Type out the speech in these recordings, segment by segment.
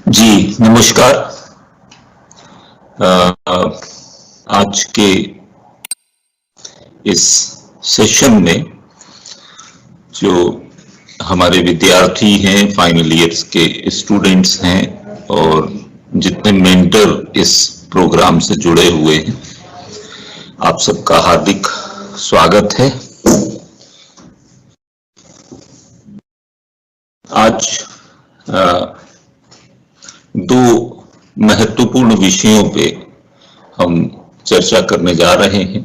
जी नमस्कार। आज के इस सेशन में जो हमारे विद्यार्थी हैं, फाइनल ईयर्स के स्टूडेंट्स हैं और जितने मेंटर इस प्रोग्राम से जुड़े हुए हैं, आप सबका हार्दिक स्वागत है। आज दो महत्वपूर्ण विषयों पे हम चर्चा करने जा रहे हैं।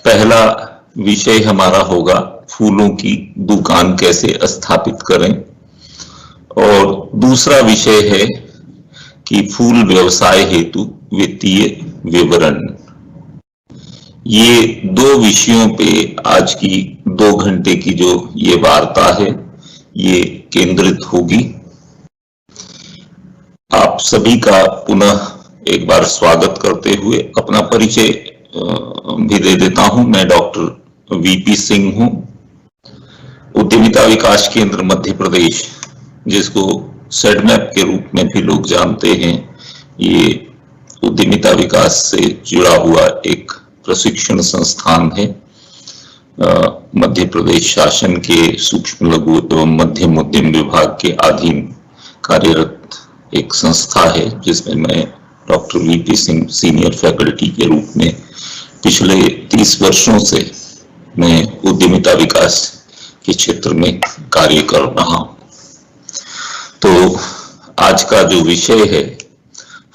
पहला विषय हमारा होगा फूलों की दुकान कैसे स्थापित करें, और दूसरा विषय है कि फूल व्यवसाय हेतु वित्तीय विवरण। ये दो विषयों पे आज की 2 घंटे की जो ये वार्ता है ये केंद्रित होगी। आप सभी का पुनः एक बार स्वागत करते हुए अपना परिचय भी दे देता हूं। मैं डॉक्टर वीपी सिंह हूं, उद्यमिता विकास केंद्र मध्य प्रदेश, जिसको सेडमैप के रूप में भी लोग जानते हैं। ये उद्यमिता विकास से जुड़ा हुआ एक प्रशिक्षण संस्थान है। मध्य प्रदेश शासन के सूक्ष्म लघु एवं मध्यम उद्यम विभाग के अधीन कार्यरत एक संस्था है, जिसमें मैं doctor VP Singh senior faculty के रूप में पिछले 30 वर्षों से मैं उद्यमिता विकास के क्षेत्र में कार्य कर रहा हूं। तो आज का जो विषय है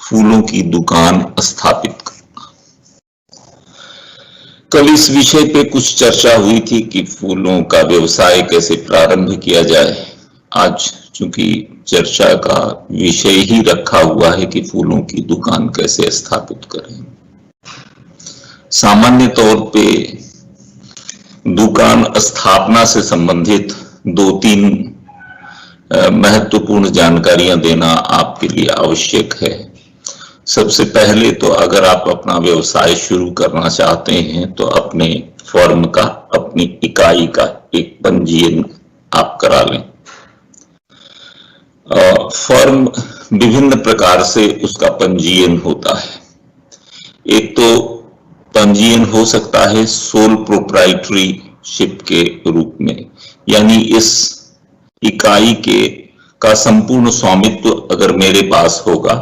फूलों की दुकान स्थापित करना। कल इस विषय पे कुछ चर्चा हुई थी कि फूलों का व्यवसाय कैसे प्रारंभ किया जाए। आज चूंकि चर्चा का विषय ही रखा हुआ है कि फूलों की दुकान कैसे स्थापित करें। सामान्य तौर पे दुकान स्थापना से संबंधित 2-3 महत्वपूर्ण जानकारियां देना आपके लिए आवश्यक है। सबसे पहले तो अगर आप अपना व्यवसाय शुरू करना चाहते हैं तो अपने फर्म का, अपनी इकाई का एक पंजीयन आप करा लें। फर्म विभिन्न प्रकार से उसका पंजीयन होता है। एक तो पंजीयन हो सकता है सोल प्रोप्राइटरीशिप के रूप में, यानी इस इकाई का संपूर्ण स्वामित्व अगर मेरे पास होगा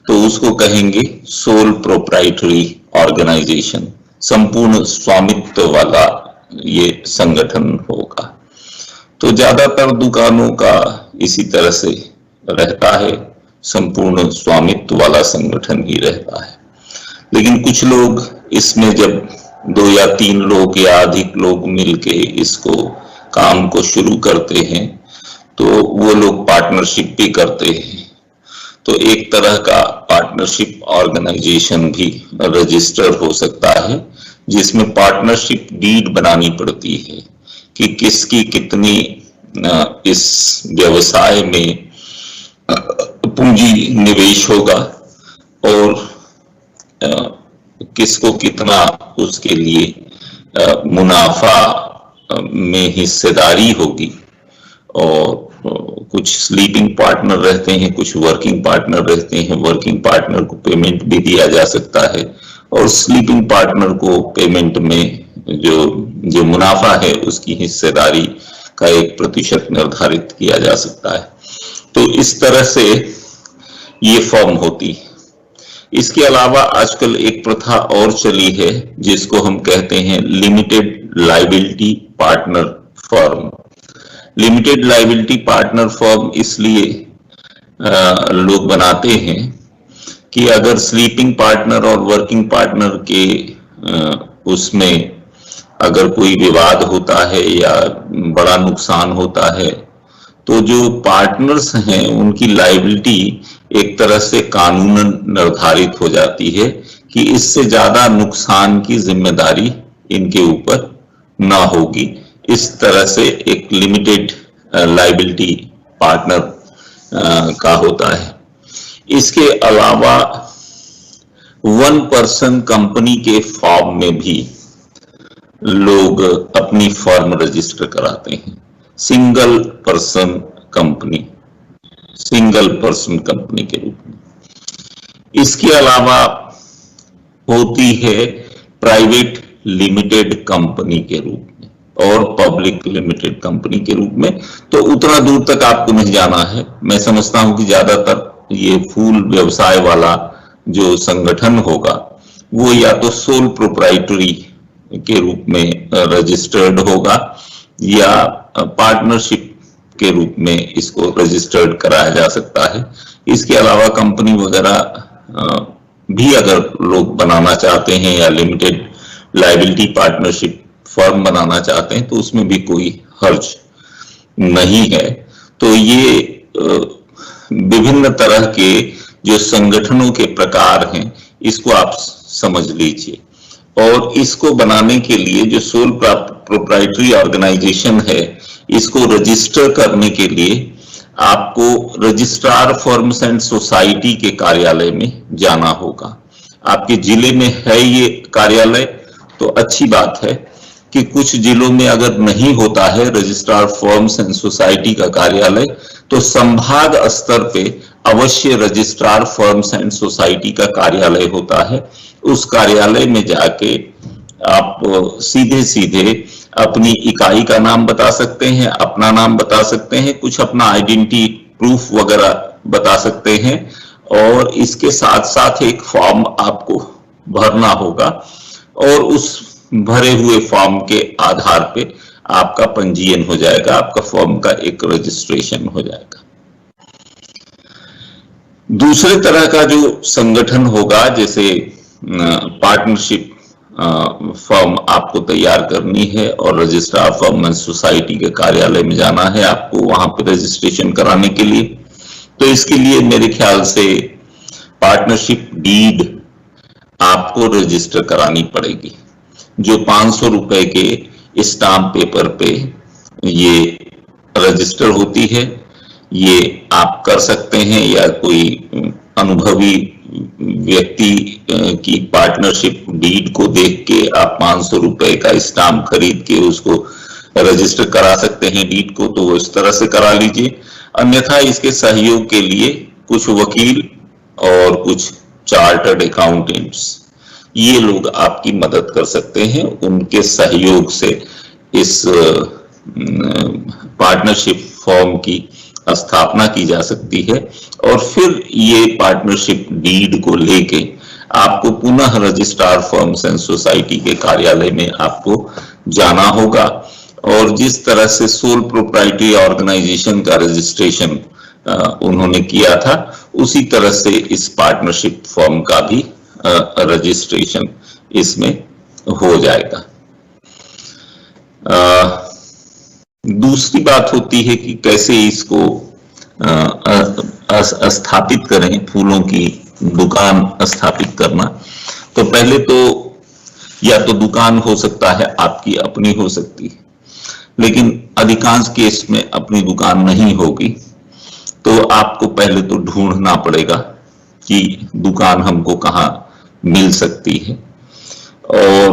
तो उसको कहेंगे सोल प्रोप्राइटरी ऑर्गेनाइजेशन, संपूर्ण स्वामित्व वाला ये संगठन होगा। तो ज्यादातर दुकानों का इसी तरह से रहता है, संपूर्ण स्वामित्व वाला संगठन ही रहता है। लेकिन कुछ लोग इसमें जब 2 या 3 लोग या अधिक लोग मिलके इसको काम को शुरू करते हैं तो वो लोग पार्टनरशिप भी करते हैं। तो एक तरह का पार्टनरशिप ऑर्गेनाइजेशन भी रजिस्टर हो सकता है, जिसमें पार्टनरशिप डीड बनानी पड़ती है कि किसकी कितनी इस व्यवसाय में पूंजी निवेश होगा और किसको कितना उसके लिए मुनाफा में हिस्सेदारी होगी। और कुछ स्लीपिंग पार्टनर रहते हैं, कुछ वर्किंग पार्टनर रहते हैं। वर्किंग पार्टनर को पेमेंट भी दिया जा सकता है और स्लीपिंग पार्टनर को पेमेंट में जो मुनाफा है उसकी हिस्सेदारी का 1% निर्धारित किया जा सकता है। तो इस तरह से ये फर्म होती है। इसके अलावा आजकल एक प्रथा और चली है जिसको हम कहते हैं limited liability partner firm. Limited liability partner firm इसलिए लोग बनाते हैं कि अगर स्लीपिंग पार्टनर और वर्किंग पार्टनर के उसमें अगर कोई विवाद होता है या बड़ा नुकसान होता है तो जो पार्टनर्स हैं उनकी लायबिलिटी एक तरह से कानूनन निर्धारित हो जाती है कि इससे ज्यादा नुकसान की जिम्मेदारी इनके ऊपर ना होगी। इस तरह से एक लिमिटेड लायबिलिटी पार्टनर का होता है। इसके अलावा 1 पर्सन कंपनी के फॉर्म में भी लोग अपनी फर्म रजिस्टर कराते हैं। Single person company, single person company के रूप में। इसके अलावा होती है प्राइवेट लिमिटेड कंपनी के रूप में और पब्लिक लिमिटेड कंपनी के रूप में। तो उतना दूर तक आपको नहीं जाना है। मैं समझता हूं कि ज्यादातर ये फूल व्यवसाय वाला जो संगठन होगा वो या तो सोल प्रोप्राइटरी के रूप में रजिस्टर्ड होगा या पार्टनरशिप के रूप में इसको रजिस्टर्ड कराया जा सकता है। इसके अलावा कंपनी वगैरह भी अगर लोग बनाना चाहते हैं या लिमिटेड लायबिलिटी पार्टनरशिप फर्म बनाना चाहते हैं तो उसमें भी कोई हर्ज नहीं है। तो ये विभिन्न तरह के जो संगठनों के प्रकार हैं इसको आप समझ लीजिए। और इसको बनाने के लिए जो सोल प्रोप्राइटरी ऑर्गेनाइजेशन है इसको रजिस्टर करने के लिए आपको रजिस्ट्रार फर्म्स एंड सोसाइटी के कार्यालय में जाना होगा। आपके जिले में है ये कार्यालय तो अच्छी बात है कि कुछ जिलों में अगर नहीं होता है रजिस्ट्रार फर्म्स एंड सोसाइटी का कार्यालय तो संभाग स्तर पे अवश्य रजिस्ट्रार फर्म्स एंड सोसाइटी का कार्यालय होता है। उस कार्यालय में जाके आप सीधे सीधे अपनी इकाई का नाम बता सकते हैं, अपना नाम बता सकते हैं, कुछ अपना आइडेंटिटी प्रूफ वगैरह बता सकते हैं और इसके साथ साथ एक फॉर्म आपको भरना होगा और उस भरे हुए फॉर्म के आधार पे आपका पंजीयन हो जाएगा, आपका फॉर्म का एक रजिस्ट्रेशन हो जाएगा। दूसरे तरह का जो संगठन होगा जैसे पार्टनरशिप फॉर्म आपको तैयार करनी है और रजिस्ट्रार फर्म एंड सोसाइटी के कार्यालय में जाना है आपको वहां पे रजिस्ट्रेशन कराने के लिए। तो इसके लिए मेरे ख्याल से पार्टनरशिप डीड आपको रजिस्टर करानी पड़ेगी जो 500 रुपए के स्टाम्प पेपर पे ये रजिस्टर होती है। ये आप कर सकते हैं या कोई अनुभवी व्यक्ति की पार्टनरशिप डीड को देख के आप 500 रुपए का स्टाम्प खरीद के उसको रजिस्टर करा सकते हैं डीड को, तो वो इस तरह से करा लीजिए। अन्यथा इसके सहयोग के लिए कुछ वकील और कुछ चार्टर्ड अकाउंटेंट्स ये लोग आपकी मदद कर सकते हैं। उनके सहयोग से इस पार्टनरशिप फॉर्म की स्थापना की जा सकती है और फिर ये पार्टनरशिप डीड को लेके आपको पुनः रजिस्ट्रार फर्म्स एंड सोसाइटी के कार्यालय में आपको जाना होगा। और जिस तरह से सोल प्रोप्राइटरी ऑर्गेनाइजेशन का रजिस्ट्रेशन उन्होंने किया था उसी तरह से इस पार्टनरशिप फर्म का भी रजिस्ट्रेशन इसमें हो जाएगा। दूसरी बात होती है कि कैसे इसको स्थापित करें, फूलों की दुकान स्थापित करना। तो पहले तो या तो दुकान हो सकता है आपकी अपनी हो सकती है, लेकिन अधिकांश केस में अपनी दुकान नहीं होगी तो आपको पहले तो ढूंढना पड़ेगा कि दुकान हमको कहाँ मिल सकती है। और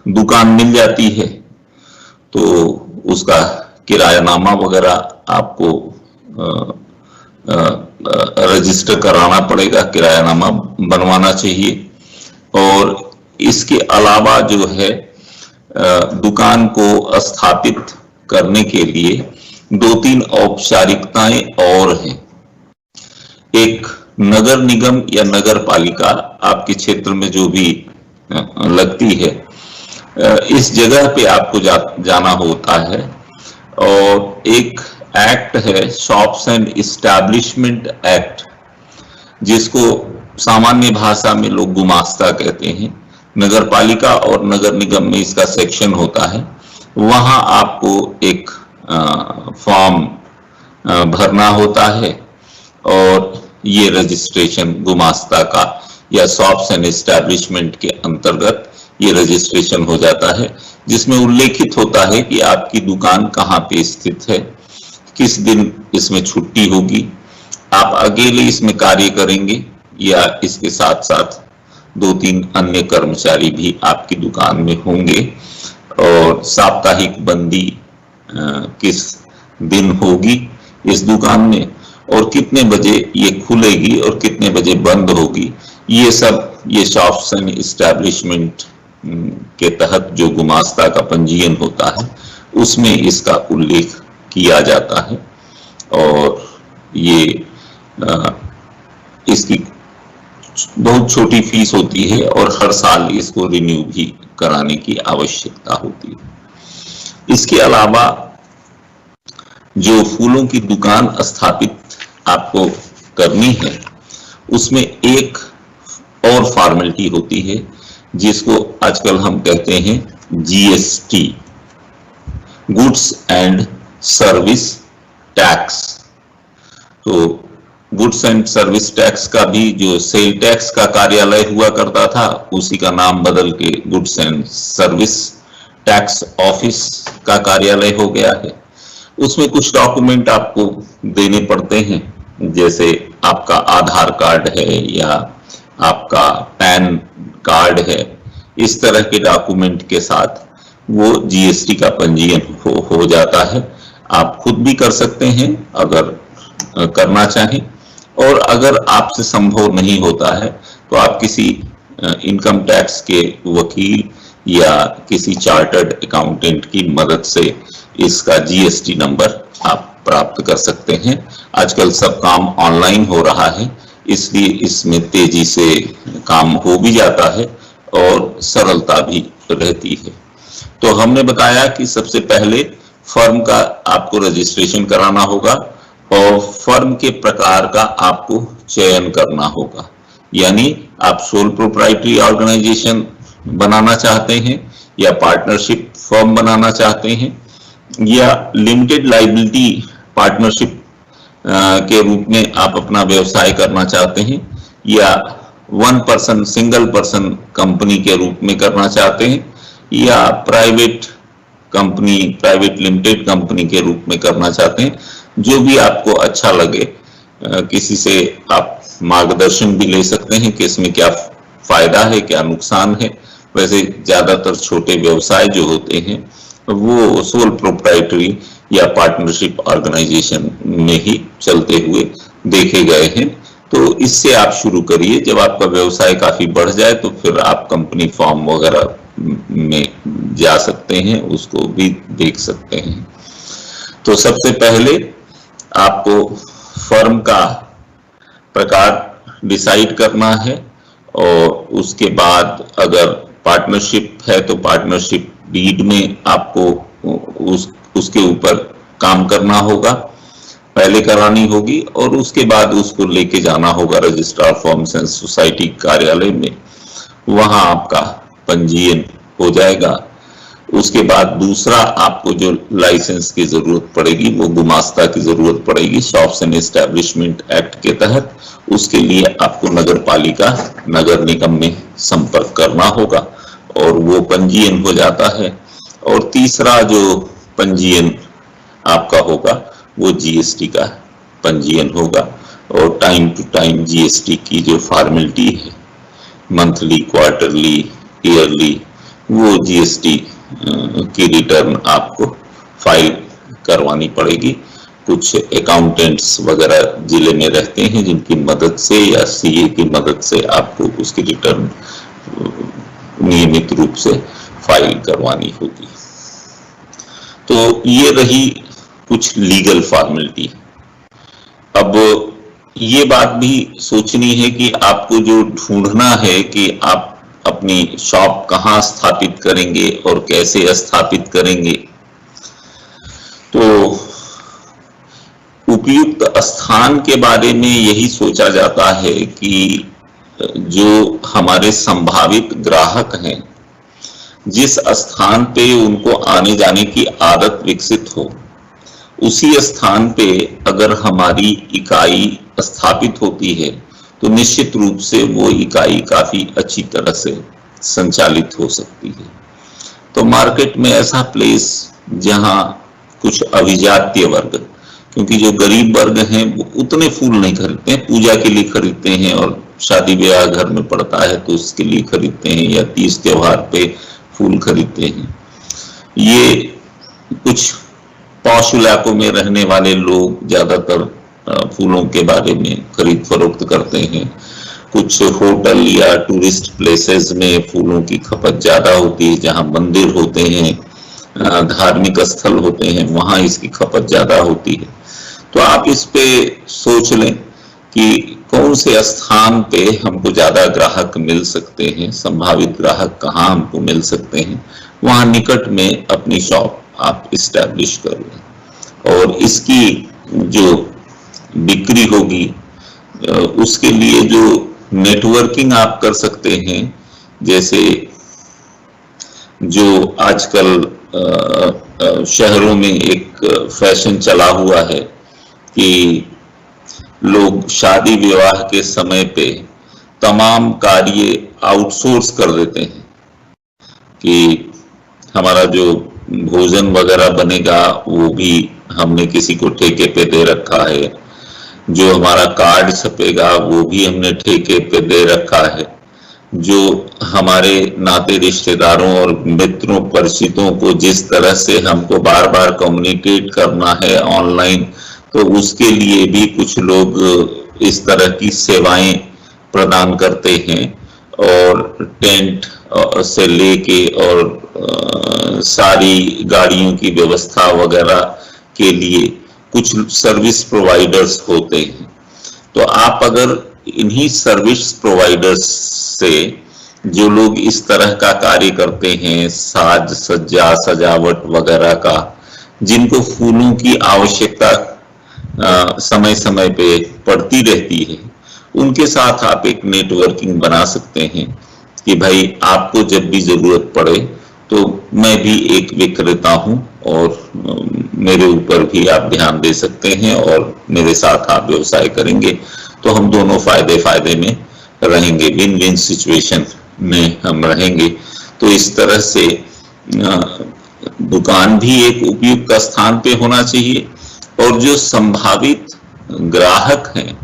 दुकान मिल जाती है तो उसका किरायानामा वगैरह आपको रजिस्टर कराना पड़ेगा, किरायानामा बनवाना चाहिए। और इसके अलावा जो है दुकान को स्थापित करने के लिए 2-3 औपचारिकताएं और हैं। एक नगर निगम या नगर पालिका आपके क्षेत्र में जो भी लगती है इस जगह पे आपको जाना होता है। और एक एक्ट है शॉप्स एंड इस्टेब्लिशमेंट एक्ट, जिसको सामान्य भाषा में लोग गुमास्ता कहते हैं। नगर पालिका और नगर निगम में इसका सेक्शन होता है। वहां आपको एक फॉर्म भरना होता है और ये रजिस्ट्रेशन गुमास्ता का या शॉप्स एंड इस्टेब्लिशमेंट के अंतर्गत ये रजिस्ट्रेशन हो जाता है, जिसमें उल्लेखित होता है कि आपकी दुकान कहाँ पे स्थित है, किस दिन इसमें छुट्टी होगी, आप अकेले इसमें कार्य करेंगे या इसके साथ साथ 2-3 अन्य कर्मचारी भी आपकी दुकान में होंगे, और साप्ताहिक बंदी किस दिन होगी इस दुकान में, और कितने बजे ये खुलेगी और कितने बजे बंद होगी, ये सब ये शॉप्स एंड इस्टेब्लिशमेंट के तहत जो गुमास्ता का पंजीयन होता है उसमें इसका उल्लेख किया जाता है। और ये इसकी बहुत छोटी फीस होती है और हर साल इसको रिन्यू भी कराने की आवश्यकता होती है। इसके अलावा जो फूलों की दुकान स्थापित आपको करनी है उसमें एक और फॉर्मेलिटी होती है जिसको आजकल हम कहते हैं GST, goods and service tax. तो गुड्स एंड सर्विस टैक्स का भी जो सेल टैक्स का कार्यालय हुआ करता था उसी का नाम बदल के goods and service tax office का कार्यालय हो गया है। उसमें कुछ डॉक्यूमेंट आपको देने पड़ते हैं, जैसे आपका आधार कार्ड है या आपका पैन कार्ड है। इस तरह के डॉक्यूमेंट के साथ वो जीएसटी का पंजीयन हो जाता है। आप खुद भी कर सकते हैं अगर करना चाहें, और अगर आपसे संभव नहीं होता है तो आप किसी इनकम टैक्स के वकील या किसी चार्टर्ड अकाउंटेंट की मदद से इसका जीएसटी नंबर आप प्राप्त कर सकते हैं। आजकल सब काम ऑनलाइन हो रहा है, इसलिए इसमें तेजी से काम हो भी जाता है और सरलता भी रहती है। तो हमने बताया कि सबसे पहले फर्म का आपको रजिस्ट्रेशन कराना होगा और फर्म के प्रकार का आपको चयन करना होगा, यानी आप सोल प्रोप्राइटरी ऑर्गेनाइजेशन बनाना चाहते हैं या पार्टनरशिप फर्म बनाना चाहते हैं या लिमिटेड लायबिलिटी पार्टनरशिप के रूप में आप अपना व्यवसाय करना चाहते हैं या one person single person company के रूप में करना चाहते हैं या private company private limited company के रूप में करना चाहते हैं। जो भी आपको अच्छा लगे, किसी से आप मार्गदर्शन भी ले सकते हैं कि इसमें क्या फायदा है क्या नुकसान है। वैसे ज्यादातर छोटे व्यवसाय जो होते हैं वो सोल प्रोप्राइटरी या पार्टनरशिप ऑर्गेनाइजेशन में ही चलते हुए देखे गए हैं। तो इससे आप शुरू करिए, जब आपका व्यवसाय काफी बढ़ जाए तो फिर आप कंपनी फॉर्म वगैरह में जा सकते हैं, उसको भी देख सकते हैं। तो सबसे पहले आपको फर्म का प्रकार डिसाइड करना है और उसके बाद अगर पार्टनरशिप है तो पार्टनरशिप डीड में आपको उसके ऊपर काम करना होगा, पहले करानी होगी और उसके बाद उसको लेके जाना होगा रजिस्ट्रार फॉर्म्स एंड सोसाइटी कार्यालय में, वहां आपका पंजीयन हो जाएगा। उसके बाद दूसरा आपको जो लाइसेंस की जरूरत पड़ेगी वो गुमास्ता की जरूरत पड़ेगी शॉप्स एंड एस्टैब्लिशमेंट एक्ट के तहत। उसके लिए आपको नगर पालिका नगर निगम में संपर्क करना होगा और वो पंजीयन हो जाता है। और तीसरा जो पंजीयन आपका होगा वो जीएसटी का पंजीयन होगा और टाइम टू टाइम जीएसटी की जो फॉर्मेलिटी है मंथली, क्वार्टरली, ईयरली, वो जीएसटी की रिटर्न आपको फाइल करवानी पड़ेगी। कुछ अकाउंटेंट्स वगैरह जिले में रहते हैं जिनकी मदद से या सीए की मदद से आपको उसकी रिटर्न नियमित रूप से फाइल करवानी होगी। तो ये रही कुछ लीगल फॉर्मेलिटी। अब ये बात भी सोचनी है कि आपको जो ढूंढना है कि आप अपनी शॉप कहाँ स्थापित करेंगे और कैसे स्थापित करेंगे। तो उपयुक्त स्थान के बारे में यही सोचा जाता है कि जो हमारे संभावित ग्राहक हैं जिस स्थान पे उनको आने जाने की आदत विकसित हो, उसी स्थान पे अगर हमारी इकाई स्थापित होती है तो निश्चित रूप से वो इकाई काफी अच्छी तरह से संचालित हो सकती है। तो मार्केट में ऐसा प्लेस जहां कुछ अभिजात्य वर्ग, क्योंकि जो गरीब वर्ग हैं वो उतने फूल नहीं खरीदते हैं, पूजा के लिए खरीदते हैं और शादी ब्याह घर में पड़ता है तो उसके लिए खरीदते हैं या तीज त्योहार पे फूल खरीदते हैं। ये कुछ पॉश इलाकों में रहने वाले लोग ज्यादातर फूलों के बारे में खरीद फरोख्त करते हैं। कुछ होटल या टूरिस्ट प्लेसेस में फूलों की खपत ज्यादा होती है, जहां मंदिर होते हैं, धार्मिक स्थल होते हैं, वहां इसकी खपत ज्यादा होती है। तो आप इस पे सोच लें कि कौन से स्थान पे हमको ज्यादा ग्राहक मिल सकते हैं, संभावित ग्राहक कहाँ हमको मिल सकते हैं, वहां निकट में अपनी शॉप आप इस्टेब्लिश कर लें। और इसकी जो बिक्री होगी उसके लिए जो नेटवर्किंग आप कर सकते हैं, जैसे जो आजकल शहरों में एक फैशन चला हुआ है कि लोग शादी विवाह के समय पे तमाम कार्य आउटसोर्स कर देते हैं, कि हमारा जो भोजन वगैरह बनेगा वो भी हमने किसी को ठेके पे दे रखा है, जो हमारा कार्ड छपेगा वो भी हमने ठेके पे दे रखा है, जो हमारे नाते रिश्तेदारों और मित्रों परिचितों को जिस तरह से हमको बार बार कम्युनिकेट करना है ऑनलाइन, तो उसके लिए भी कुछ लोग इस तरह की सेवाएं प्रदान करते हैं। और टेंट से लेके और सारी गाड़ियों की व्यवस्था वगैरह के लिए कुछ सर्विस प्रोवाइडर्स होते हैं। तो आप अगर इन्हीं सर्विस प्रोवाइडर्स से, जो लोग इस तरह का कार्य करते हैं, साज सज्जा सजावट वगैरह का, जिनको फूलों की आवश्यकता समय समय पे पड़ती रहती है, उनके साथ आप एक नेटवर्किंग बना सकते हैं कि भाई आपको जब भी जरूरत पड़े तो मैं भी एक विक्रेता हूं और मेरे ऊपर भी आप ध्यान दे सकते हैं और मेरे साथ आप व्यवसाय करेंगे तो हम दोनों फायदे में रहेंगे, विन विन सिचुएशन में हम रहेंगे। तो इस तरह से दुकान भी एक उपयुक्त स्थान पे होना चाहिए, और जो संभावित ग्राहक हैं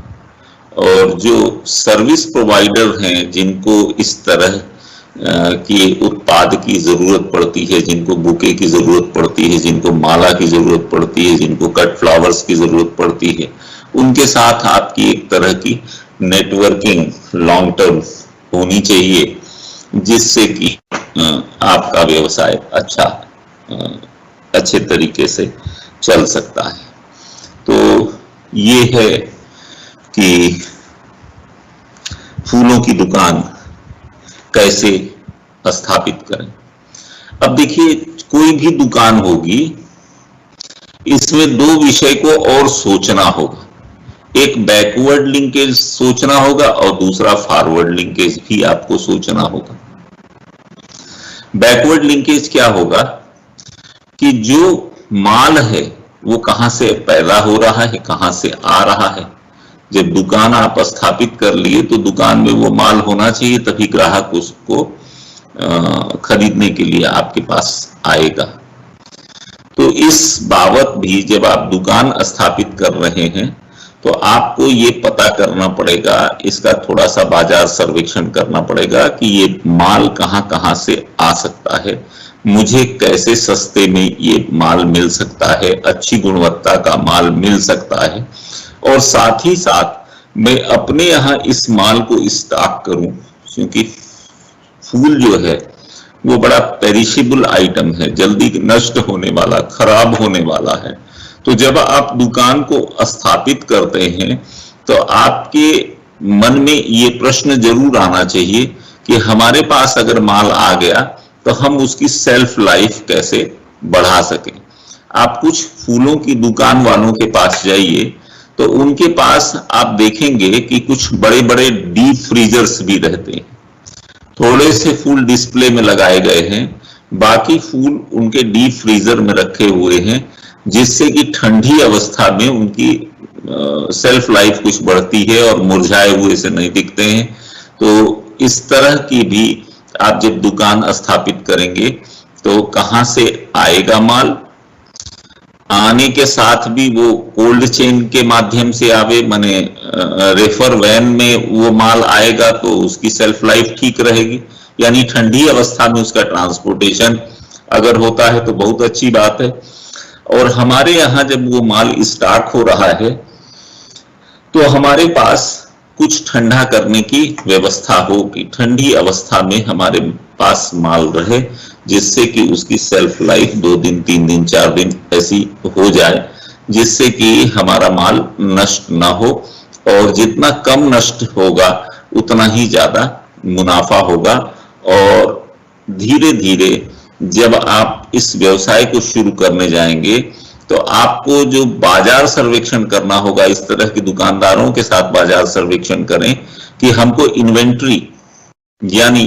और जो सर्विस प्रोवाइडर हैं, जिनको इस तरह की उत्पाद की जरूरत पड़ती है, जिनको बुके की जरूरत पड़ती है, जिनको माला की जरूरत पड़ती है, जिनको कट फ्लावर्स की जरूरत पड़ती है, उनके साथ आपकी एक तरह की नेटवर्किंग लॉन्ग टर्म होनी चाहिए, जिससे कि आपका व्यवसाय अच्छे तरीके से चल सकता है। तो ये है कि फूलों की दुकान कैसे स्थापित करें। अब देखिए, कोई भी दुकान होगी, इसमें दो विषय को और सोचना होगा। एक बैकवर्ड लिंकेज सोचना होगा और दूसरा फॉरवर्ड लिंकेज भी आपको सोचना होगा। बैकवर्ड लिंकेज क्या होगा कि जो माल है वो कहां से पैदा हो रहा है, कहां से आ रहा है। जब दुकान आप स्थापित कर लिए तो दुकान में वो माल होना चाहिए, तभी ग्राहक उसको खरीदने के लिए आपके पास आएगा। तो इस बाबत भी जब आप दुकान स्थापित कर रहे हैं तो आपको ये पता करना पड़ेगा, इसका थोड़ा सा बाजार सर्वेक्षण करना पड़ेगा कि ये माल कहां से आ सकता है, मुझे कैसे सस्ते में ये माल मिल सकता है, अच्छी गुणवत्ता का माल मिल सकता है, और साथ ही साथ मैं अपने यहाँ इस माल को स्टॉक करूं, क्योंकि फूल जो है वो बड़ा पेरिशेबल आइटम है, जल्दी नष्ट होने वाला, खराब होने वाला है। तो जब आप दुकान को स्थापित करते हैं तो आपके मन में ये प्रश्न जरूर आना चाहिए कि हमारे पास अगर माल आ गया तो हम उसकी सेल्फ लाइफ कैसे बढ़ा सकें। आप कुछ फूलों की दुकान वालों के पास जाइए तो उनके पास आप देखेंगे कि कुछ बड़े बड़े डीप फ्रीजर्स भी रहते हैं। थोड़े से फूल डिस्प्ले में लगाए गए हैं, बाकी फूल उनके डीप फ्रीजर में रखे हुए हैं, जिससे कि ठंडी अवस्था में उनकी सेल्फ लाइफ कुछ बढ़ती है और मुरझाए हुए से नहीं दिखते हैं। तो इस तरह की भी आप जब दुकान स्थापित करेंगे तो कहां से आएगा माल, आने के साथ भी वो कोल्ड चेन के माध्यम से आवे, माने रेफर वैन में वो माल आएगा तो उसकी सेल्फ लाइफ ठीक रहेगी, यानी ठंडी अवस्था में उसका ट्रांसपोर्टेशन अगर होता है तो बहुत अच्छी बात है। और हमारे यहाँ जब वो माल स्टॉक हो रहा है तो हमारे पास कुछ ठंडा करने की व्यवस्था हो कि ठंडी अवस्था में हमारे पास माल रहे, जिससे कि उसकी सेल्फ लाइफ 2 दिन 3 दिन 4 दिन ऐसी हो जाए, जिससे कि हमारा माल नष्ट ना हो, और जितना कम नष्ट होगा उतना ही ज्यादा मुनाफा होगा। और धीरे धीरे जब आप इस व्यवसाय को शुरू करने जाएंगे तो आपको जो बाजार सर्वेक्षण करना होगा, इस तरह के दुकानदारों के साथ बाजार सर्वेक्षण करें कि हमको इन्वेंट्री यानी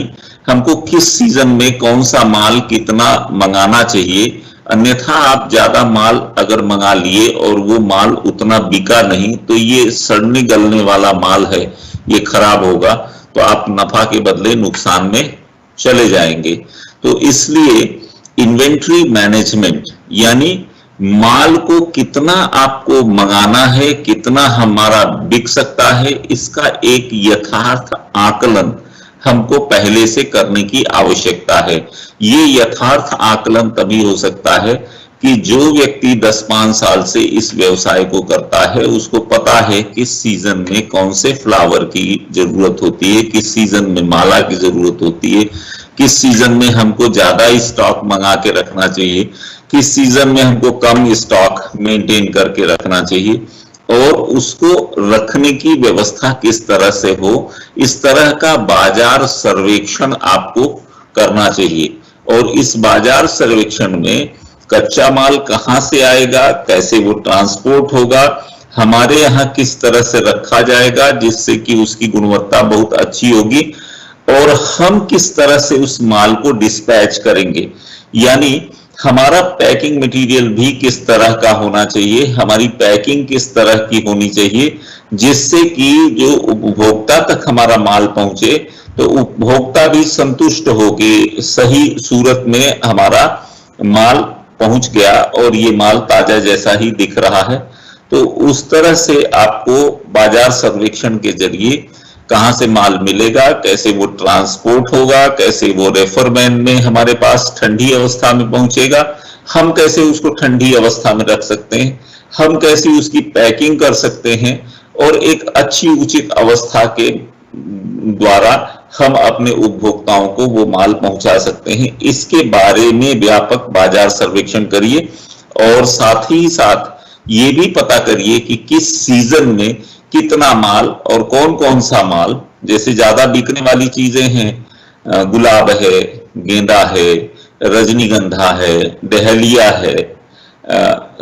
हमको किस सीजन में कौन सा माल कितना मंगाना चाहिए। अन्यथा आप ज्यादा माल अगर मंगा लिए और वो माल उतना बिका नहीं, तो ये सड़ने गलने वाला माल है, ये खराब होगा, तो आप नफा के बदले नुकसान में चले जाएंगे। तो इसलिए इन्वेंट्री मैनेजमेंट यानी माल को कितना आपको मंगाना है, कितना हमारा बिक सकता है, इसका एक यथार्थ आकलन हमको पहले से करने की आवश्यकता है। ये यथार्थ आकलन तभी हो सकता है कि जो व्यक्ति 10-5 साल से इस व्यवसाय को करता है, उसको पता है किस सीजन में कौन से फ्लावर की जरूरत होती है, किस सीजन में माला की जरूरत होती है, किस सीजन में हमको ज्यादा स्टॉक मंगा के रखना चाहिए, किस सीजन में हमको कम स्टॉक मेंटेन करके रखना चाहिए, और उसको रखने की व्यवस्था किस तरह से हो, इस तरह का बाजार सर्वेक्षण आपको करना चाहिए। और इस बाजार सर्वेक्षण में कच्चा माल कहां से आएगा, कैसे वो ट्रांसपोर्ट होगा, हमारे यहाँ किस तरह से रखा जाएगा जिससे कि उसकी गुणवत्ता बहुत अच्छी होगी, और हम किस तरह से उस माल को डिस्पैच करेंगे, यानी हमारा पैकिंग मटेरियल भी किस तरह का होना चाहिए, हमारी पैकिंग किस तरह की होनी चाहिए, जिससे कि जो उपभोक्ता तक हमारा माल पहुंचे तो उपभोक्ता भी संतुष्ट हो कि सही सूरत में हमारा माल पहुंच गया और ये माल ताजा जैसा ही दिख रहा है। तो उस तरह से आपको बाजार सर्वेक्षण के जरिए कहां से माल मिलेगा, कैसे वो ट्रांसपोर्ट होगा, कैसे वो रेफरमैन में हमारे पास ठंडी अवस्था में पहुंचेगा, हम कैसे उसको ठंडी अवस्था में रख सकते हैं, हम कैसे उसकी पैकिंग कर सकते हैं, और एक अच्छी उचित अवस्था के द्वारा हम अपने उपभोक्ताओं को वो माल पहुंचा सकते हैं। इसके बारे में व्यापक बाजार सर्वेक्षण करिए, और साथ ही साथ ये भी पता करिए कि किस सीजन में कितना माल और कौन कौन सा माल, जैसे ज्यादा बिकने वाली चीजें हैं, गुलाब है, गेंदा है, रजनीगंधा है, डहलिया है,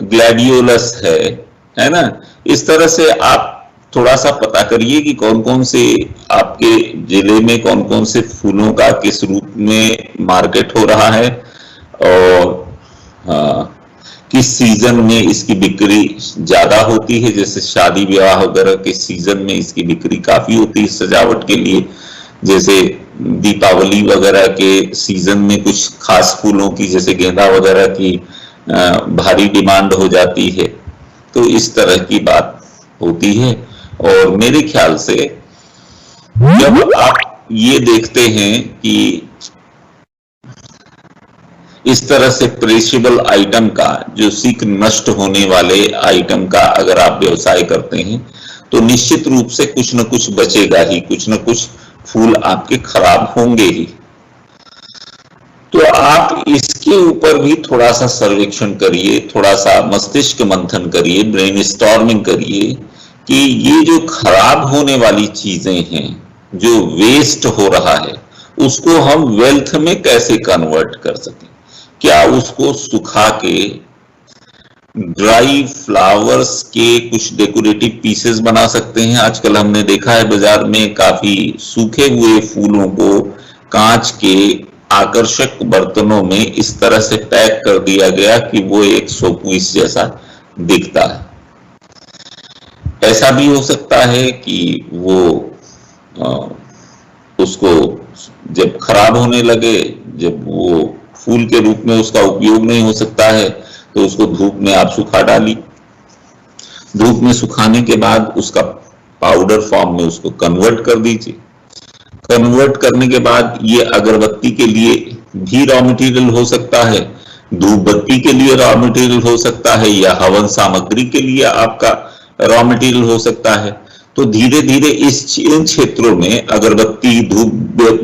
ग्लैडियोलस है ना। इस तरह से आप थोड़ा सा पता करिए कि कौन कौन से आपके जिले में कौन कौन से फूलों का किस रूप में मार्केट हो रहा है, और किस सीजन में इसकी बिक्री ज्यादा होती है। जैसे शादी विवाह वगैरह के सीजन में इसकी बिक्री काफी होती है सजावट के लिए, जैसे दीपावली वगैरह के सीजन में कुछ खास फूलों की जैसे गेंदा वगैरह की भारी डिमांड हो जाती है। तो इस तरह की बात होती है। और मेरे ख्याल से जब आप ये देखते हैं कि इस तरह से पेरिशेबल आइटम का, जो शीघ्र नष्ट होने वाले आइटम का अगर आप व्यवसाय करते हैं, तो निश्चित रूप से कुछ न कुछ बचेगा ही, कुछ न कुछ फूल आपके खराब होंगे ही। तो आप इसके ऊपर भी थोड़ा सा सर्वेक्षण करिए, थोड़ा सा मस्तिष्क मंथन करिए, ब्रेनस्टॉर्मिंग करिए कि ये जो खराब होने वाली चीजें हैं, जो वेस्ट हो रहा है, उसको हम वेल्थ में कैसे कन्वर्ट कर सकें। क्या उसको सुखा के ड्राई फ्लावर्स के कुछ डेकोरेटिव पीसेस बना सकते हैं। आजकल हमने देखा है बाजार में काफी सूखे हुए फूलों को कांच के आकर्षक बर्तनों में इस तरह से पैक कर दिया गया कि वो एक शोपीस जैसा दिखता है। ऐसा भी हो सकता है कि वो उसको जब खराब होने लगे, जब वो फूल के रूप में उसका उपयोग नहीं हो सकता है, तो उसको धूप में आप सुखा डाली। धूप में सुखाने के बाद उसका पाउडर फॉर्म में उसको कन्वर्ट कर दीजिए। कन्वर्ट करने के बाद ये अगरबत्ती के लिए भी रॉ मटेरियल हो सकता है, धूप बत्ती के लिए रॉ मटेरियल हो सकता है, या हवन सामग्री के लिए आपका रॉ मटेरियल हो सकता है। तो धीरे धीरे इन क्षेत्रों में अगरबत्ती, धूप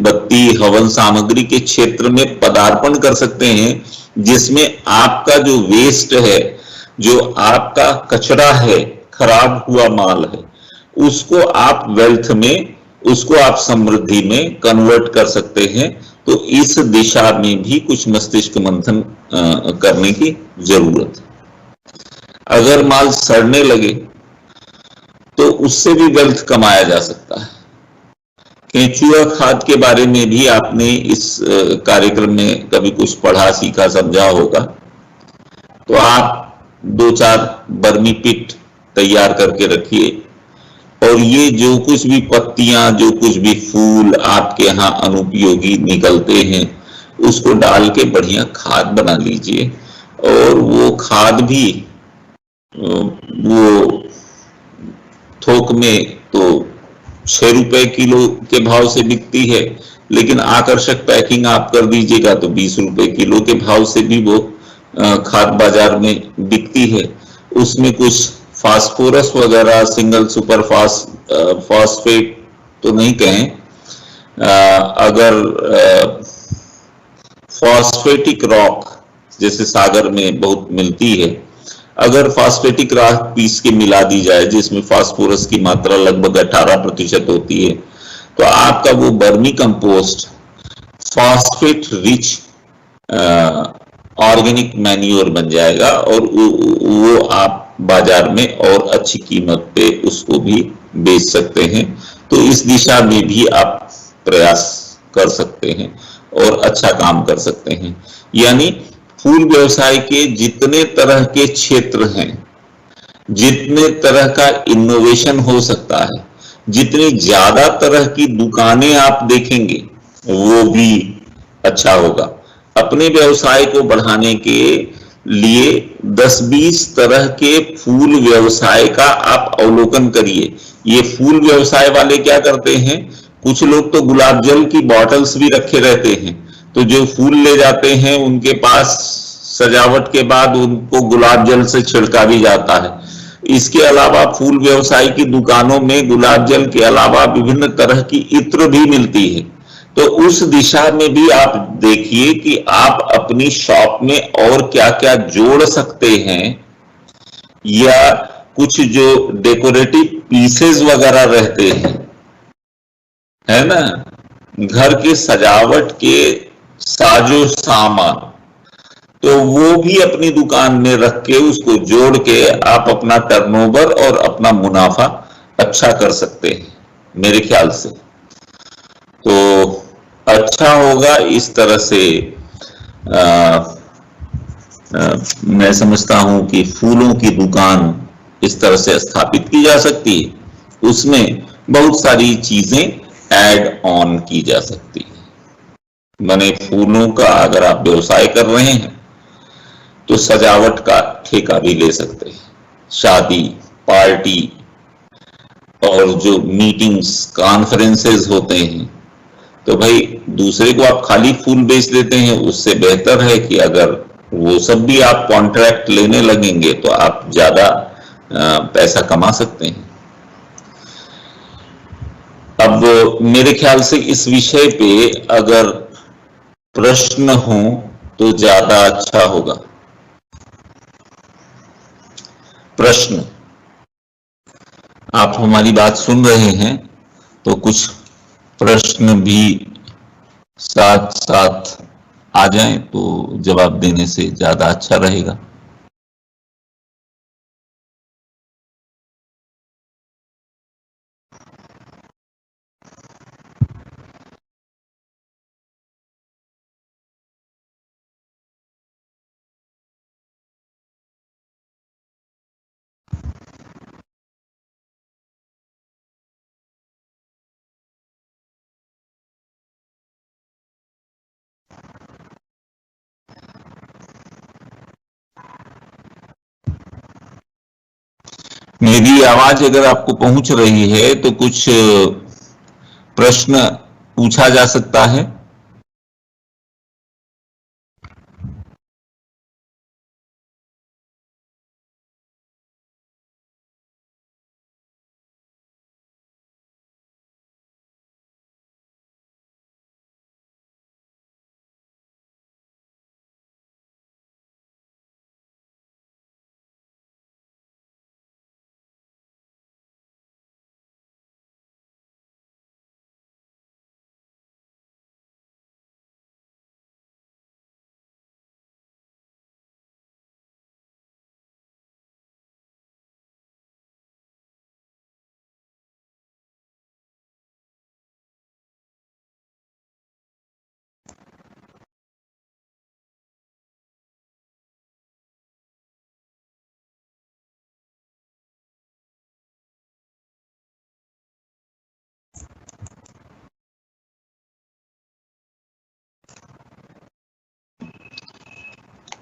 बत्ती, हवन सामग्री के क्षेत्र में पदार्पण कर सकते हैं, जिसमें आपका जो वेस्ट है, जो आपका कचरा है, खराब हुआ माल है, उसको आप वेल्थ में, उसको आप समृद्धि में कन्वर्ट कर सकते हैं। तो इस दिशा में भी कुछ मस्तिष्क मंथन करने की जरूरत है। अगर माल सड़ने लगे तो उससे भी वेल्थ कमाया जा सकता है। केंचुआ खाद के बारे में भी आपने इस कार्यक्रम में कभी कुछ पढ़ा, सीखा, समझा होगा। तो आप 2-4 बर्मी पिट तैयार करके रखिए, और ये जो कुछ भी पत्तियां, जो कुछ भी फूल आपके यहाँ अनुपयोगी निकलते हैं, उसको डाल के बढ़िया खाद बना लीजिए। और वो खाद भी वो थोक में तो 6 रुपए किलो के भाव से बिकती है, लेकिन आकर्षक पैकिंग आप कर दीजिएगा तो 20 रुपए किलो के भाव से भी वो खाद बाजार में बिकती है। उसमें कुछ फास्फोरस वगैरह, सिंगल सुपर फॉस्फेट तो नहीं कहें, अगर फॉस्फेटिक रॉक जैसे सागर में बहुत मिलती है, अगर फॉस्फेटिक रॉक पीस के मिला दी जाए, जिसमें फास्फोरस की मात्रा लगभग 18% होती है, तो आपका वो बर्मी compost phosphate rich organic manure बन जाएगा, और वो आप बाजार में और अच्छी कीमत पे उसको भी बेच सकते हैं। तो इस दिशा में भी आप प्रयास कर सकते हैं और अच्छा काम कर सकते हैं। यानी फूल व्यवसाय के जितने तरह के क्षेत्र हैं, जितने तरह का इनोवेशन हो सकता है, जितनी ज्यादा तरह की दुकानें आप देखेंगे, वो भी अच्छा होगा। अपने व्यवसाय को बढ़ाने के लिए 10-20 तरह के फूल व्यवसाय का आप अवलोकन करिए। ये फूल व्यवसाय वाले क्या करते हैं, कुछ लोग तो गुलाब जल की बॉटल्स भी रखे रहते हैं, तो जो फूल ले जाते हैं उनके पास सजावट के बाद उनको गुलाब जल से छिड़का भी जाता है। इसके अलावा फूल व्यवसाय की दुकानों में गुलाब जल के अलावा विभिन्न तरह की इत्र भी मिलती है। तो उस दिशा में भी आप देखिए कि आप अपनी शॉप में और क्या क्या जोड़ सकते हैं, या कुछ जो डेकोरेटिव पीसेस वगैरह रहते हैं, है ना, घर के सजावट के साजो सामान, तो वो भी अपनी दुकान में रख के उसको जोड़ के आप अपना टर्नओवर और अपना मुनाफा अच्छा कर सकते हैं मेरे ख्याल से। तो अच्छा होगा इस तरह से। आ, मैं समझता हूं कि फूलों की दुकान इस तरह से स्थापित की जा सकती है, उसमें बहुत सारी चीजें ऐड ऑन की जा सकती है। माने फूलों का अगर आप व्यवसाय कर रहे हैं तो सजावट का ठेका भी ले सकते हैं, शादी, पार्टी और जो मीटिंग्स, कॉन्फ्रेंसेस होते हैं, तो भाई दूसरे को आप खाली फूल बेच देते हैं, उससे बेहतर है कि अगर वो सब भी आप कॉन्ट्रैक्ट लेने लगेंगे तो आप ज्यादा पैसा कमा सकते हैं। अब मेरे ख्याल से इस विषय पे अगर प्रश्न हो तो ज्यादा अच्छा होगा। प्रश्न, आप हमारी बात सुन रहे हैं तो कुछ प्रश्न भी साथ साथ आ जाएं तो जवाब देने से ज्यादा अच्छा रहेगा। मेरी आवाज अगर आपको पहुंच रही है तो कुछ प्रश्न पूछा जा सकता है।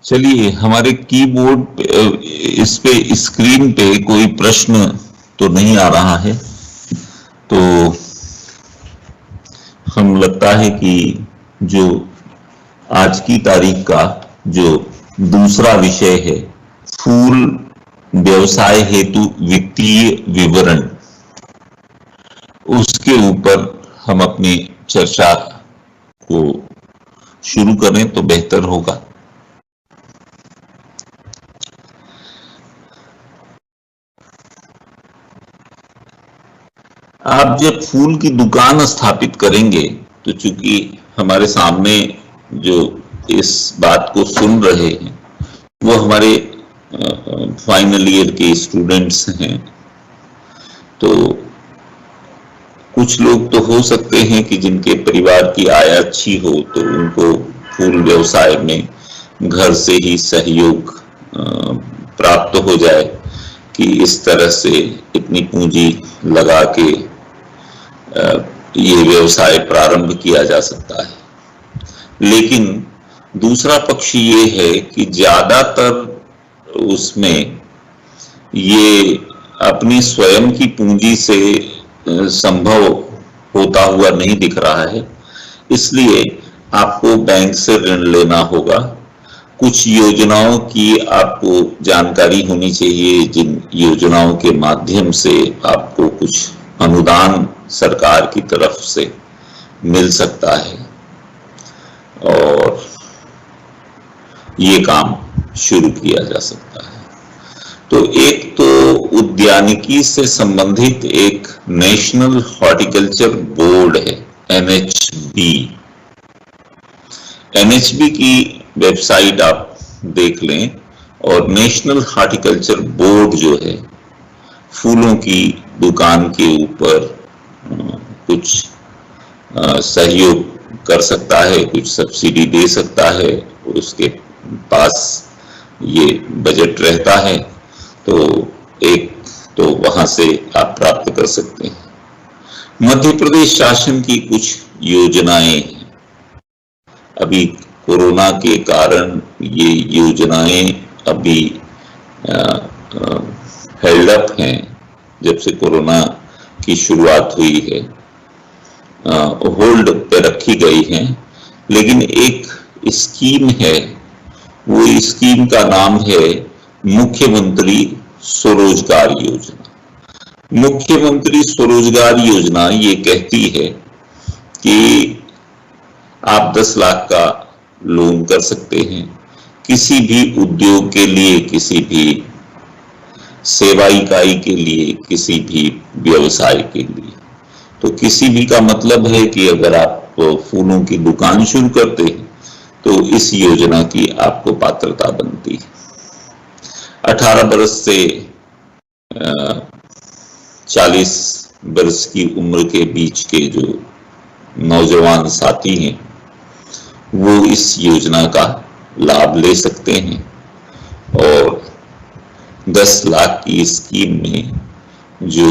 चलिए, हमारे कीबोर्ड इस पे स्क्रीन पे कोई प्रश्न तो नहीं आ रहा है, तो हम लगता है कि जो आज की तारीख का जो दूसरा विषय है, फूल व्यवसाय हेतु वित्तीय विवरण, उसके ऊपर हम अपनी चर्चा को शुरू करें तो बेहतर होगा। आप जब फूल की दुकान स्थापित करेंगे तो चूंकि हमारे सामने जो इस बात को सुन रहे हैं वो हमारे फाइनल ईयर के स्टूडेंट्स हैं, तो कुछ लोग तो हो सकते हैं कि जिनके परिवार की आय अच्छी हो तो उनको फूल व्यवसाय में घर से ही सहयोग प्राप्त हो जाए कि इस तरह से इतनी पूंजी लगा के ये व्यवसाय प्रारंभ किया जा सकता है। लेकिन दूसरा पक्ष ये है कि ज्यादातर उसमें ये अपनी स्वयं की पूंजी से संभव होता हुआ नहीं दिख रहा है, इसलिए आपको बैंक से ऋण लेना होगा। कुछ योजनाओं की आपको जानकारी होनी चाहिए, जिन योजनाओं के माध्यम से आपको कुछ अनुदान सरकार की तरफ से मिल सकता है और ये काम शुरू किया जा सकता है। तो एक तो उद्यानिकी से संबंधित एक नेशनल हॉर्टिकल्चर बोर्ड है, NHB। NHB की वेबसाइट आप देख लें और नेशनल हॉर्टिकल्चर बोर्ड जो है फूलों की दुकान के ऊपर कुछ सहयोग कर सकता है, कुछ सब्सिडी दे सकता है, उसके पास ये बजट रहता है, तो एक तो वहां से आप प्राप्त कर सकते हैं। मध्य प्रदेश शासन की कुछ योजनाएं हैं, अभी कोरोना के कारण ये योजनाएं अभी हेल्ड अप हैं। जब से कोरोना की शुरुआत हुई है होल्ड पे रखी गई हैं, लेकिन एक स्कीम है, वो स्कीम का नाम है मुख्यमंत्री स्वरोजगार योजना। मुख्यमंत्री स्वरोजगार योजना ये कहती है कि आप 10 लाख का लोन कर सकते हैं किसी भी उद्योग के लिए, किसी भी सेवा इकाई के लिए, किसी भी व्यवसाय के लिए। तो किसी भी का मतलब है कि अगर आप फूलों की दुकान शुरू करते हैं तो इस योजना की आपको पात्रता बनती है। 18 वर्ष से 40 वर्ष की उम्र के बीच के जो नौजवान साथी हैं वो इस योजना का लाभ ले सकते हैं और 10 लाख की स्कीम में जो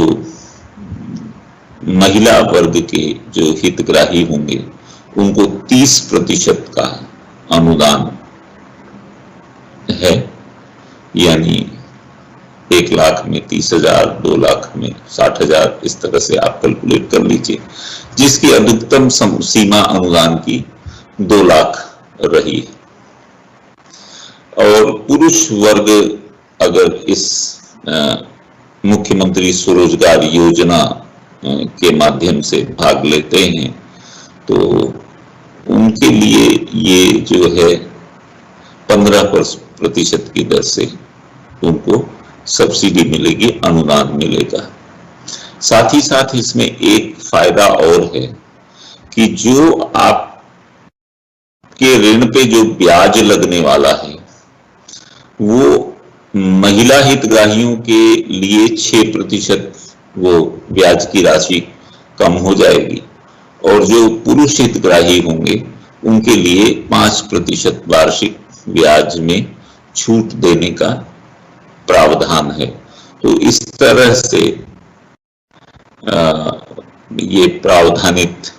महिला वर्ग के जो हितग्राही होंगे उनको 30% का अनुदान है, यानी 1 लाख में 30,000, 2 लाख में 60,000, इस तरह से आप कैलकुलेट कर लीजिए, जिसकी अधिकतम सीमा अनुदान की 2 लाख रही है। और पुरुष वर्ग अगर इस मुख्यमंत्री स्वरोजगार योजना के माध्यम से भाग लेते हैं तो उनके लिए ये जो है 15% की दर से उनको सब्सिडी मिलेगी, अनुदान मिलेगा। साथ ही साथ इसमें एक फायदा और है कि जो आपके ऋण पे जो ब्याज लगने वाला है वो महिला हितग्राहियों के लिए 6% वो ब्याज की राशि कम हो जाएगी और जो पुरुष हितग्राही होंगे उनके लिए 5% वार्षिक ब्याज में छूट देने का प्रावधान है। तो इस तरह से ये प्रावधानित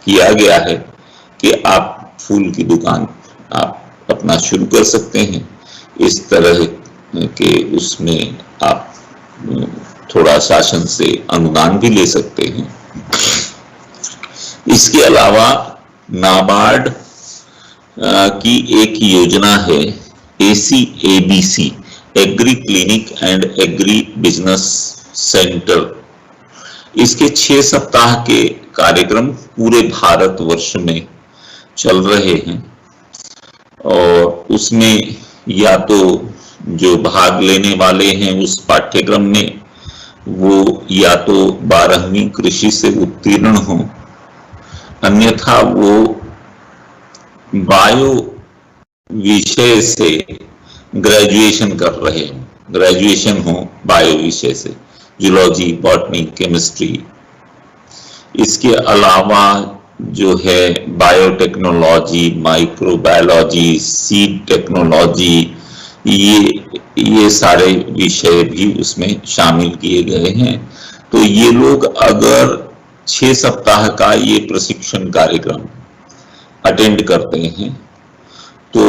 किया गया है कि आप फूल की दुकान आप अपना शुरू कर सकते हैं। इस तरह के उसमें आप थोड़ा शासन से अनुदान भी ले सकते हैं। इसके अलावा नाबार्ड की एक योजना है ACABC, agree clinic and agri business centre. इसके 6 सप्ताह के कार्यक्रम पूरे भारतवर्ष में चल रहे हैं और उसमें या तो जो भाग लेने वाले हैं उस पाठ्यक्रम में वो या तो 12वीं कृषि से उत्तीर्ण हो, अन्यथा वो बायो विषय से ग्रेजुएशन कर रहे हो, ग्रेजुएशन हो बायो विषय से, जूलॉजी, बॉटनी, केमिस्ट्री। इसके अलावा जो है बायोटेक्नोलॉजी, माइक्रोबायोलॉजी, सीड टेक्नोलॉजी, ये सारे विषय भी उसमें शामिल किए गए हैं। तो ये लोग अगर 6 सप्ताह का ये प्रशिक्षण कार्यक्रम अटेंड करते हैं तो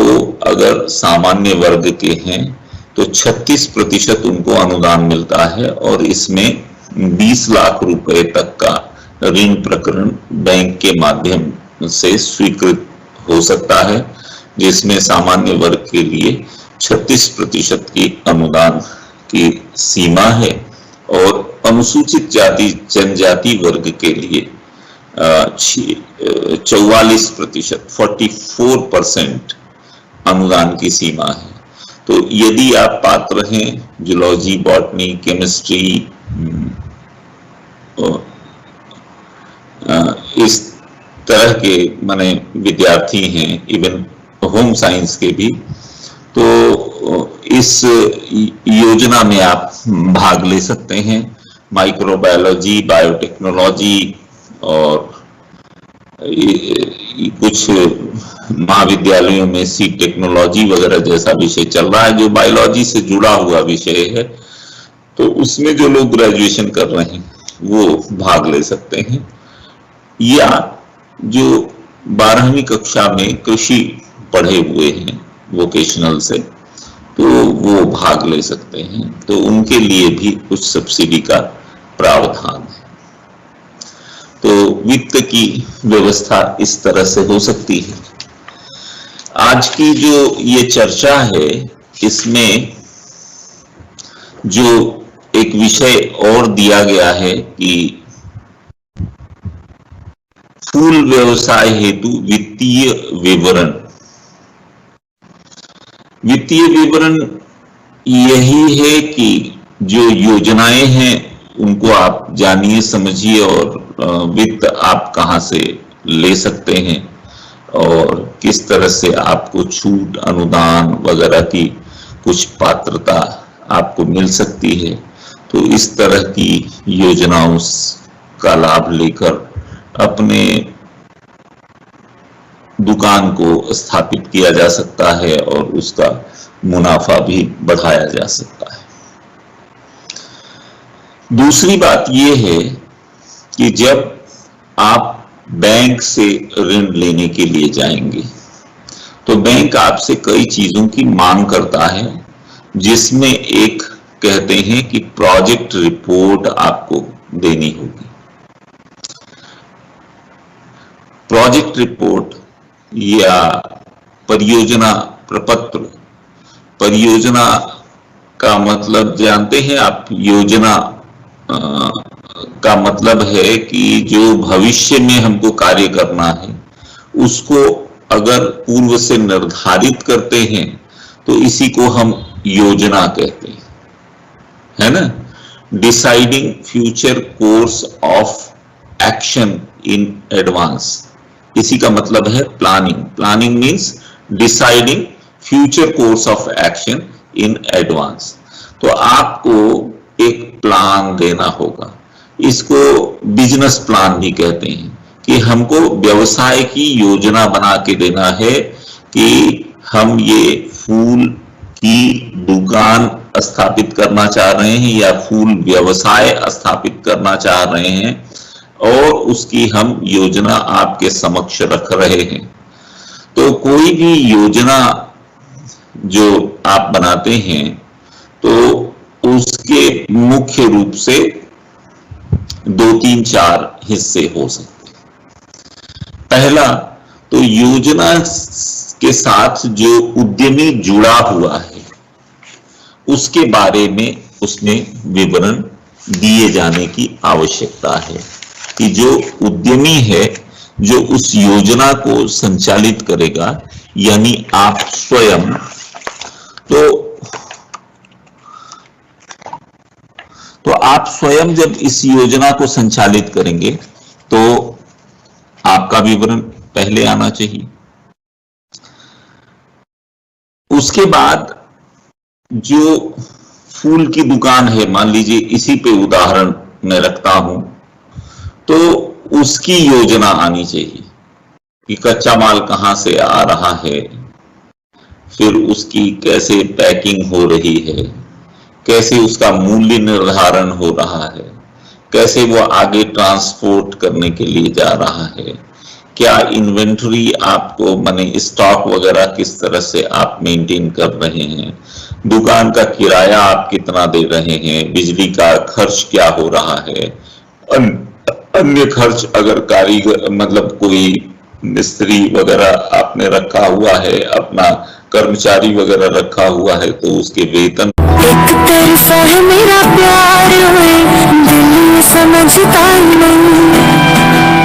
अगर सामान्य वर्ग के हैं तो 36% उनको अनुदान मिलता है और इसमें 20 लाख रुपए तक का ऋण प्रकरण बैंक के माध्यम से स्वीकृत हो सकता है, जिसमें सामान्य वर्ग के लिए 36% की अनुदान की सीमा है और अनुसूचित जाति जनजाति वर्ग के लिए 44% अनुदान की सीमा है। तो यदि आप पात्र हैं, जूलॉजी, बॉटनी, केमिस्ट्री, इस तरह के माने विद्यार्थी हैं, इवन होम साइंस के भी, तो इस योजना में आप भाग ले सकते हैं। माइक्रोबायोलॉजी, बायोटेक्नोलॉजी और कुछ महाविद्यालयों में सीड टेक्नोलॉजी वगैरह जैसा विषय चल रहा है जो बायोलॉजी से जुड़ा हुआ विषय है। तो उसमें जो लोग ग्रेजुएशन कर रहे हैं वो भाग ले सकते हैं, या जो 12वीं कक्षा में कृषि पढ़े हुए हैं वोकेशनल से, तो वो भाग ले सकते हैं। तो उनके लिए भी कुछ सब्सिडी का प्रावधान है। तो वित्त की व्यवस्था इस तरह से हो सकती है। आज की जो ये चर्चा है इसमें जो एक विषय और दिया गया है कि फूल व्यवसाय हेतु वित्तीय विवरण। वित्तीय विवरण यही है कि जो योजनाएं हैं उनको आप जानिए, समझिए और वित्त आप कहां से ले सकते हैं और किस तरह से आपको छूट, अनुदान वगैरह की कुछ पात्रता आपको मिल सकती है। तो इस तरह की योजनाओं का लाभ लेकर अपने दुकान को स्थापित किया जा सकता है और उसका मुनाफा भी बढ़ाया जा सकता है। दूसरी बात यह है कि जब आप बैंक से ऋण लेने के लिए जाएंगे तो बैंक आपसे कई चीजों की मांग करता है, जिसमें एक कहते हैं कि प्रोजेक्ट रिपोर्ट आपको देनी होगी। प्रोजेक्ट रिपोर्ट या परियोजना प्रपत्र, परियोजना का मतलब जानते हैं आप, योजना का मतलब है कि जो भविष्य में हमको कार्य करना है उसको अगर पूर्व से निर्धारित करते हैं तो इसी को हम योजना कहते हैं, है ना। Deciding future course of action in advance, इसी का मतलब है planning. Planning means deciding future course of action in advance. तो आपको एक प्लान देना होगा, इसको बिजनेस प्लान भी कहते हैं, कि हमको व्यवसाय की योजना बना के देना है कि हम ये फूल की दुकान स्थापित करना चाह रहे हैं या फूल व्यवसाय स्थापित करना चाह रहे हैं और उसकी हम योजना आपके समक्ष रख रहे हैं। तो कोई भी योजना जो आप बनाते हैं तो उसके मुख्य रूप से 2, 3, 4 हिस्से हो सकते हैं। पहला तो योजना के साथ जो उद्यमी जुड़ा हुआ है उसके बारे में उसमें विवरण दिए जाने की आवश्यकता है कि जो उद्यमी है जो उस योजना को संचालित करेगा यानी आप स्वयं, तो आप स्वयं जब इस योजना को संचालित करेंगे तो आपका विवरण पहले आना चाहिए। उसके बाद जो फूल की दुकान है, मान लीजिए इसी पे उदाहरण मैं रखता हूं, तो उसकी योजना आनी चाहिए कि कच्चा माल कहां से आ रहा है, फिर उसकी कैसे पैकिंग हो रही है, कैसे उसका मूल्य निर्धारण हो रहा है, कैसे वो आगे ट्रांसपोर्ट करने के लिए जा रहा है, क्या इन्वेंटरी आपको माने स्टॉक वगैरह किस तरह से आप मेंटेन कर रहे हैं, दुकान का किराया आप कितना दे रहे हैं, बिजली का खर्च क्या हो रहा है, अन्य खर्च अगर कारीगर मतलब कोई मिस्त्री वगैरह आपने रखा हुआ है, अपना कर्मचारी वगैरह रखा हुआ है तो उसके वेतन। एक तरफा है मेरा प्यार दिल समझता नहीं,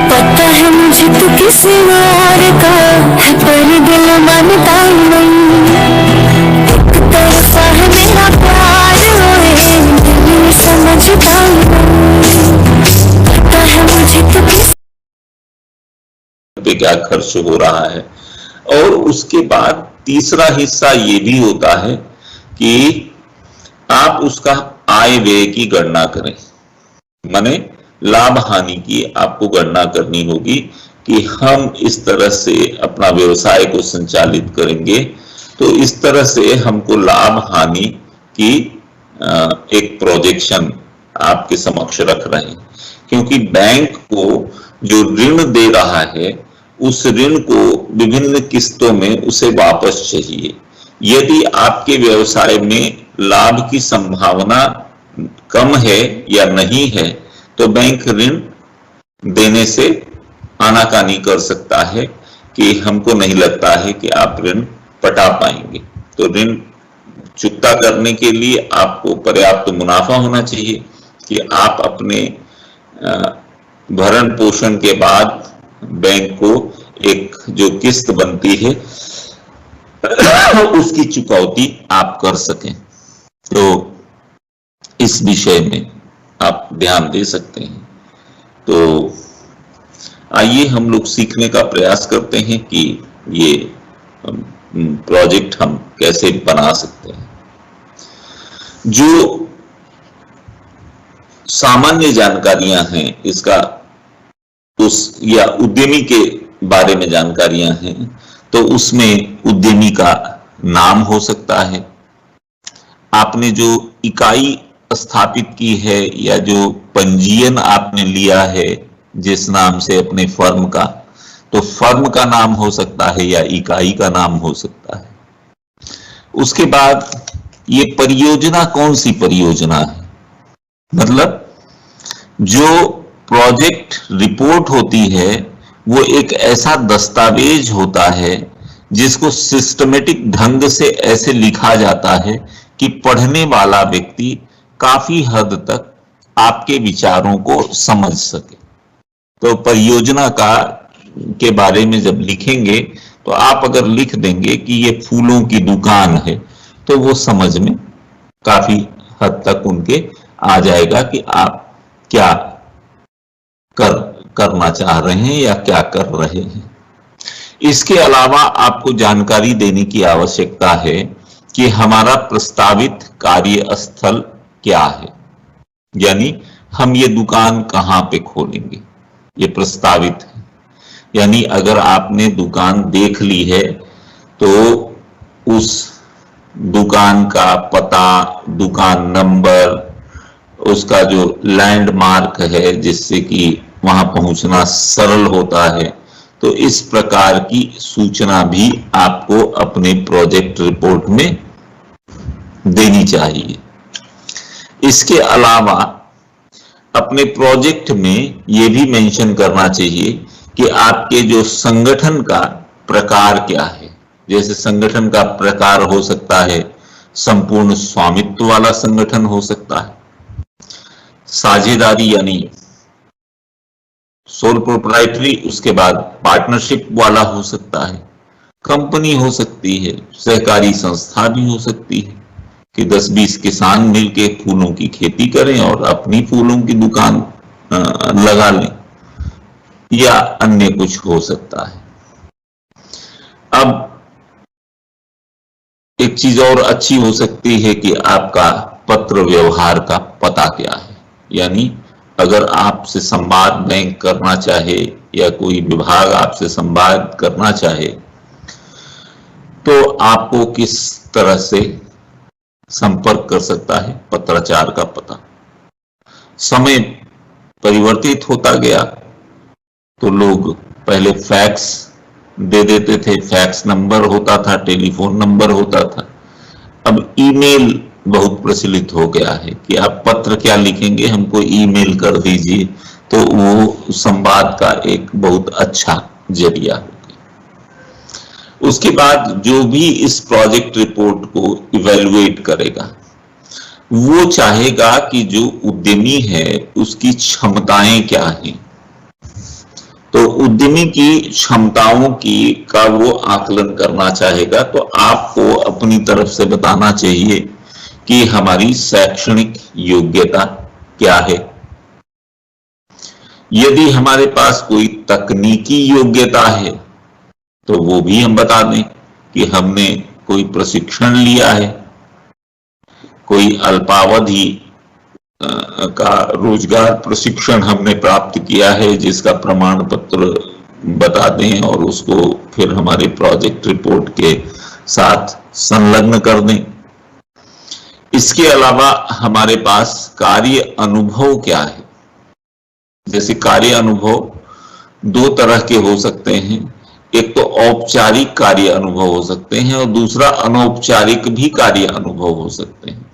पता है मुझे तो किसी और का है पर दिल मानता नहीं। एक तरफा है मेरा प्यार दिल समझता नहीं, पता है मुझे तो किसी पे क्या खर्च हो रहा है। और उसके बाद तीसरा हिस्सा ये भी होता है कि आप उसका आय व्यय की गणना करें, माने लाभ हानि की आपको गणना करनी होगी कि हम इस तरह से अपना व्यवसाय को संचालित करेंगे तो इस तरह से हमको लाभ हानि की एक प्रोजेक्शन आपके समक्ष रख रहे हैं, क्योंकि बैंक को जो ऋण दे रहा है उस ऋण को विभिन्न किस्तों में उसे वापस चाहिए। यदि आपके व्यवसाय में लाभ की संभावना कम है या नहीं है तो बैंक ऋण देने से आनाकानी कर सकता है कि हमको नहीं लगता है कि आप ऋण पटा पाएंगे। तो ऋण चुकता करने के लिए आपको पर्याप्त मुनाफा होना चाहिए कि आप अपने भरण पोषण के बाद बैंक को एक जो किस्त बनती है उसकी चुकौती आप कर सकें। तो इस विषय में आप ध्यान दे सकते हैं। तो आइए हम लोग सीखने का प्रयास करते हैं कि ये प्रोजेक्ट हम कैसे बना सकते हैं। जो सामान्य जानकारियां हैं इसका उस या उद्यमी के बारे में जानकारियां हैं तो उसमें उद्यमी का नाम हो सकता है, आपने जो इकाई स्थापित की है या जो पंजीयन आपने लिया है जिस नाम से अपने फर्म का, तो फर्म का नाम हो सकता है या इकाई का नाम हो सकता है। उसके बाद ये परियोजना कौन सी परियोजना है, मतलब जो प्रोजेक्ट रिपोर्ट होती है वो एक ऐसा दस्तावेज होता है जिसको सिस्टमेटिक ढंग से ऐसे लिखा जाता है कि पढ़ने वाला व्यक्ति काफी हद तक आपके विचारों को समझ सके। तो परियोजना के बारे में जब लिखेंगे तो आप अगर लिख देंगे कि ये फूलों की दुकान है तो वो समझ में काफी हद तक उनके आ जाएगा कि आप क्या करना चाह रहे हैं या क्या कर रहे हैं। इसके अलावा आपको जानकारी देने की आवश्यकता है कि हमारा प्रस्तावित कार्यस्थल क्या है, यानी हम ये दुकान कहां पे खोलेंगे, ये प्रस्तावित है। यानी अगर आपने दुकान देख ली है तो उस दुकान का पता, दुकान नंबर, उसका जो लैंडमार्क है जिससे कि वहां पहुंचना सरल होता है, तो इस प्रकार की सूचना भी आपको अपने प्रोजेक्ट रिपोर्ट में देनी चाहिए। इसके अलावा अपने प्रोजेक्ट में यह भी मेंशन करना चाहिए कि आपके जो संगठन का प्रकार क्या है। जैसे संगठन का प्रकार हो सकता है संपूर्ण स्वामित्व वाला संगठन हो सकता है, साझेदारी यानी सोल प्रोप्राइटरी, उसके बाद पार्टनरशिप वाला हो सकता है, कंपनी हो सकती है, सहकारी संस्था भी हो सकती है कि 10-20 किसान मिलके फूलों की खेती करें और अपनी फूलों की दुकान लगा लें, या अन्य कुछ हो सकता है। अब एक चीज और अच्छी हो सकती है कि आपका पत्र व्यवहार का पता क्या है, यानी अगर आपसे संवाद बैंक करना चाहे या कोई विभाग आपसे संवाद करना चाहे तो आपको किस तरह से संपर्क कर सकता है, पत्राचार का पता। समय परिवर्तित होता गया तो लोग पहले फैक्स दे देते थे, फैक्स नंबर होता था, टेलीफोन नंबर होता था। अब ईमेल बहुत प्रचलित हो गया है कि आप पत्र क्या लिखेंगे, हमको ईमेल कर दीजिए, तो वो संवाद का एक बहुत अच्छा जरिया हो गया। उसके बाद जो भी इस प्रोजेक्ट रिपोर्ट को इवैल्यूएट करेगा वो चाहेगा कि जो उद्यमी है उसकी क्षमताएं क्या हैं। तो उद्यमी की क्षमताओं की का वो आकलन करना चाहेगा, तो आपको अपनी तरफ से बताना चाहिए कि हमारी शैक्षणिक योग्यता क्या है। यदि हमारे पास कोई तकनीकी योग्यता है तो वो भी हम बता दें कि हमने कोई प्रशिक्षण लिया है, कोई अल्पावधि का रोजगार प्रशिक्षण हमने प्राप्त किया है जिसका प्रमाण पत्र बता दें और उसको फिर हमारे प्रोजेक्ट रिपोर्ट के साथ संलग्न कर दें। इसके अलावा हमारे पास कार्य अनुभव क्या है। जैसे कार्य अनुभव दो तरह के हो सकते हैं, एक तो औपचारिक कार्य अनुभव हो सकते हैं और दूसरा अनौपचारिक भी कार्य अनुभव हो सकते हैं।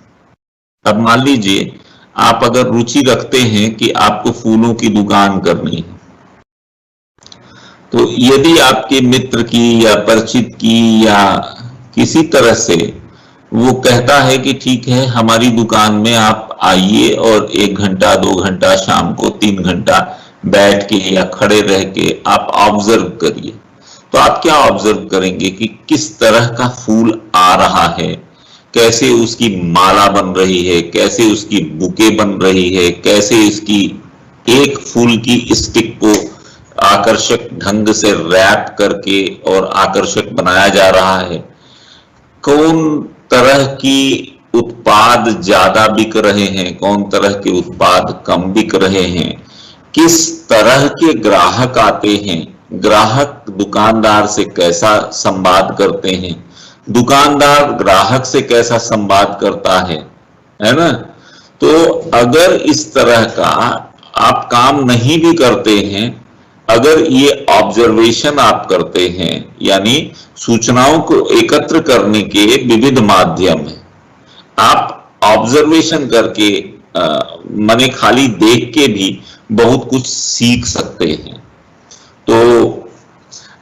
अब मान लीजिए आप अगर रुचि रखते हैं कि आपको फूलों की दुकान करनी है, तो यदि आपके मित्र की या परिचित की या किसी तरह से वो कहता है कि ठीक है हमारी दुकान में आप आइए और 1 घंटा 2 घंटा शाम को 3 घंटा बैठ के या खड़े रह के आप ऑब्जर्व करिए, तो आप क्या ऑब्जर्व करेंगे कि किस तरह का फूल आ रहा है, कैसे उसकी माला बन रही है, कैसे उसकी बुके बन रही है, कैसे इसकी एक फूल की स्टिक को आकर्षक ढंग से रैप करके और आकर्षक बनाया जा रहा है, कौन तरह की उत्पाद ज्यादा बिक रहे हैं, कौन तरह के उत्पाद कम बिक रहे हैं, किस तरह के ग्राहक आते हैं, ग्राहक दुकानदार से कैसा संवाद करते हैं, दुकानदार ग्राहक से कैसा संवाद करता है ना। तो अगर इस तरह का आप काम नहीं भी करते हैं, अगर ये ऑब्जर्वेशन आप करते हैं, यानी सूचनाओं को एकत्र करने के विविध माध्यम है, आप ऑब्जर्वेशन करके माने खाली देख के भी बहुत कुछ सीख सकते हैं। तो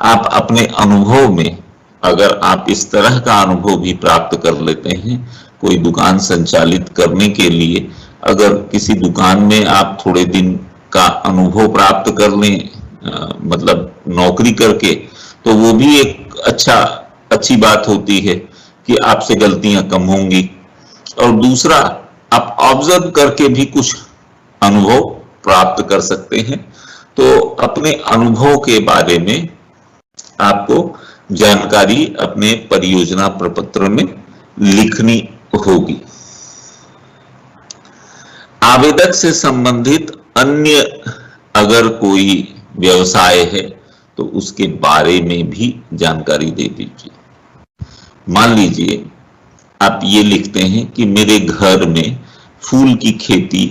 आप अपने अनुभव में अगर आप इस तरह का अनुभव भी प्राप्त कर लेते हैं, कोई दुकान संचालित करने के लिए अगर किसी दुकान में आप थोड़े दिन का अनुभव प्राप्त कर लें, मतलब नौकरी करके, तो वो भी एक अच्छी बात होती है कि आपसे गलतियां कम होंगी। और दूसरा, आप ऑब्जर्व करके भी कुछ अनुभव प्राप्त कर सकते हैं। तो अपने अनुभव के बारे में आपको जानकारी अपने परियोजना प्रपत्र में लिखनी होगी। आवेदक से संबंधित अन्य अगर कोई व्यवसाय है तो उसके बारे में भी जानकारी दे दीजिए। मान लीजिए आप ये लिखते हैं कि मेरे घर में फूल की खेती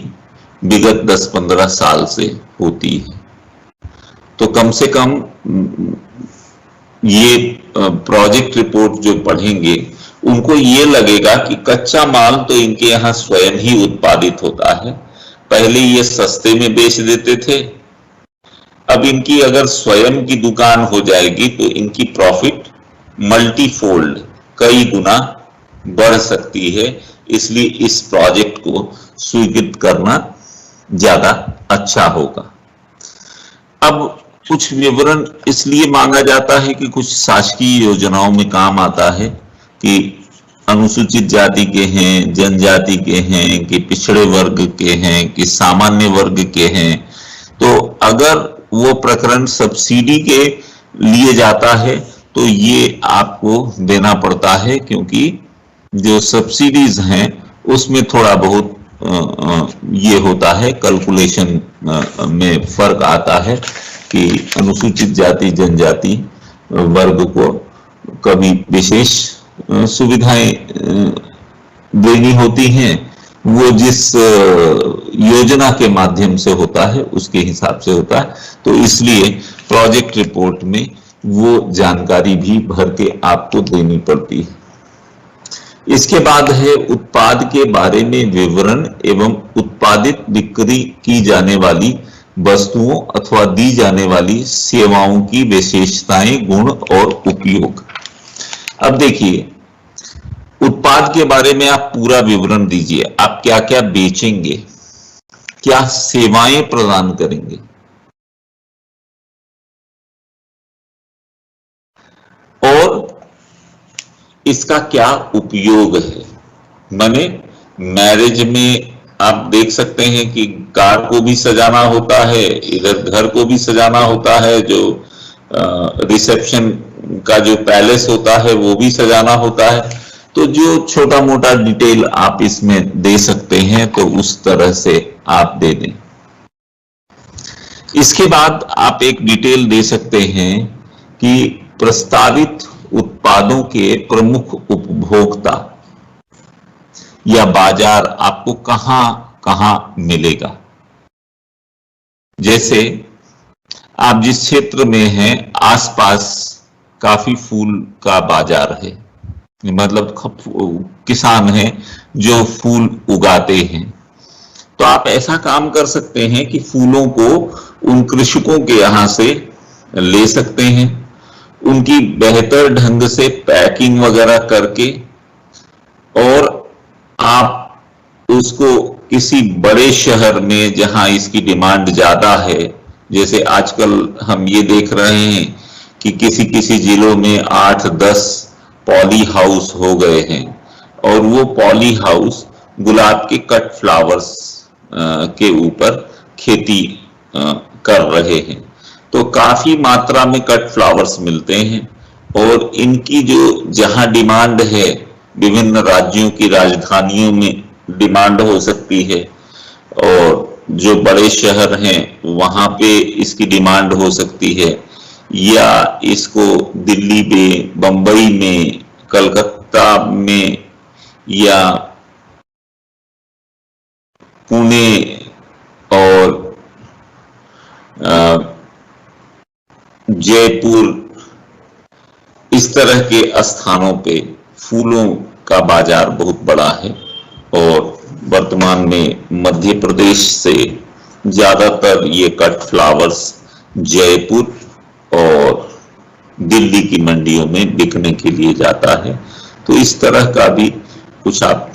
विगत 10-15 साल से होती है, तो कम से कम ये प्रोजेक्ट रिपोर्ट जो पढ़ेंगे उनको ये लगेगा कि कच्चा माल तो इनके यहाँ स्वयं ही उत्पादित होता है। पहले ये सस्ते में बेच देते थे, अब इनकी अगर स्वयं की दुकान हो जाएगी तो इनकी प्रॉफिट मल्टीफोल्ड, कई गुना बढ़ सकती है। इसलिए इस प्रोजेक्ट को स्वीकृत करना ज्यादा अच्छा होगा। अब कुछ विवरण इसलिए मांगा जाता है कि कुछ शासकीय योजनाओं में काम आता है कि अनुसूचित जाति के हैं, जनजाति के हैं, कि पिछड़े वर्ग के हैं, कि सामान्य वर्ग के हैं। तो अगर वो प्रकरण सब्सिडी के लिए जाता है तो ये आपको देना पड़ता है, क्योंकि जो सब्सिडीज हैं उसमें थोड़ा बहुत ये होता है, कैलकुलेशन में फर्क आता है कि अनुसूचित जाति जनजाति वर्ग को कभी विशेष सुविधाएं देनी होती हैं, वो जिस योजना के माध्यम से होता है उसके हिसाब से होता है। तो इसलिए प्रोजेक्ट रिपोर्ट में वो जानकारी भी भर के आपको देनी पड़ती है। इसके बाद है उत्पाद के बारे में विवरण एवं उत्पादित बिक्री की जाने वाली वस्तुओं अथवा दी जाने वाली सेवाओं की विशेषताएं, गुण और उपयोग। अब देखिए, उत्पाद के बारे में आप पूरा विवरण दीजिए, आप क्या क्या बेचेंगे, क्या सेवाएं प्रदान करेंगे, और इसका क्या उपयोग है। माने मैरिज में आप देख सकते हैं कि कार को भी सजाना होता है, इधर घर को भी सजाना होता है, जो रिसेप्शन का जो पैलेस होता है वो भी सजाना होता है। तो जो छोटा मोटा डिटेल आप इसमें दे सकते हैं तो उस तरह से आप दे दें। इसके बाद आप एक डिटेल दे सकते हैं कि प्रस्तावित उत्पादों के प्रमुख उपभोक्ता या बाजार आपको कहां कहां मिलेगा। जैसे आप जिस क्षेत्र में हैं आसपास काफी फूल का बाजार है, मतलब किसान हैं जो फूल उगाते हैं, तो आप ऐसा काम कर सकते हैं कि फूलों को उन कृषकों के यहां से ले सकते हैं, उनकी बेहतर ढंग से पैकिंग वगैरह करके, और आप उसको किसी बड़े शहर में जहां इसकी डिमांड ज्यादा है, जैसे आजकल हम ये देख रहे हैं कि किसी किसी जिलों में 8-10 पॉली हाउस हो गए हैं, और वो पॉली हाउस गुलाब के कट फ्लावर्स के ऊपर खेती कर रहे हैं। तो काफी मात्रा में कट फ्लावर्स मिलते हैं, और इनकी जो जहां डिमांड है, विभिन्न राज्यों की राजधानियों में डिमांड हो सकती है, और जो बड़े शहर हैं वहां पे इसकी डिमांड हो सकती है, या इसको दिल्ली में, बंबई में, कलकत्ता में, या पुणे और जयपुर, इस तरह के स्थानों पे फूलों का बाजार बहुत बड़ा है। और वर्तमान में मध्य प्रदेश से ज्यादातर ये कट फ्लावर्स जयपुर और दिल्ली की मंडियों में बिकने के लिए जाता है। तो इस तरह का भी कुछ आप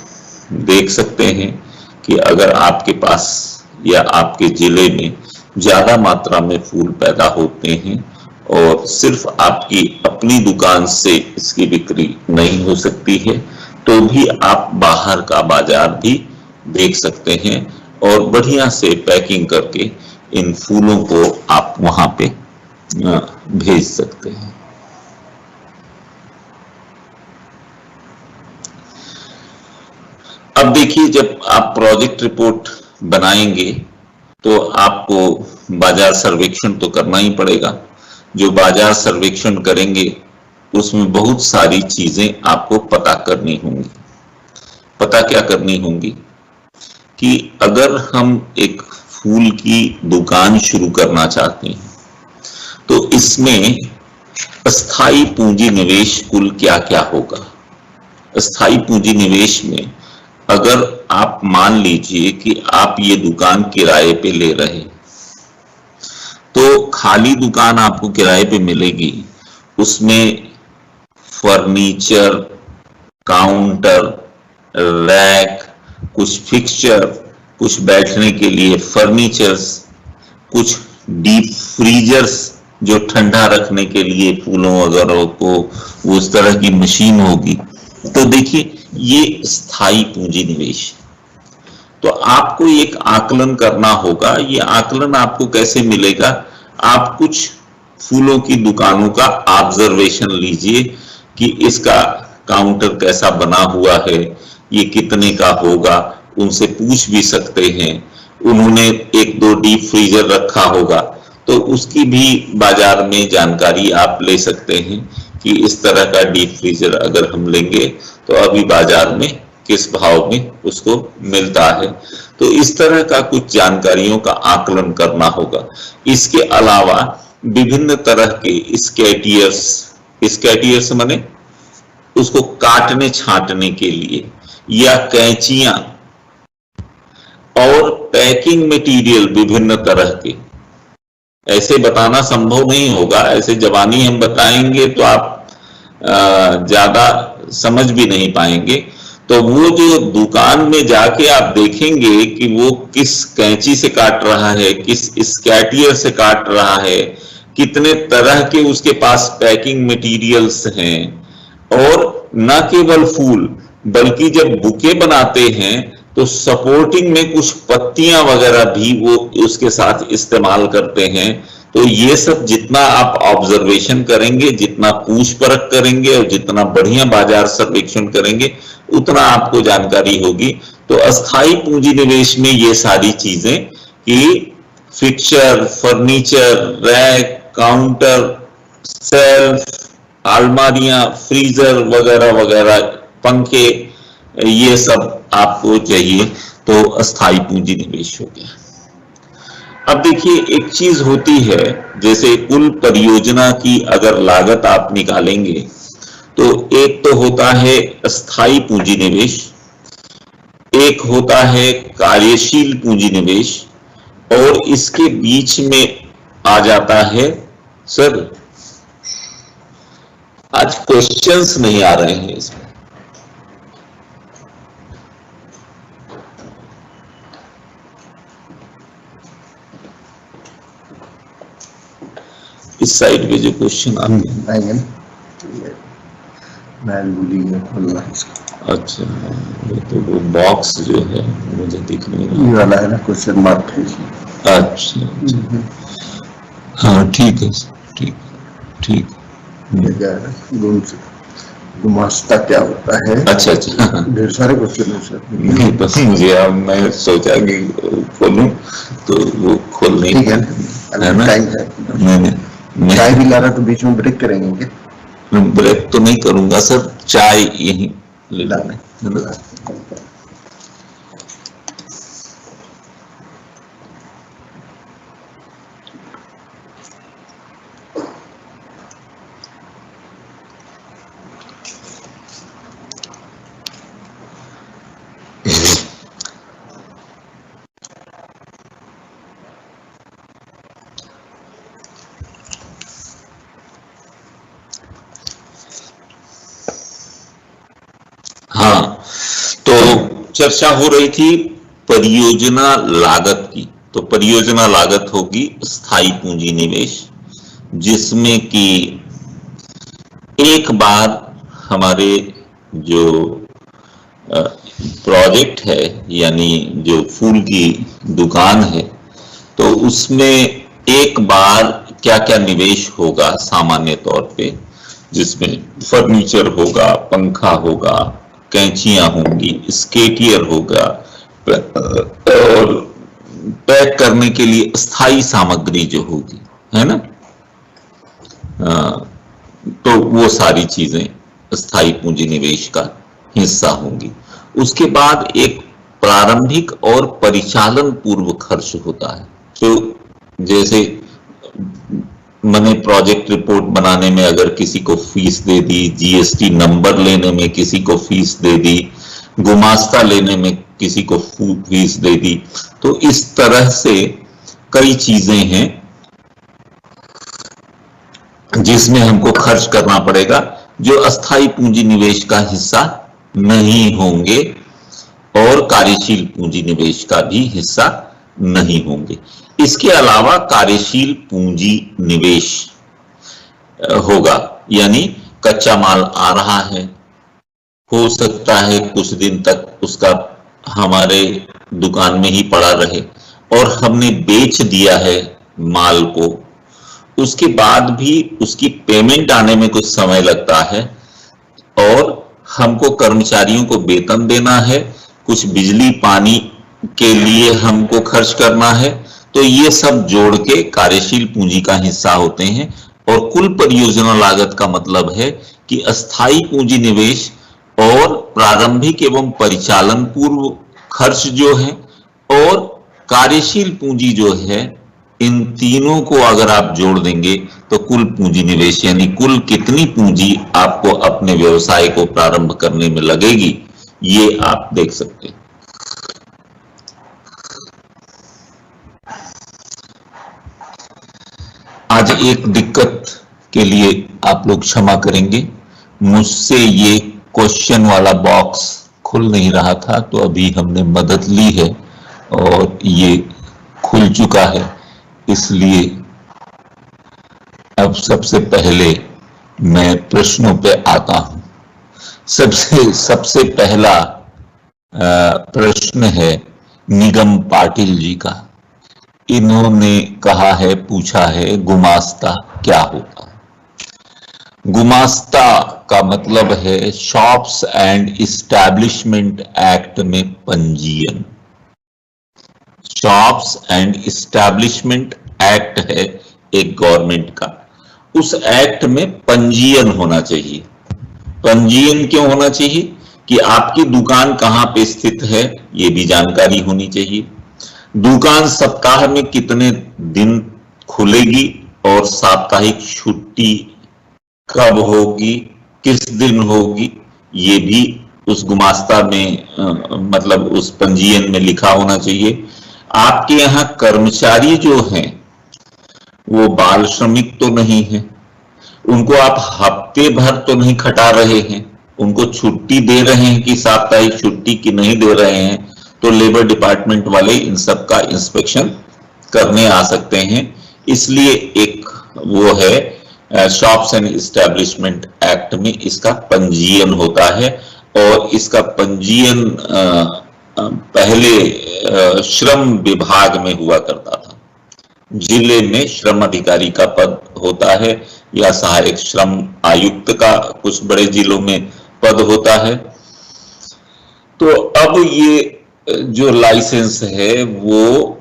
देख सकते हैं कि अगर आपके पास या आपके जिले में ज्यादा मात्रा में फूल पैदा होते हैं और सिर्फ आपकी अपनी दुकान से इसकी बिक्री नहीं हो सकती है, तो भी आप बाहर का बाजार भी देख सकते हैं, और बढ़िया से पैकिंग करके इन फूलों को आप वहां पे भेज सकते हैं। अब देखिए, जब आप प्रोजेक्ट रिपोर्ट बनाएंगे तो आपको बाजार सर्वेक्षण तो करना ही पड़ेगा। जो बाजार सर्वेक्षण करेंगे उसमें बहुत सारी चीजें आपको पता करनी होंगी। पता क्या करनी होंगी कि अगर हम एक फूल की दुकान शुरू करना चाहते हैं तो इसमें स्थायी पूंजी निवेश कुल क्या क्या होगा। स्थायी पूंजी निवेश में अगर आप मान लीजिए कि आप ये दुकान किराए पे ले रहे, तो खाली दुकान आपको किराए पे मिलेगी, उसमें फर्नीचर, काउंटर, रैक, कुछ फिक्सचर, कुछ बैठने के लिए फर्नीचर्स, कुछ डीप फ्रीजर्स जो ठंडा रखने के लिए फूलों वगैरह को, उस तरह की मशीन होगी। तो देखिए ये स्थायी पूंजी निवेश। तो आपको एक आकलन करना होगा। ये आकलन आपको कैसे मिलेगा? आप कुछ फूलों की दुकानों का ऑब्जर्वेशन लीजिए कि इसका काउंटर कैसा बना हुआ है, ये कितने का होगा, उनसे पूछ भी सकते हैं। उन्होंने एक दो डीप फ्रीजर रखा होगा तो उसकी भी बाजार में जानकारी आप ले सकते हैं कि इस तरह का डीप फ्रीजर अगर हम लेंगे तो अभी बाजार में किस भाव में उसको मिलता है। तो इस तरह का कुछ जानकारियों का आकलन करना होगा। इसके अलावा विभिन्न तरह के स्कैटियर्स माने उसको काटने छांटने के लिए, या कैंचियां और पैकिंग मटेरियल विभिन्न तरह के। ऐसे बताना संभव नहीं होगा, ऐसे जवानी हम बताएंगे तो आप ज्यादा समझ भी नहीं पाएंगे। तो वो जो दुकान में जाके आप देखेंगे कि वो किस कैंची से काट रहा है, किस स्कैटियर से काट रहा है, कितने तरह के उसके पास पैकिंग मटेरियल्स हैं। और न केवल फूल बल्कि जब बुके बनाते हैं तो सपोर्टिंग में कुछ पत्तियां वगैरह भी वो उसके साथ इस्तेमाल करते हैं। तो ये सब जितना आप ऑब्जर्वेशन करेंगे, जितना पूछ परख करेंगे और जितना बढ़िया बाजार सर्वेक्षण करेंगे, उतना आपको जानकारी होगी। तो अस्थाई पूंजी निवेश में ये सारी चीजें कि fixture, furniture, rack, counter, self, अलमारियां, फ्रीजर वगैरह वगैरह, पंखे, ये सब आपको चाहिए। तो अस्थाई पूंजी निवेश हो गया। अब देखिए एक चीज होती है, जैसे कुल परियोजना की अगर लागत आप निकालेंगे तो एक तो होता है अस्थाई पूंजी निवेश, एक होता है कार्यशील पूंजी निवेश, और इसके बीच में आ जाता है, सर आज क्वेश्चंस नहीं आ रहे हैं इसमें, इस साइड पे जो क्वेश्चन आएंगे अच्छा, तो वो बॉक्स जो है मुझे दिख नहीं रहा, ये वाला है ना क्वेश्चन मार्क है। अच्छा, हाँ ठीक है, ठीक गुमास्ता क्या होता है? अच्छा, ढेर सारे क्वेश्चन है सर। नहीं पता मुझे, अब मैं सोचा कि खोलूं तो वो खोल नहीं है ना, टाइम है। चाय भी ला रहा तो बीच में ब्रेक करेंगे क्या? ब्रेक तो नहीं करूंगा सर, चाय यहीं ले लाने। हाँ, तो चर्चा हो रही थी परियोजना लागत की। तो परियोजना लागत होगी स्थायी पूंजी निवेश, जिसमें कि एक बार हमारे जो प्रोजेक्ट है, यानी जो फूल की दुकान है, तो उसमें एक बार क्या क्या निवेश होगा सामान्य तौर पे, जिसमें फर्नीचर होगा, पंखा होगा, कैंचियां होंगी, स्केटियर होगा, और पैक करने के लिए स्थायी सामग्री जो होगी, है ना, तो वो सारी चीजें स्थायी पूंजी निवेश का हिस्सा होंगी। उसके बाद एक प्रारंभिक और परिचालन पूर्व खर्च होता है। तो जैसे मैंने प्रोजेक्ट रिपोर्ट बनाने में अगर किसी को फीस दे दी, जीएसटी नंबर लेने में किसी को फीस दे दी, गुमास्ता लेने में किसी को फीस दे दी, तो इस तरह से कई चीजें हैं जिसमें हमको खर्च करना पड़ेगा, जो अस्थाई पूंजी निवेश का हिस्सा नहीं होंगे और कार्यशील पूंजी निवेश का भी हिस्सा नहीं होंगे। इसके अलावा कार्यशील पूंजी निवेश होगा, यानी कच्चा माल आ रहा है, हो सकता है कुछ दिन तक उसका हमारे दुकान में ही पड़ा रहे और हमने बेच दिया है माल को, उसके बाद भी उसकी पेमेंट आने में कुछ समय लगता है और हमको कर्मचारियों को वेतन देना है, कुछ बिजली पानी के लिए हमको खर्च करना है, तो ये सब जोड़ के कार्यशील पूंजी का हिस्सा होते हैं। और कुल परियोजना लागत का मतलब है कि अस्थाई पूंजी निवेश और प्रारंभिक एवं परिचालन पूर्व खर्च जो है और कार्यशील पूंजी जो है, इन तीनों को अगर आप जोड़ देंगे तो कुल पूंजी निवेश यानी कुल कितनी पूंजी आपको अपने व्यवसाय को प्रारंभ करने में लगेगी, ये आप देख सकते हैं। आज एक दिक्कत के लिए आप लोग क्षमा करेंगे, मुझसे ये क्वेश्चन वाला बॉक्स खुल नहीं रहा था, तो अभी हमने मदद ली है और ये खुल चुका है, इसलिए अब सबसे पहले मैं प्रश्नों पे आता हूं। सबसे पहला प्रश्न है निगम पाटिल जी का। इन्होंने कहा है, पूछा है, गुमास्ता क्या होता है? गुमास्ता का मतलब है शॉप्स एंड इस्टेब्लिशमेंट एक्ट में पंजीयन। शॉप्स एंड इस्टेब्लिशमेंट एक्ट है एक गवर्नमेंट का, उस एक्ट में पंजीयन होना चाहिए। पंजीयन क्यों होना चाहिए? कि आपकी दुकान कहां पे स्थित है ये भी जानकारी होनी चाहिए, दुकान सप्ताह में कितने दिन खुलेगी और साप्ताहिक छुट्टी कब होगी, किस दिन होगी, ये भी उस गुमास्ता में मतलब उस पंजीयन में लिखा होना चाहिए। आपके यहाँ कर्मचारी जो हैं वो बाल श्रमिक तो नहीं है, उनको आप हफ्ते भर तो नहीं खटा रहे हैं, उनको छुट्टी दे रहे हैं कि साप्ताहिक छुट्टी की नहीं दे रहे हैं, तो लेबर डिपार्टमेंट वाले इन सब का इंस्पेक्शन करने आ सकते हैं। इसलिए एक वो है शॉप्स एंड इस्टेब्लिशमेंट एक्ट में इसका पंजीयन होता है और इसका पंजीयन पहले श्रम विभाग में हुआ करता था। जिले में श्रम अधिकारी का पद होता है या सहायक श्रम आयुक्त का कुछ बड़े जिलों में पद होता है। तो अब ये जो लाइसेंस है वो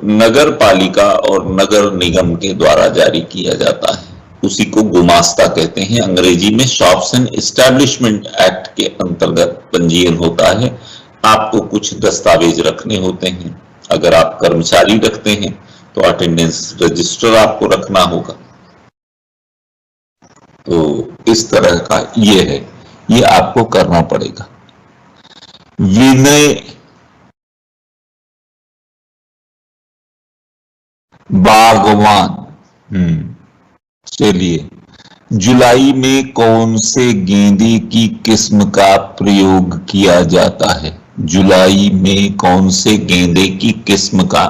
नगर पालिका और नगर निगम के द्वारा जारी किया जाता है, उसी को गुमास्ता कहते हैं। अंग्रेजी में शॉप्स एंड इस्टेब्लिशमेंट एक्ट के अंतर्गत पंजीयन होता है। आपको कुछ दस्तावेज रखने होते हैं, अगर आप कर्मचारी रखते हैं तो अटेंडेंस रजिस्टर आपको रखना होगा। तो इस तरह का ये है, ये आपको करना पड़ेगा। विनय बागवान, चलिए, जुलाई में कौन से गेंदे की किस्म का प्रयोग किया जाता है? जुलाई में कौन से गेंदे की किस्म का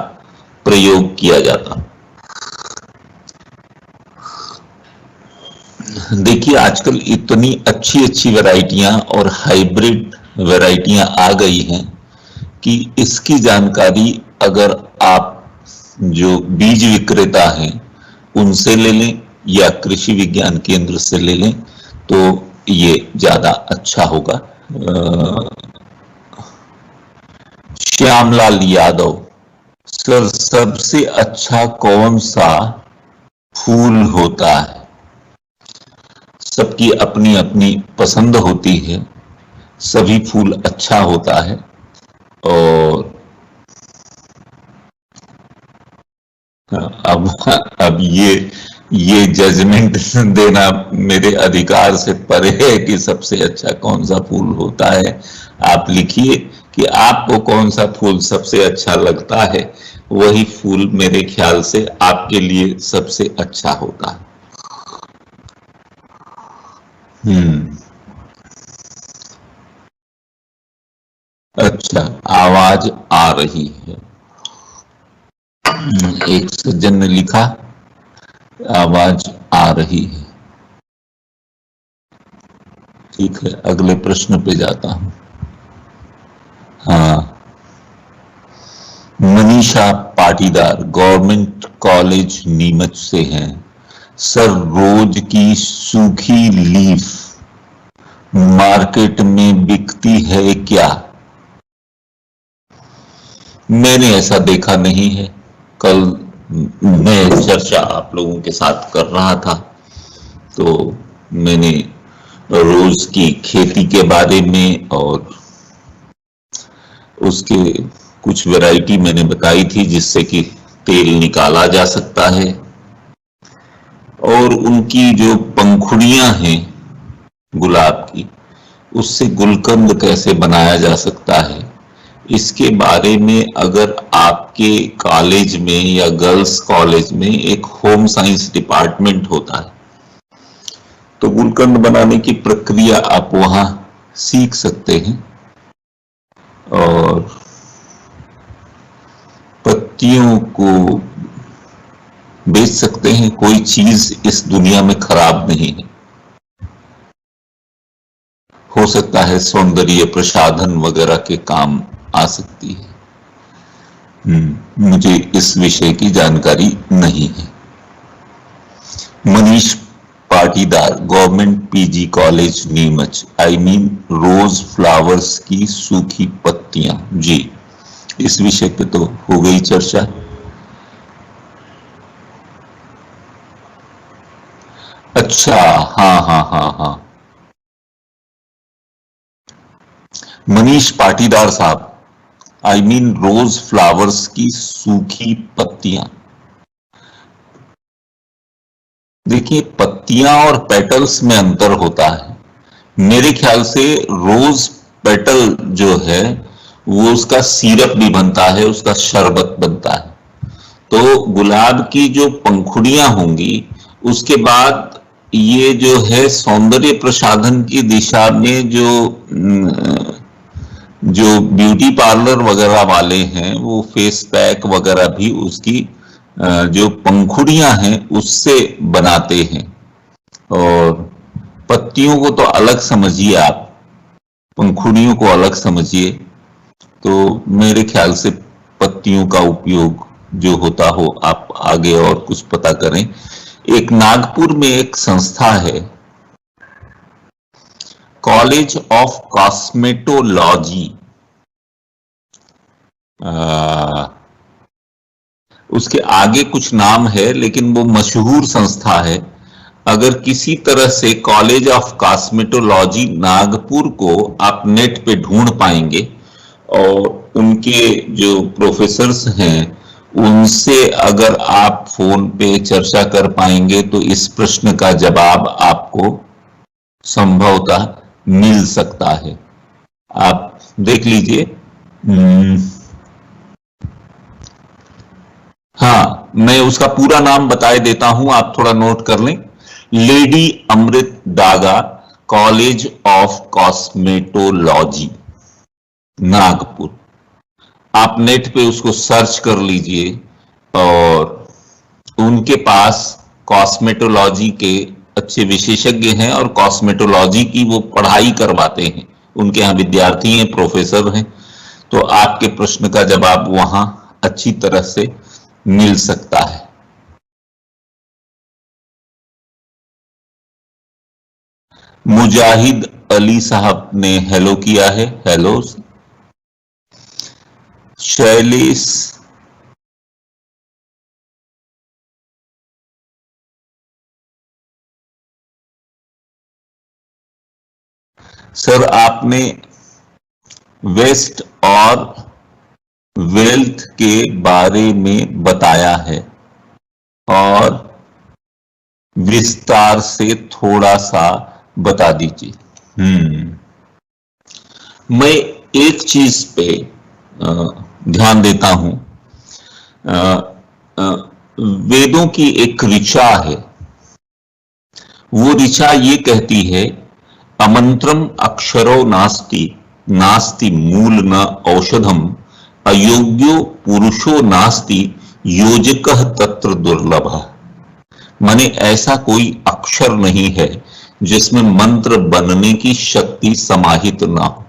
प्रयोग किया जाता? देखिए, आजकल इतनी अच्छी अच्छी वैरायटियां और हाइब्रिड वैरायटियां आ गई हैं कि इसकी जानकारी अगर आप जो बीज विक्रेता हैं उनसे ले लें या कृषि विज्ञान केंद्र से ले लें तो ये ज्यादा अच्छा होगा। श्यामलाल यादव, सर सबसे अच्छा कौन सा फूल होता है? सबकी अपनी अपनी पसंद होती है, सभी फूल अच्छा होता है। और अब ये ये जजमेंट देना मेरे अधिकार से परे है कि सबसे अच्छा कौन सा फूल होता है। आप लिखिए कि आपको कौन सा फूल सबसे अच्छा लगता है, वही फूल मेरे ख्याल से आपके लिए सबसे अच्छा होता है। अच्छा, आवाज आ रही है। एक सज्जन ने लिखा आवाज आ रही है। ठीक है, अगले प्रश्न पे जाता हूं। हाँ, मनीषा पाटीदार गवर्नमेंट कॉलेज नीमच से हैं। सर, रोज की सूखी लीफ मार्केट में बिकती है क्या? मैंने ऐसा देखा नहीं है। कल मैं चर्चा आप लोगों के साथ कर रहा था, तो मैंने रोज की खेती के बारे में और उसके कुछ वैरायटी मैंने बताई थी जिससे कि तेल निकाला जा सकता है, और उनकी जो पंखुड़ियां हैं गुलाब की, उससे गुलकंद कैसे बनाया जा सकता है, इसके बारे में अगर आपके कॉलेज में या गर्ल्स कॉलेज में एक होम साइंस डिपार्टमेंट होता है तो गुलकंद बनाने की प्रक्रिया आप वहां सीख सकते हैं, और पत्तियों को बेच सकते हैं। कोई चीज इस दुनिया में खराब नहीं है। हो सकता है सौंदर्य प्रसाधन वगैरह के काम आ सकती है। मुझे इस विषय की जानकारी नहीं है। Manish Patidar government PG college Neemuch, I mean rose flowers की सूखी पत्तियां। जी, इस विषय पे तो हो गई चर्चा। अच्छा, हाँ हाँ हाँ हाँ, मनीष पाटीदार साहब, आई मीन रोज फ्लावर्स की सूखी पत्तियां। देखिए, पत्तियां और पेटल्स में अंतर होता है। मेरे ख्याल से रोज पेटल जो है वो उसका सिरप भी बनता है, उसका शरबत बनता है। तो गुलाब की जो पंखुड़ियां होंगी उसके बाद ये जो है सौंदर्य प्रसाधन की दिशा में जो ब्यूटी पार्लर वगैरह वाले हैं वो फेस पैक वगैरह भी उसकी जो पंखुड़ियां हैं उससे बनाते हैं। और पत्तियों को तो अलग समझिए आप, पंखुड़ियों को अलग समझिए। तो मेरे ख्याल से पत्तियों का उपयोग जो होता हो, आप आगे और कुछ पता करें। एक नागपुर में एक संस्था है, कॉलेज ऑफ कॉस्मेटोलॉजी, उसके आगे कुछ नाम है लेकिन वो मशहूर संस्था है। अगर किसी तरह से कॉलेज ऑफ कॉस्मेटोलॉजी नागपुर को आप नेट पे ढूंढ पाएंगे और उनके जो प्रोफेसर्स हैं उनसे अगर आप फोन पे चर्चा कर पाएंगे तो इस प्रश्न का जवाब आपको संभवतः मिल सकता है। आप देख लीजिए। हाँ, मैं उसका पूरा नाम बताए देता हूं, आप थोड़ा नोट कर लें। Lady Amrit Daga college of cosmetology Nagpur. आप नेट पे उसको सर्च कर लीजिए और उनके पास कॉस्मेटोलॉजी के अच्छे विशेषज्ञ हैं और कॉस्मेटोलॉजी की वो पढ़ाई करवाते हैं। उनके यहाँ विद्यार्थी हैं, प्रोफेसर हैं, तो आपके प्रश्न का जवाब वहां अच्छी तरह से मिल सकता है। मुजाहिद अली साहब ने हेलो किया है, हेलो। शैलेश सर, आपने वेस्ट और वेल्थ के बारे में बताया है और विस्तार से थोड़ा सा बता दीजिए। मैं एक चीज पे ध्यान देता हूं। वेदों की एक ऋचा है, वो ऋचा ये कहती है, अमंत्रम अक्षरो नास्ति नास्ति मूल न औषधम अयोग्यो पुरुषो नास्ति योजकः तत्र दुर्लभः। माने ऐसा कोई अक्षर नहीं है जिसमें मंत्र बनने की शक्ति समाहित ना हो,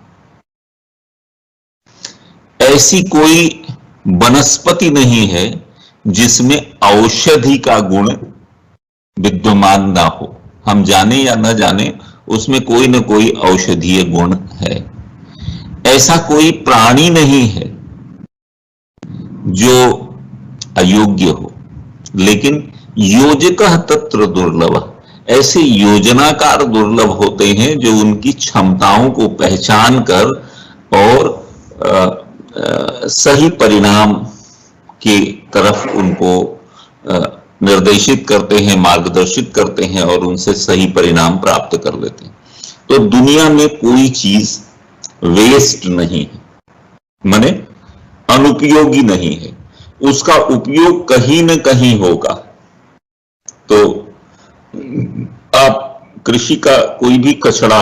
ऐसी कोई वनस्पति नहीं है जिसमें औषधि का गुण विद्यमान ना हो। हम जाने या न जाने उसमें कोई न कोई औषधीय गुण है। ऐसा कोई प्राणी नहीं है जो अयोग्य हो, लेकिन योजकः तत्र दुर्लभ, ऐसे योजनाकार दुर्लभ होते हैं जो उनकी क्षमताओं को पहचान कर और सही परिणाम की तरफ उनको निर्देशित करते हैं, मार्गदर्शित करते हैं और उनसे सही परिणाम प्राप्त कर लेते हैं। तो दुनिया में कोई चीज वेस्ट नहीं है, माने अनुपयोगी नहीं है, उसका उपयोग कहीं न कहीं होगा। तो आप कृषि का कोई भी कचरा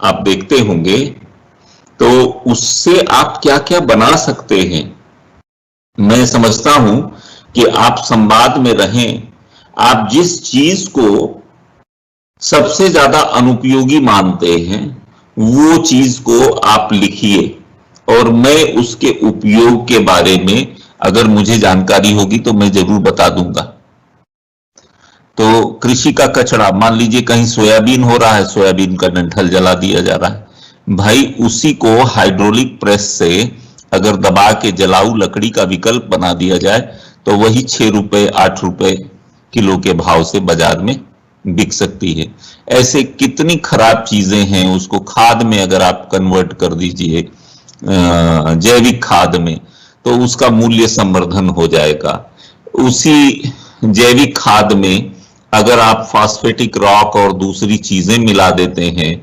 आप देखते होंगे तो उससे आप क्या क्या बना सकते हैं। मैं समझता हूं कि आप संवाद में रहें, आप जिस चीज को सबसे ज्यादा अनुपयोगी मानते हैं वो चीज को आप लिखिए और मैं उसके उपयोग के बारे में अगर मुझे जानकारी होगी तो मैं जरूर बता दूंगा। तो कृषि का कचरा, मान लीजिए कहीं सोयाबीन हो रहा है, सोयाबीन का डंठल जला दिया जा रहा है, भाई उसी को हाइड्रोलिक प्रेस से अगर दबा के जलाऊ लकड़ी का विकल्प बना दिया जाए तो वही 6 रुपए 8 रुपए किलो के भाव से बाजार में बिक सकती है। ऐसे कितनी खराब चीजें हैं, उसको खाद में अगर आप कन्वर्ट कर दीजिए जैविक खाद में, तो उसका मूल्य संवर्धन हो जाएगा। उसी जैविक खाद में अगर आप फास्फेटिक रॉक और दूसरी चीजें मिला देते हैं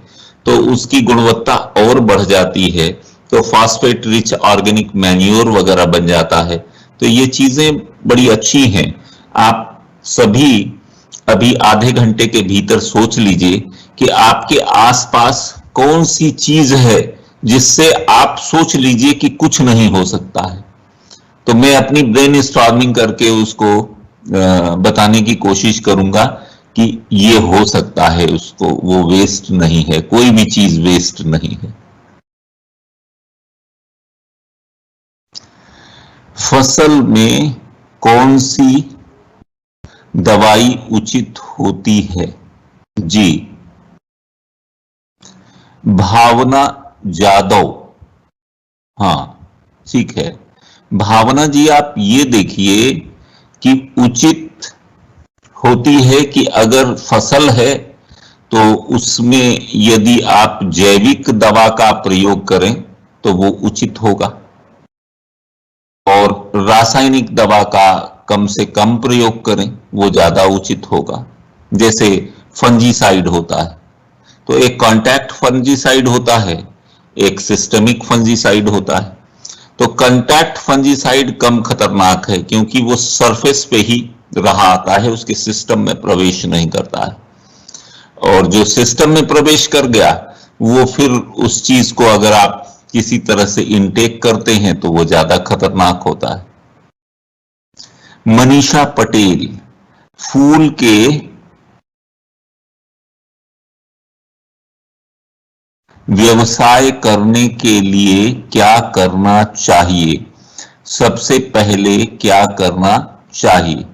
तो उसकी गुणवत्ता और बढ़ जाती है, तो फास्फेट रिच ऑर्गेनिक मैन्योर वगैरह बन जाता है। तो ये चीजें बड़ी अच्छी हैं। आप सभी अभी आधे घंटे के भीतर सोच लीजिए कि आपके आसपास कौन सी चीज है जिससे आप सोच लीजिए कि कुछ नहीं हो सकता है। तो मैं अपनी ब्रेन स्टॉर्मिंग करके उसको बताने की कोशिश करूंगा कि ये हो सकता है, उसको वो वेस्ट नहीं है, कोई भी चीज वेस्ट नहीं है। फसल में कौन सी दवाई उचित होती है? जी, भावना जादव, हाँ ठीक है। भावना जी, आप ये देखिए कि उचित होती है कि अगर फसल है तो उसमें यदि आप जैविक दवा का प्रयोग करें तो वो उचित होगा और रासायनिक दवा का कम से कम प्रयोग करें, वो ज्यादा उचित होगा। जैसे फंजीसाइड होता है, तो एक कॉन्टैक्ट फंजीसाइड होता है, एक सिस्टमिक फंजीसाइड होता है। तो कॉन्टैक्ट फंजीसाइड कम खतरनाक है क्योंकि वो सरफेस पे ही रहा आता है, उसके सिस्टम में प्रवेश नहीं करता है। और जो सिस्टम में प्रवेश कर गया वो फिर उस चीज को अगर आप किसी तरह से इनटेक करते हैं तो वो ज्यादा खतरनाक होता है। मनीषा पटेल, फूल के व्यवसाय करने के लिए क्या करना चाहिए? सबसे पहले क्या करना चाहिए?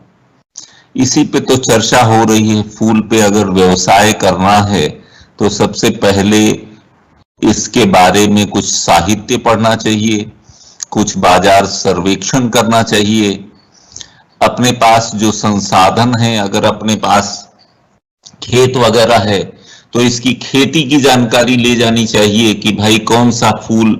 इसी पे तो चर्चा हो रही है। फूल पे अगर व्यवसाय करना है तो सबसे पहले इसके बारे में कुछ साहित्य पढ़ना चाहिए, कुछ बाजार सर्वेक्षण करना चाहिए। अपने पास जो संसाधन है, अगर अपने पास खेत वगैरह है तो इसकी खेती की जानकारी ले जानी चाहिए कि भाई कौन सा फूल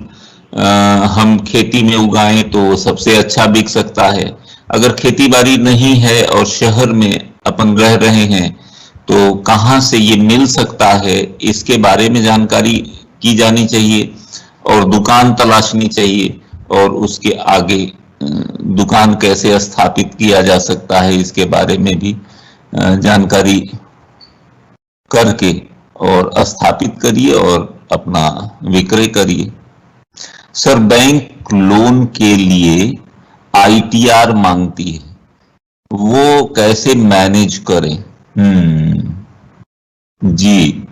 हम खेती में उगाएं तो सबसे अच्छा बिक सकता है। अगर खेती बाड़ी नहीं है और शहर में अपन रह रहे हैं तो कहाँ से ये मिल सकता है इसके बारे में जानकारी की जानी चाहिए और दुकान तलाशनी चाहिए, और उसके आगे दुकान कैसे स्थापित किया जा सकता है इसके बारे में भी जानकारी करके और स्थापित करिए और अपना विक्रय करिए। सर, बैंक लोन के लिए ITR मांगती है, वो कैसे मैनेज करें? जी,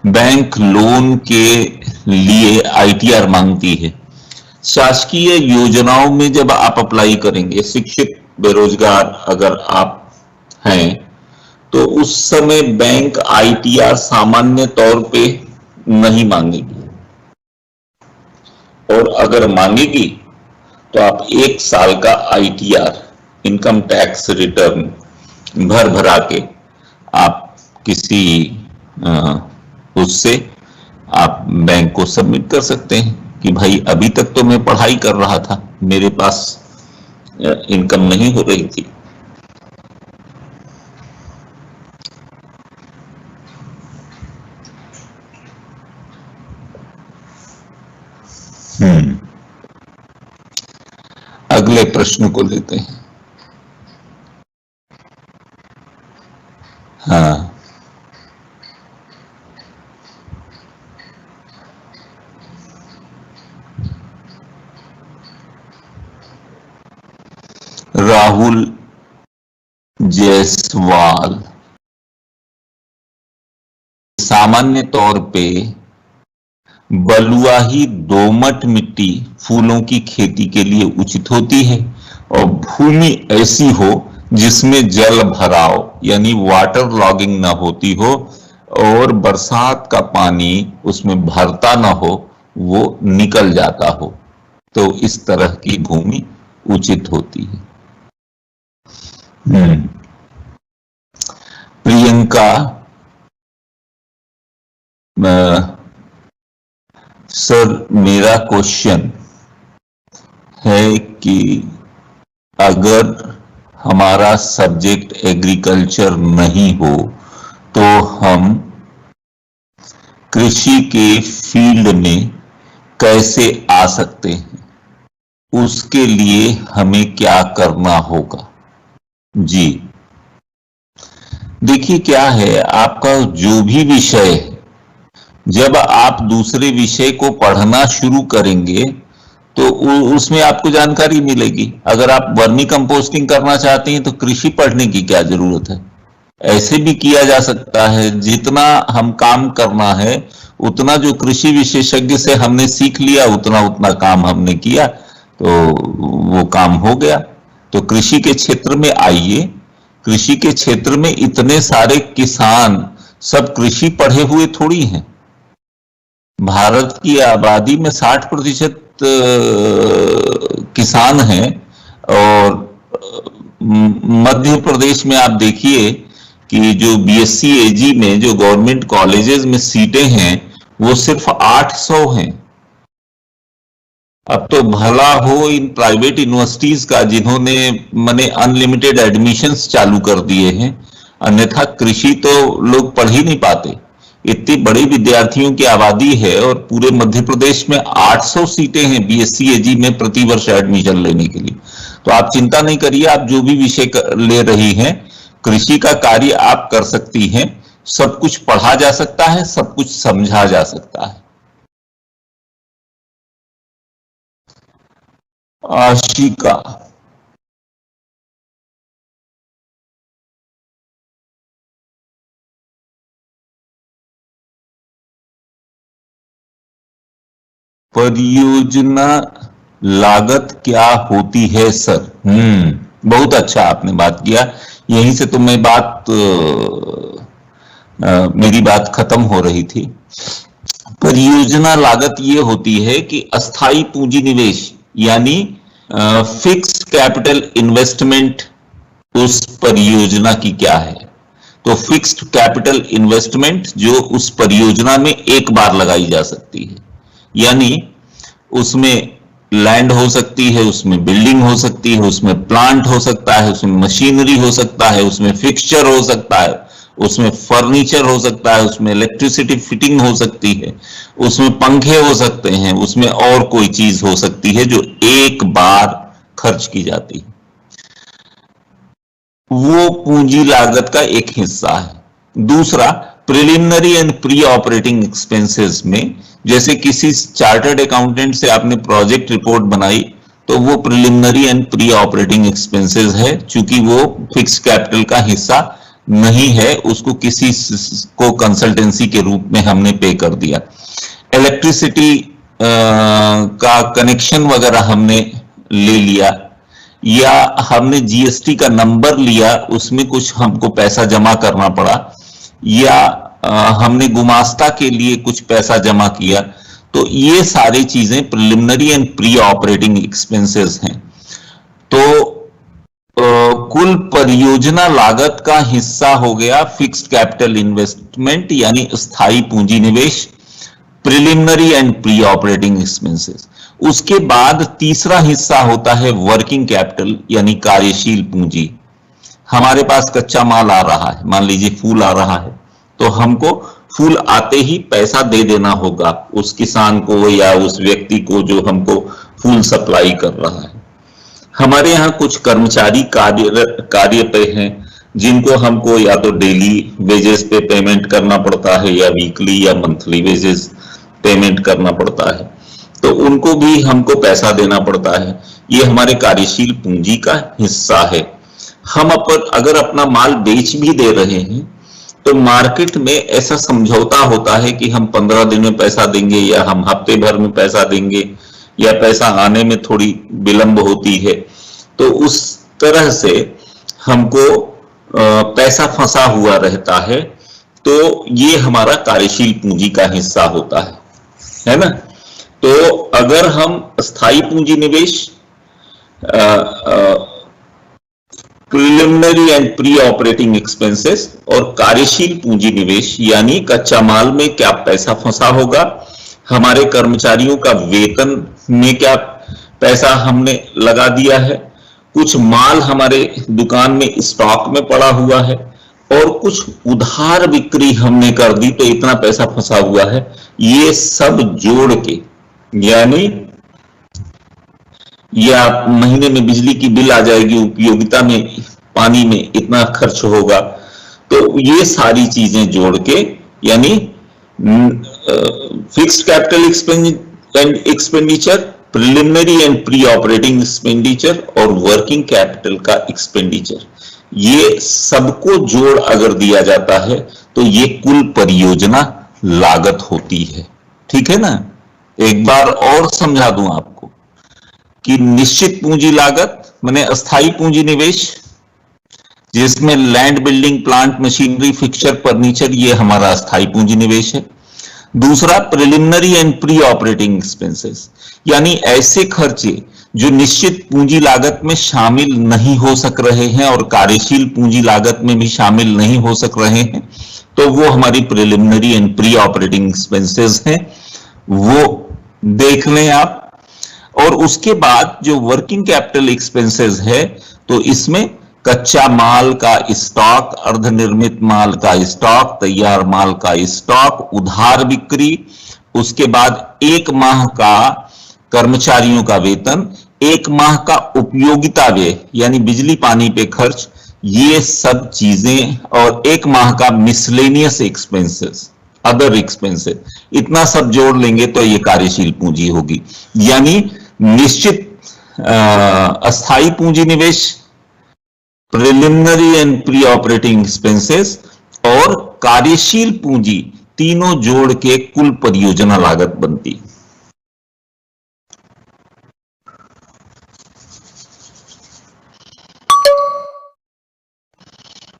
बैंक लोन के लिए ITR मांगती है। शासकीय योजनाओं में जब आप अप्लाई करेंगे, शिक्षित बेरोजगार अगर आप हैं, तो उस समय बैंक ITR सामान्य तौर पे नहीं मांगेगी, और अगर मांगेगी तो आप 1 साल का ITR इनकम टैक्स रिटर्न भरा के आप किसी उससे आप बैंक को सबमिट कर सकते हैं कि भाई अभी तक तो मैं पढ़ाई कर रहा था, मेरे पास इनकम नहीं हो रही थी। अगले प्रश्न को लेते हैं। हाँ, राहुल जायसवाल, सामान्य तौर पे बलुआही दोमट मिट्टी फूलों की खेती के लिए उचित होती है, और भूमि ऐसी हो जिसमें जल भराव यानी वाटर लॉगिंग ना होती हो और बरसात का पानी उसमें भरता ना हो, वो निकल जाता हो, तो इस तरह की भूमि उचित होती है। प्रियंका, सर मेरा क्वेश्चन है कि अगर हमारा सब्जेक्ट एग्रीकल्चर नहीं हो तो हम कृषि के फील्ड में कैसे आ सकते हैं, उसके लिए हमें क्या करना होगा? जी, देखिए क्या है, आपका जो भी विषय है, जब आप दूसरे विषय को पढ़ना शुरू करेंगे तो उसमें आपको जानकारी मिलेगी। अगर आप वर्मी कंपोस्टिंग करना चाहते हैं तो कृषि पढ़ने की क्या जरूरत है, ऐसे भी किया जा सकता है। जितना हम काम करना है उतना जो कृषि विशेषज्ञ से हमने सीख लिया उतना काम हमने किया, तो वो काम हो गया। तो कृषि के क्षेत्र में आइए, कृषि के क्षेत्र में इतने सारे किसान सब कृषि पढ़े हुए थोड़ी हैं। भारत की आबादी में 60% किसान हैं, और मध्य प्रदेश में आप देखिए कि जो BSc AG में जो गवर्नमेंट कॉलेजेस में सीटें हैं वो सिर्फ 800 हैं। अब तो भला हो इन प्राइवेट यूनिवर्सिटीज का जिन्होंने माने अनलिमिटेड एडमिशंस चालू कर दिए हैं, अन्यथा कृषि तो लोग पढ़ ही नहीं पाते। इतनी बड़ी विद्यार्थियों की आबादी है और पूरे मध्य प्रदेश में 800 सीटें हैं BSc AG में प्रति वर्ष एडमिशन लेने के लिए। तो आप चिंता नहीं करिए, आप जो भी विषय ले रही हैं, कृषि का कार्य आप कर सकती हैं। सब कुछ पढ़ा जा सकता है, सब कुछ समझा जा सकता है। आशिका, परियोजना लागत क्या होती है सर? बहुत अच्छा आपने बात किया। यहीं से तो मैं मेरी बात खत्म हो रही थी। परियोजना लागत ये होती है कि अस्थाई पूंजी निवेश यानी फिक्स्ड कैपिटल इन्वेस्टमेंट उस परियोजना की क्या है। तो फिक्स्ड कैपिटल इन्वेस्टमेंट जो उस परियोजना में एक बार लगाई जा सकती है, यानी उसमें लैंड हो सकती है, उसमें बिल्डिंग हो सकती है, उसमें प्लांट हो सकता है, उसमें मशीनरी हो सकता है, उसमें फिक्सचर हो सकता है, उसमें फर्नीचर हो सकता है, उसमें इलेक्ट्रिसिटी फिटिंग हो सकती है, उसमें पंखे हो सकते हैं, उसमें और कोई चीज हो सकती है जो एक बार खर्च की जाती है, वो पूंजी लागत का एक हिस्सा है। दूसरा, preliminary and pre operating expenses में, जैसे किसी चार्टर्ड अकाउंटेंट से आपने प्रोजेक्ट रिपोर्ट बनाई, तो वो preliminary and pre operating expenses है, चूंकि वो फिक्स कैपिटल का हिस्सा नहीं है, उसको किसी को कंसल्टेंसी के रूप में हमने पे कर दिया। इलेक्ट्रिसिटी का कनेक्शन वगैरह हमने ले लिया, या हमने जीएसटी का नंबर लिया, उसमें कुछ हमको पैसा जमा करना पड़ा, या हमने गुमास्ता के लिए कुछ पैसा जमा किया, तो ये सारी चीजें preliminary and pre operating expenses हैं। तो कुल परियोजना लागत का हिस्सा हो गया फिक्स्ड कैपिटल इन्वेस्टमेंट यानी स्थायी पूंजी निवेश, preliminary and pre operating expenses. उसके बाद तीसरा हिस्सा होता है वर्किंग कैपिटल यानी कार्यशील पूंजी। हमारे पास कच्चा माल आ रहा है, मान लीजिए फूल आ रहा है, तो हमको फूल आते ही पैसा दे देना होगा उस किसान को या उस व्यक्ति को जो हमको फूल सप्लाई कर रहा है। हमारे यहाँ कुछ कर्मचारी कार्य पे हैं, जिनको हमको या तो डेली वेजेस पे पेमेंट करना पड़ता है या वीकली या मंथली वेजेस पेमेंट करना पड़ता है, तो उनको भी हमको पैसा देना पड़ता है। ये हमारे कार्यशील पूंजी का हिस्सा है। हम अगर अपना माल बेच भी दे रहे हैं, तो मार्केट में ऐसा समझौता होता है कि हम 15 दिन में पैसा देंगे, या हम हफ्ते भर में पैसा देंगे, या पैसा आने में थोड़ी विलंब होती है। तो उस तरह से हमको पैसा फंसा हुआ रहता है, तो ये हमारा कार्यशील पूंजी का हिस्सा होता है ना। तो अगर हम स्थायी पूंजी निवेश, preliminary and pre operating expenses और कार्यशील पूंजी निवेश यानी कच्चा माल में क्या पैसा फंसा होगा, हमारे कर्मचारियों का वेतन में क्या पैसा हमने लगा दिया है, कुछ माल हमारे दुकान में स्टॉक में पड़ा हुआ है, और कुछ उधार बिक्री हमने कर दी तो इतना पैसा फंसा हुआ है, ये सब जोड़ के, यानी या महीने में बिजली की बिल आ जाएगी, उपयोगिता में पानी में इतना खर्च होगा, तो ये सारी चीजें जोड़ के यानी fixed capital expenditure, preliminary and pre operating expenditure और वर्किंग कैपिटल का एक्सपेंडिचर, ये सबको जोड़ अगर दिया जाता है तो ये कुल परियोजना लागत होती है। ठीक है ना। एक बार और समझा दूं आपको कि निश्चित पूंजी लागत माने अस्थायी पूंजी निवेश, जिसमें land, building, plant, machinery, fixture, furniture, ये हमारा अस्थायी पूंजी निवेश है। दूसरा, preliminary and pre operating expenses यानी ऐसे खर्चे जो निश्चित पूंजी लागत में शामिल नहीं हो सक रहे हैं और कार्यशील पूंजी लागत में भी शामिल नहीं हो सक रहे हैं, तो वो हमारी preliminary and pre operating expenses हैं, वो देख लें आप। और उसके बाद जो वर्किंग कैपिटल एक्सपेंसेस है, तो इसमें कच्चा माल का स्टॉक, अर्धनिर्मित माल का स्टॉक, तैयार माल का स्टॉक, उधार बिक्री, उसके बाद 1 माह का कर्मचारियों का वेतन, 1 माह का उपयोगिता व्यय यानी बिजली पानी पे खर्च, ये सब चीजें, और 1 माह का मिसलेनियस एक्सपेंसेस, अदर एक्सपेंसेस, इतना सब जोड़ लेंगे तो ये कार्यशील पूंजी होगी। यानी निश्चित अस्थायी पूंजी निवेश, preliminary and pre operating expenses और कार्यशील पूंजी, तीनों जोड़ के कुल परियोजना लागत बनती।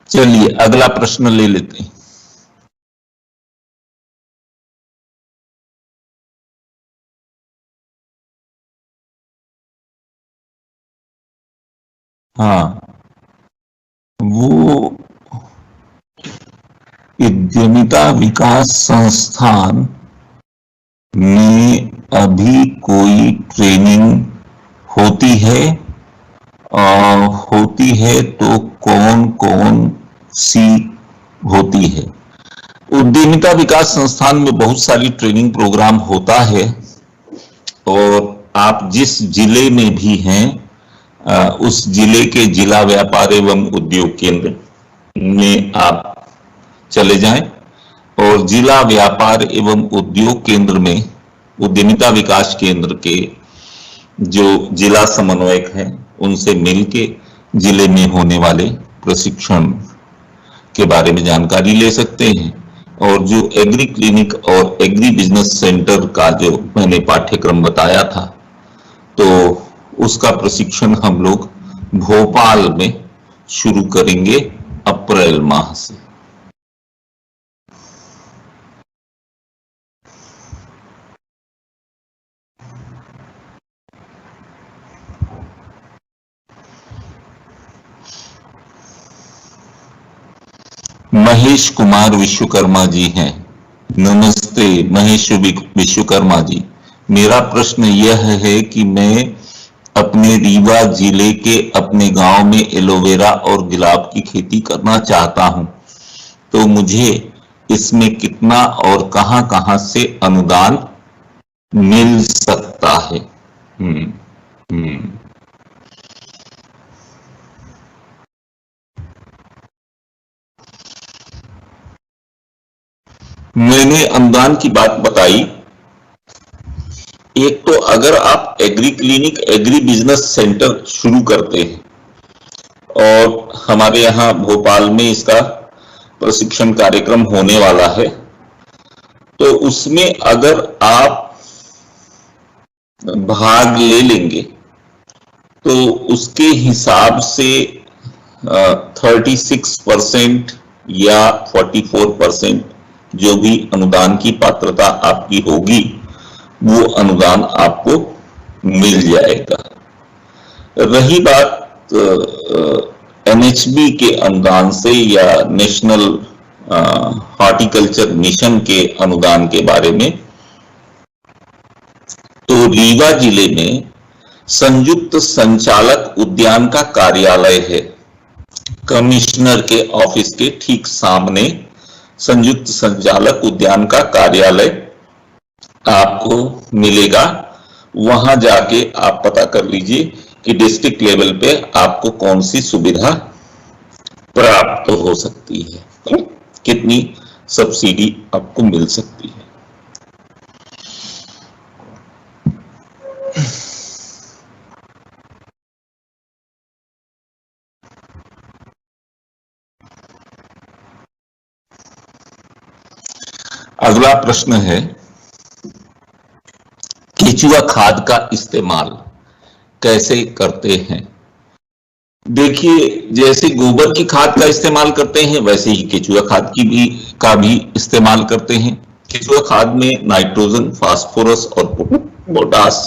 चलिए अगला प्रश्न ले लेते हैं। हाँ, वो उद्यमिता विकास संस्थान में अभी कोई ट्रेनिंग होती है? होती है तो कौन कौन सी होती है? उद्यमिता विकास संस्थान में बहुत सारी ट्रेनिंग प्रोग्राम होता है, और आप जिस जिले में भी हैं उस जिले के जिला व्यापार एवं उद्योग केंद्र में आप चले जाएं, और जिला व्यापार एवं उद्योग केंद्र में उद्यमिता विकास केंद्र के जो जिला समन्वयक हैं उनसे मिलके जिले में होने वाले प्रशिक्षण के बारे में जानकारी ले सकते हैं। और जो एग्री क्लिनिक और एग्री बिजनेस सेंटर का जो मैंने पाठ्यक्रम बताया था, तो उसका प्रशिक्षण हम लोग भोपाल में शुरू करेंगे अप्रैल माह से। महेश कुमार विश्वकर्मा जी हैं। नमस्ते महेश विश्वकर्मा जी, मेरा प्रश्न यह है कि मैं अपने रीवा जिले के अपने गांव में एलोवेरा और गुलाब की खेती करना चाहता हूं, तो मुझे इसमें कितना और कहां-कहां से अनुदान मिल सकता है? मैंने अनुदान की बात बताई। एक तो अगर आप agree clinic agri business centre शुरू करते हैं और हमारे यहाँ भोपाल में इसका प्रशिक्षण कार्यक्रम होने वाला है, तो उसमें अगर आप भाग ले लेंगे तो उसके हिसाब से 36% या 44% जो भी अनुदान की पात्रता आपकी होगी वो अनुदान आपको मिल जाएगा। रही बात एनएचबी के अनुदान से या नेशनल हॉर्टिकल्चर मिशन के अनुदान के बारे में, तो रीवा जिले में संयुक्त संचालक उद्यान का कार्यालय है। कमिश्नर के ऑफिस के ठीक सामने संयुक्त संचालक उद्यान का कार्यालय आपको मिलेगा। वहां जाके आप पता कर लीजिए कि डिस्ट्रिक्ट लेवल पे आपको कौन सी सुविधा प्राप्त हो सकती है, कितनी सब्सिडी आपको मिल सकती है। अगला प्रश्न है, केचुआ खाद का इस्तेमाल कैसे करते हैं? देखिए, जैसे गोबर की खाद का इस्तेमाल करते हैं वैसे ही केचुआ खाद का भी इस्तेमाल करते हैं। केचुआ खाद में नाइट्रोजन, फास्फोरस और पोटास,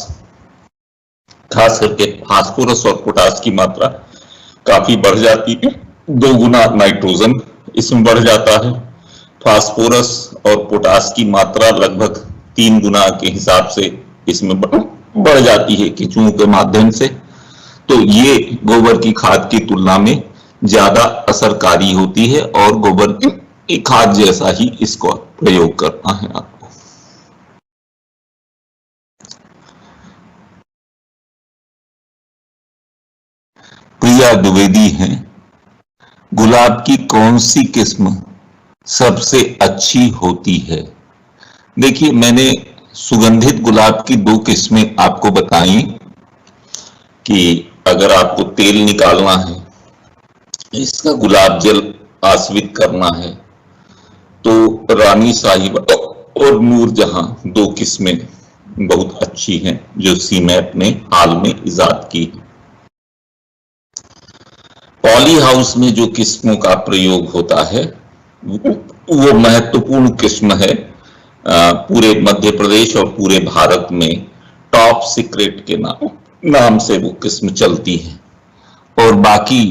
खास करके फास्फोरस और पोटास की मात्रा काफी बढ़ जाती है। 2 गुना नाइट्रोजन इसमें बढ़ जाता है, फास्फोरस और पोटास की मात्रा लगभग 3 गुना के हिसाब से इसमें बढ़ जाती है केचुओं के माध्यम से। तो ये गोबर की खाद की तुलना में ज्यादा असरकारी होती है और गोबर की खाद जैसा ही इसको प्रयोग करना है आपको। प्रिया द्विवेदी हैं, गुलाब की कौन सी किस्म सबसे अच्छी होती है? देखिए, मैंने सुगंधित गुलाब की 2 किस्में आपको बताई कि अगर आपको तेल निकालना है, इसका गुलाब जल आस्वित करना है, तो रानी साहिबा और नूरजहां 2 किस्में बहुत अच्छी हैं जो सीमैट ने हाल में इजाद की। पॉली हाउस में जो किस्मों का प्रयोग होता है वो महत्वपूर्ण किस्म है। पूरे मध्य प्रदेश और पूरे भारत में टॉप सीक्रेट के नाम से वो किस्म चलती है। और बाकी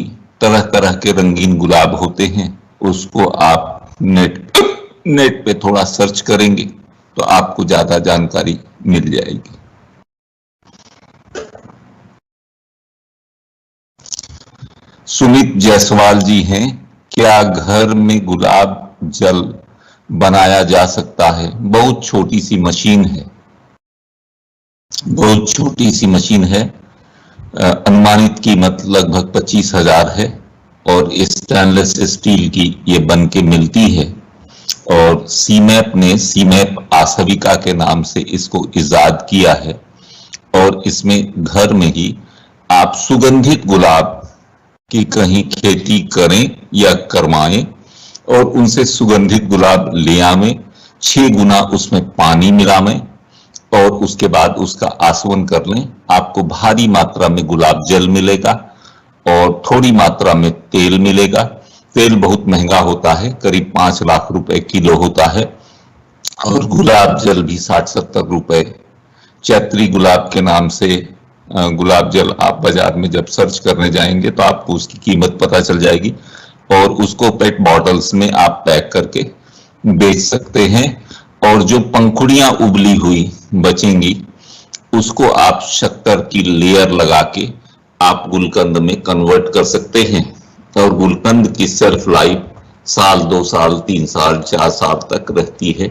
तरह तरह के रंगीन गुलाब होते हैं, उसको आप नेट पे थोड़ा सर्च करेंगे तो आपको ज्यादा जानकारी मिल जाएगी। सुमित जायसवाल जी हैं, क्या घर में गुलाब जल बनाया जा सकता है? बहुत छोटी सी मशीन है, बहुत छोटी सी मशीन है। अनुमानित कीमत लगभग 25,000 है और स्टेनलेस स्टील की ये बन के मिलती है और सीमैप ने सीमैप आसविका के नाम से इसको इजाद किया है और इसमें घर में ही आप सुगंधित गुलाब की कहीं खेती करें या करवाएं और उनसे सुगंधित गुलाब ले आवें, 6 गुना उसमें पानी मिलावें और उसके बाद उसका आसवन कर लें। आपको भारी मात्रा में गुलाब जल मिलेगा और थोड़ी मात्रा में तेल मिलेगा। तेल बहुत महंगा होता है, करीब 5 लाख रुपए किलो होता है और गुलाब जल भी 60-70 रुपए। चैत्री गुलाब के नाम से गुलाब जल आप बाजार में जब सर्च करने जाएंगे तो आपको उसकी कीमत पता चल जाएगी और उसको पेट बॉटल्स में आप पैक करके बेच सकते हैं और जो पंखुड़ियां उबली हुई बचेंगी उसको आप शक्कर की लेयर लगा के आप गुलकंद में कन्वर्ट कर सकते हैं और गुलकंद की सेल्फ लाइफ 1 साल, 2 साल, 3 साल, 4 साल तक रहती है।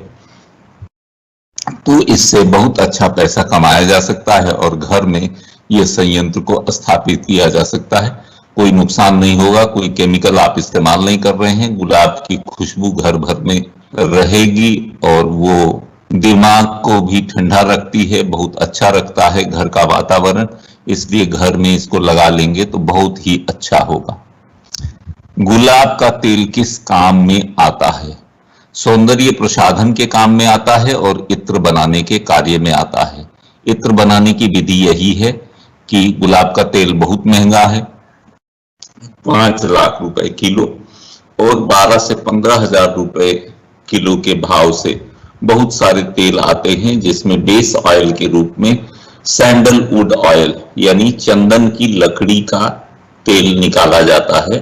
तो इससे बहुत अच्छा पैसा कमाया जा सकता है और घर में यह संयंत्र को स्थापित किया जा सकता है। कोई नुकसान नहीं होगा, कोई केमिकल आप इस्तेमाल नहीं कर रहे हैं। गुलाब की खुशबू घर भर में रहेगी और वो दिमाग को भी ठंडा रखती है, बहुत अच्छा रखता है घर का वातावरण। इसलिए घर में इसको लगा लेंगे तो बहुत ही अच्छा होगा। गुलाब का तेल किस काम में आता है? सौंदर्य प्रसाधन के काम में आता है और इत्र बनाने के कार्य में आता है। इत्र बनाने की विधि यही है कि गुलाब का तेल बहुत महंगा है, 5 लाख रुपए किलो और 12 से 15,000 रुपए किलो के भाव से बहुत सारे तेल आते हैं जिसमें बेस ऑयल के रूप में सैंडलवुड ऑयल यानी चंदन की लकड़ी का तेल निकाला जाता है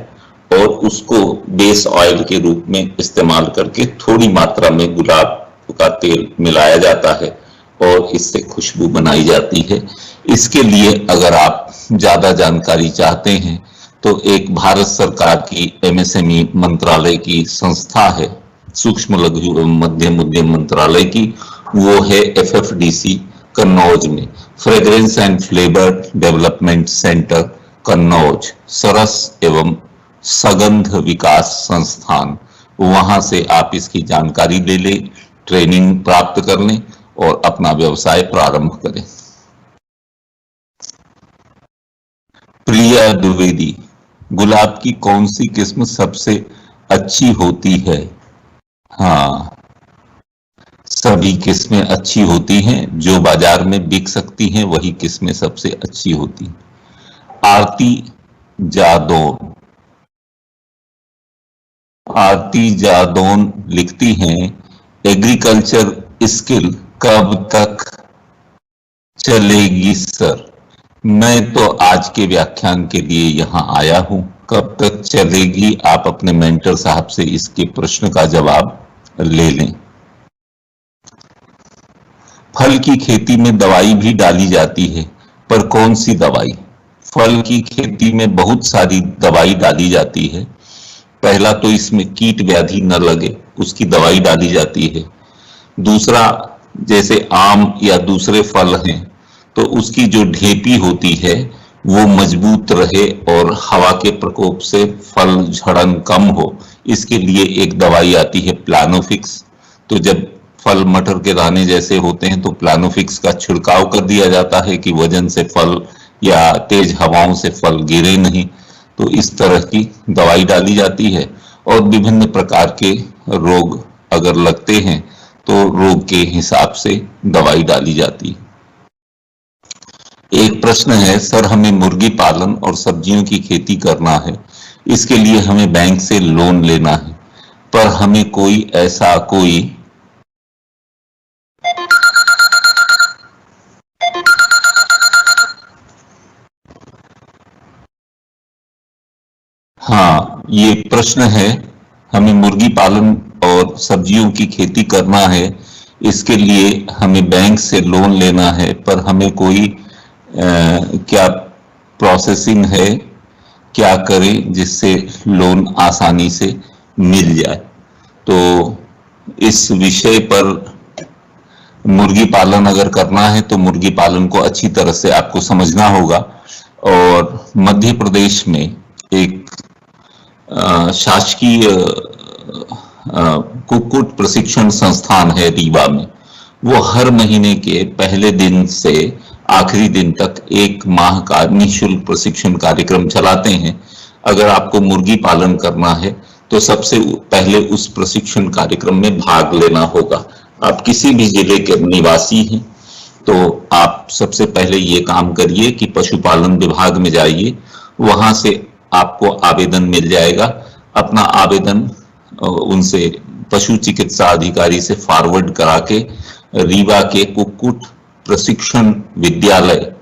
और उसको बेस ऑयल के रूप में इस्तेमाल करके थोड़ी मात्रा में गुलाब का तेल मिलाया जाता है और इससे खुशबू बनाई जाती है। इसके लिए अगर आप ज्यादा जानकारी चाहते हैं तो एक भारत सरकार की एमएसएमई मंत्रालय की संस्था है, सूक्ष्म लघु एवं मध्यम उद्यम मंत्रालय की, वो है एफएफडीसी कन्नौज में, fragrance and flavour development centre Kannauj, सरस एवं सगंध विकास संस्थान। वहां से आप इसकी जानकारी ले लें, ट्रेनिंग प्राप्त कर लें और अपना व्यवसाय प्रारंभ करें। प्रिया द्विवेदी, गुलाब की कौन सी किस्म सबसे अच्छी होती है? हाँ, सभी किस्में अच्छी होती हैं, जो बाजार में बिक सकती हैं वही किस्में सबसे अच्छी होती हैं। आरती जादौन लिखती हैं, एग्रीकल्चर स्किल कब तक चलेगी सर? मैं तो आज के व्याख्यान के लिए यहाँ आया हूँ, कब तक चलेगी आप अपने मेंटर साहब से इसके प्रश्न का जवाब ले लें। फल की खेती में दवाई भी डाली जाती है, पर कौन सी दवाई? फल की खेती में बहुत सारी दवाई डाली जाती है। पहला तो इसमें कीट व्याधि न लगे उसकी दवाई डाली जाती है। दूसरा, जैसे आम या दूसरे फल हैं तो उसकी जो ढेपी होती है वो मजबूत रहे और हवा के प्रकोप से फल झड़न कम हो, इसके लिए एक दवाई आती है प्लानोफिक्स। तो जब फल मटर के दाने जैसे होते हैं तो प्लानोफिक्स का छिड़काव कर दिया जाता है कि वजन से फल या तेज हवाओं से फल गिरे नहीं। तो इस तरह की दवाई डाली जाती है और विभिन्न प्रकार के रोग अगर लगते हैं तो रोग के हिसाब से दवाई डाली जाती है। एक प्रश्न है, सर हमें मुर्गी पालन और सब्जियों की खेती करना है, इसके लिए हमें बैंक से लोन लेना है, पर हमें कोई ऐसा हाँ, ये प्रश्न है, हमें मुर्गी पालन और सब्जियों की खेती करना है, इसके लिए हमें बैंक से लोन लेना है, पर हमें कोई क्या प्रोसेसिंग है, क्या करें जिससे लोन आसानी से मिल जाए। तो इस विषय पर मुर्गी पालन अगर करना है तो मुर्गी पालन को अच्छी तरह से आपको समझना होगा। और मध्य प्रदेश में एक शासकीय कुक्कुट प्रशिक्षण संस्थान है रीवा में। वो हर महीने के पहले दिन से आखिरी दिन तक 1 माह का निःशुल्क प्रशिक्षण कार्यक्रम चलाते हैं। अगर आपको मुर्गी पालन करना है तो सबसे पहले उस प्रशिक्षण कार्यक्रम में भाग लेना होगा। आप किसी भी जिले के निवासी हैं तो आप सबसे पहले ये काम करिए कि पशुपालन विभाग में जाइए, वहां से आपको आवेदन मिल जाएगा। अपना आवेदन उनसे पशु चिकित्सा अधिकारी से फॉरवर्ड करा के रीवा के कुक्कुट प्रशिक्षण विद्यालय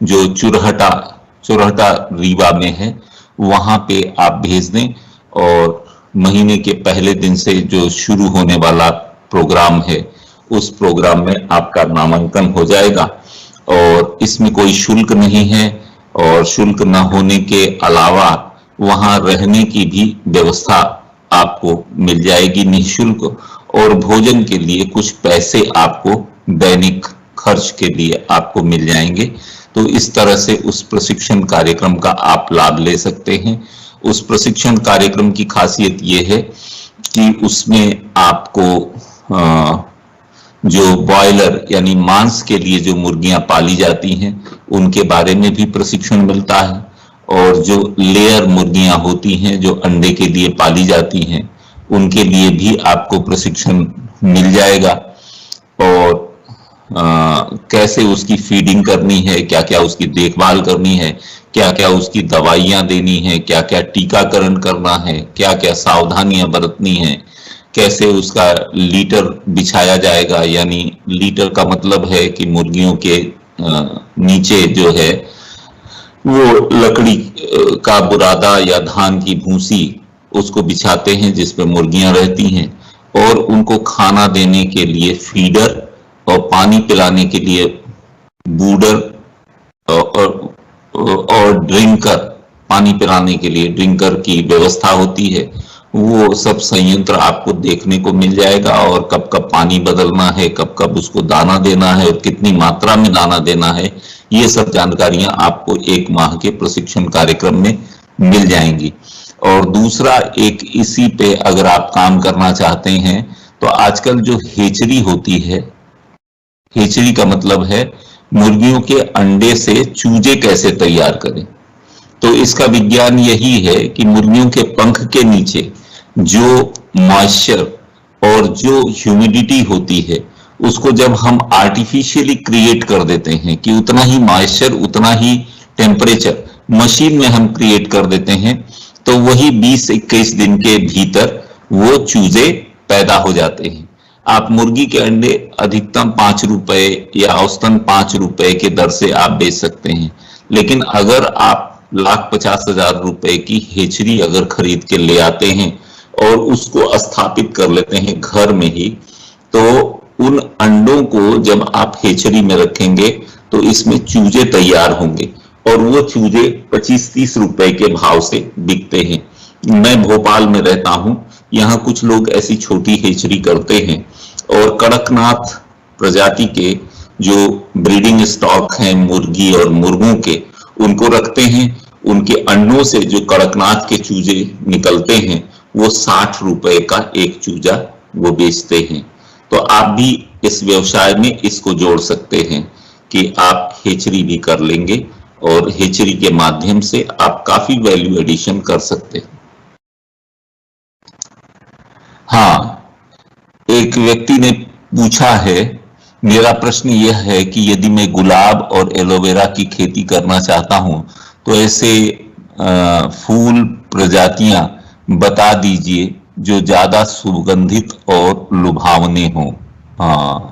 जो चुरहटा रीवा में है, वहां पे आप भेज दें। और महीने के पहले दिन से जो शुरू होने वाला प्रोग्राम है उस प्रोग्राम में आपका नामांकन हो जाएगा। और इसमें कोई शुल्क नहीं है, और शुल्क न होने के अलावा वहां रहने की भी व्यवस्था आपको मिल जाएगी निःशुल्क, और भोजन के लिए कुछ पैसे आपको दैनिक खर्च के लिए आपको मिल जाएंगे। तो इस तरह से उस प्रशिक्षण कार्यक्रम का आप लाभ ले सकते हैं। उस प्रशिक्षण कार्यक्रम की खासियत यह है कि उसमें आपको जो बॉयलर यानी मांस के लिए जो मुर्गियां पाली जाती हैं उनके बारे में भी प्रशिक्षण मिलता है, और जो लेयर मुर्गियां होती हैं जो अंडे के लिए पाली जाती हैं उनके लिए भी आपको प्रशिक्षण मिल जाएगा। और कैसे उसकी फीडिंग करनी है, क्या क्या उसकी देखभाल करनी है, क्या क्या उसकी दवाइयां देनी है, क्या क्या टीकाकरण करना है, क्या क्या सावधानियां बरतनी है, कैसे उसका लीटर बिछाया जाएगा। यानी लीटर का मतलब है कि मुर्गियों के नीचे जो है वो लकड़ी का बुरादा या धान की भूसी उसको बिछाते हैं जिसपे मुर्गियां रहती हैं, और उनको खाना देने के लिए फीडर और पानी पिलाने के लिए बूडर और ड्रिंकर, पानी पिलाने के लिए ड्रिंकर की व्यवस्था होती है। वो सब संयंत्र आपको देखने को मिल जाएगा, और कब कब पानी बदलना है, कब कब उसको दाना देना है और कितनी मात्रा में दाना देना है, ये सब जानकारियां आपको 1 माह के प्रशिक्षण कार्यक्रम में मिल जाएंगी। और दूसरा एक इसी पे अगर आप काम करना चाहते हैं तो आजकल जो हेचरी होती है, हेचरी का मतलब है मुर्गियों के अंडे से चूजे कैसे तैयार करें। तो इसका विज्ञान यही है कि मुर्गियों के पंख के नीचे जो मॉइस्चर और जो ह्यूमिडिटी होती है उसको जब हम आर्टिफिशियली क्रिएट कर देते हैं कि उतना ही मॉइस्चर उतना ही टेम्परेचर मशीन में हम क्रिएट कर देते हैं, तो वही 20-21 दिन के भीतर वो चूजे पैदा हो जाते हैं। आप मुर्गी के अंडे अधिकतम 5 रुपए या औसतन 5 रुपए के दर से आप बेच सकते हैं, लेकिन अगर आप 1,50,000 रुपए की हेचरी अगर खरीद के ले आते हैं और उसको स्थापित कर लेते हैं घर में ही, तो उन अंडों को जब आप हेचरी में रखेंगे तो इसमें चूजे तैयार होंगे, और वो चूजे 25-30 रुपए के भाव से बिकते हैं। मैं भोपाल में रहता हूं, यहाँ कुछ लोग ऐसी छोटी हेचरी करते हैं और कड़कनाथ प्रजाति के जो ब्रीडिंग स्टॉक हैं मुर्गी और मुर्गों के, उनको रखते हैं। उनके अंडों से जो कड़कनाथ के चूजे निकलते हैं वो 60 रुपए का एक चूजा वो बेचते हैं। तो आप भी इस व्यवसाय में इसको जोड़ सकते हैं कि आप हेचरी भी कर लेंगे, और हेचरी के माध्यम से आप काफी वैल्यू एडिशन कर सकते हैं। हाँ, एक व्यक्ति ने पूछा है, मेरा प्रश्न यह है कि यदि मैं गुलाब और एलोवेरा की खेती करना चाहता हूं तो ऐसे फूल प्रजातियां बता दीजिए जो ज्यादा सुगंधित और लुभावने हों। हाँ,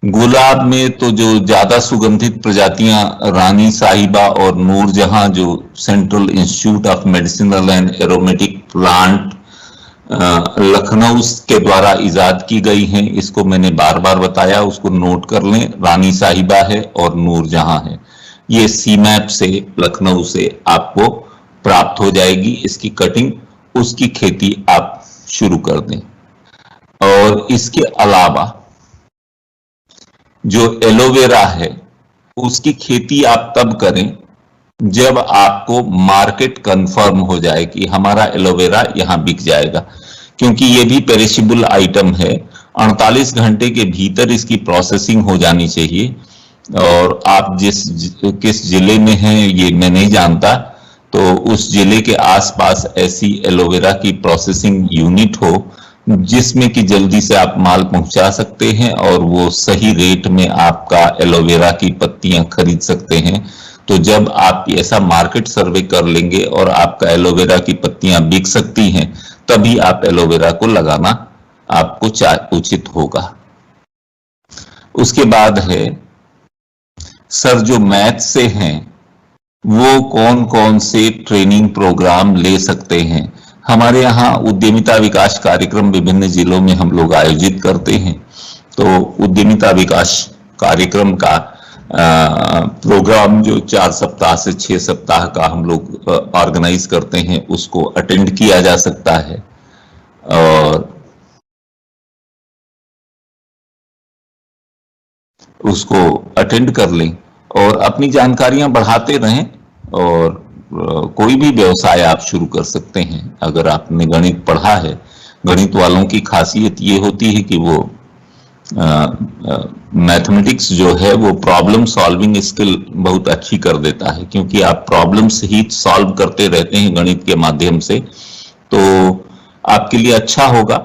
गुलाब में तो जो ज्यादा सुगंधित प्रजातियां रानी साहिबा और नूरजहां जो central institute of medicinal and aromatic plant Lucknow के द्वारा इजाद की गई हैं, इसको मैंने बार बार बताया, उसको नोट कर लें। रानी साहिबा है और नूरजहां है, ये सीमैप से लखनऊ से आपको प्राप्त हो जाएगी। इसकी कटिंग, उसकी खेती आप शुरू कर दें। और इसके अलावा जो एलोवेरा है उसकी खेती आप तब करें जब आपको मार्केट कंफर्म हो जाए कि हमारा एलोवेरा यहां बिक जाएगा, क्योंकि ये भी पेरिशेबल आइटम है। 48 घंटे के भीतर इसकी प्रोसेसिंग हो जानी चाहिए। और आप किस जिले में हैं ये मैं नहीं जानता, तो उस जिले के आसपास ऐसी एलोवेरा की प्रोसेसिंग यूनिट हो जिसमें कि जल्दी से आप माल पहुंचा सकते हैं और वो सही रेट में आपका एलोवेरा की पत्तियां खरीद सकते हैं। तो जब आप ऐसा मार्केट सर्वे कर लेंगे और आपका एलोवेरा की पत्तियां बिक सकती हैं, तभी आप एलोवेरा को लगाना आपको उचित होगा। उसके बाद है सर, जो मैथ से हैं वो कौन कौन से ट्रेनिंग प्रोग्राम ले सकते हैं? हमारे यहाँ उद्यमिता विकास कार्यक्रम विभिन्न जिलों में हम लोग आयोजित करते हैं। तो उद्यमिता विकास कार्यक्रम का प्रोग्राम जो 4 सप्ताह से 6 सप्ताह का हम लोग ऑर्गेनाइज करते हैं, उसको अटेंड किया जा सकता है। और उसको अटेंड कर लें और अपनी जानकारियां बढ़ाते रहें। और कोई भी व्यवसाय आप शुरू कर सकते हैं अगर आपने गणित पढ़ा है। गणित वालों की खासियत ये होती है कि वो मैथमेटिक्स जो है वो प्रॉब्लम सॉल्विंग स्किल बहुत अच्छी कर देता है, क्योंकि आप प्रॉब्लम्स ही सॉल्व करते रहते हैं गणित के माध्यम से। तो आपके लिए अच्छा होगा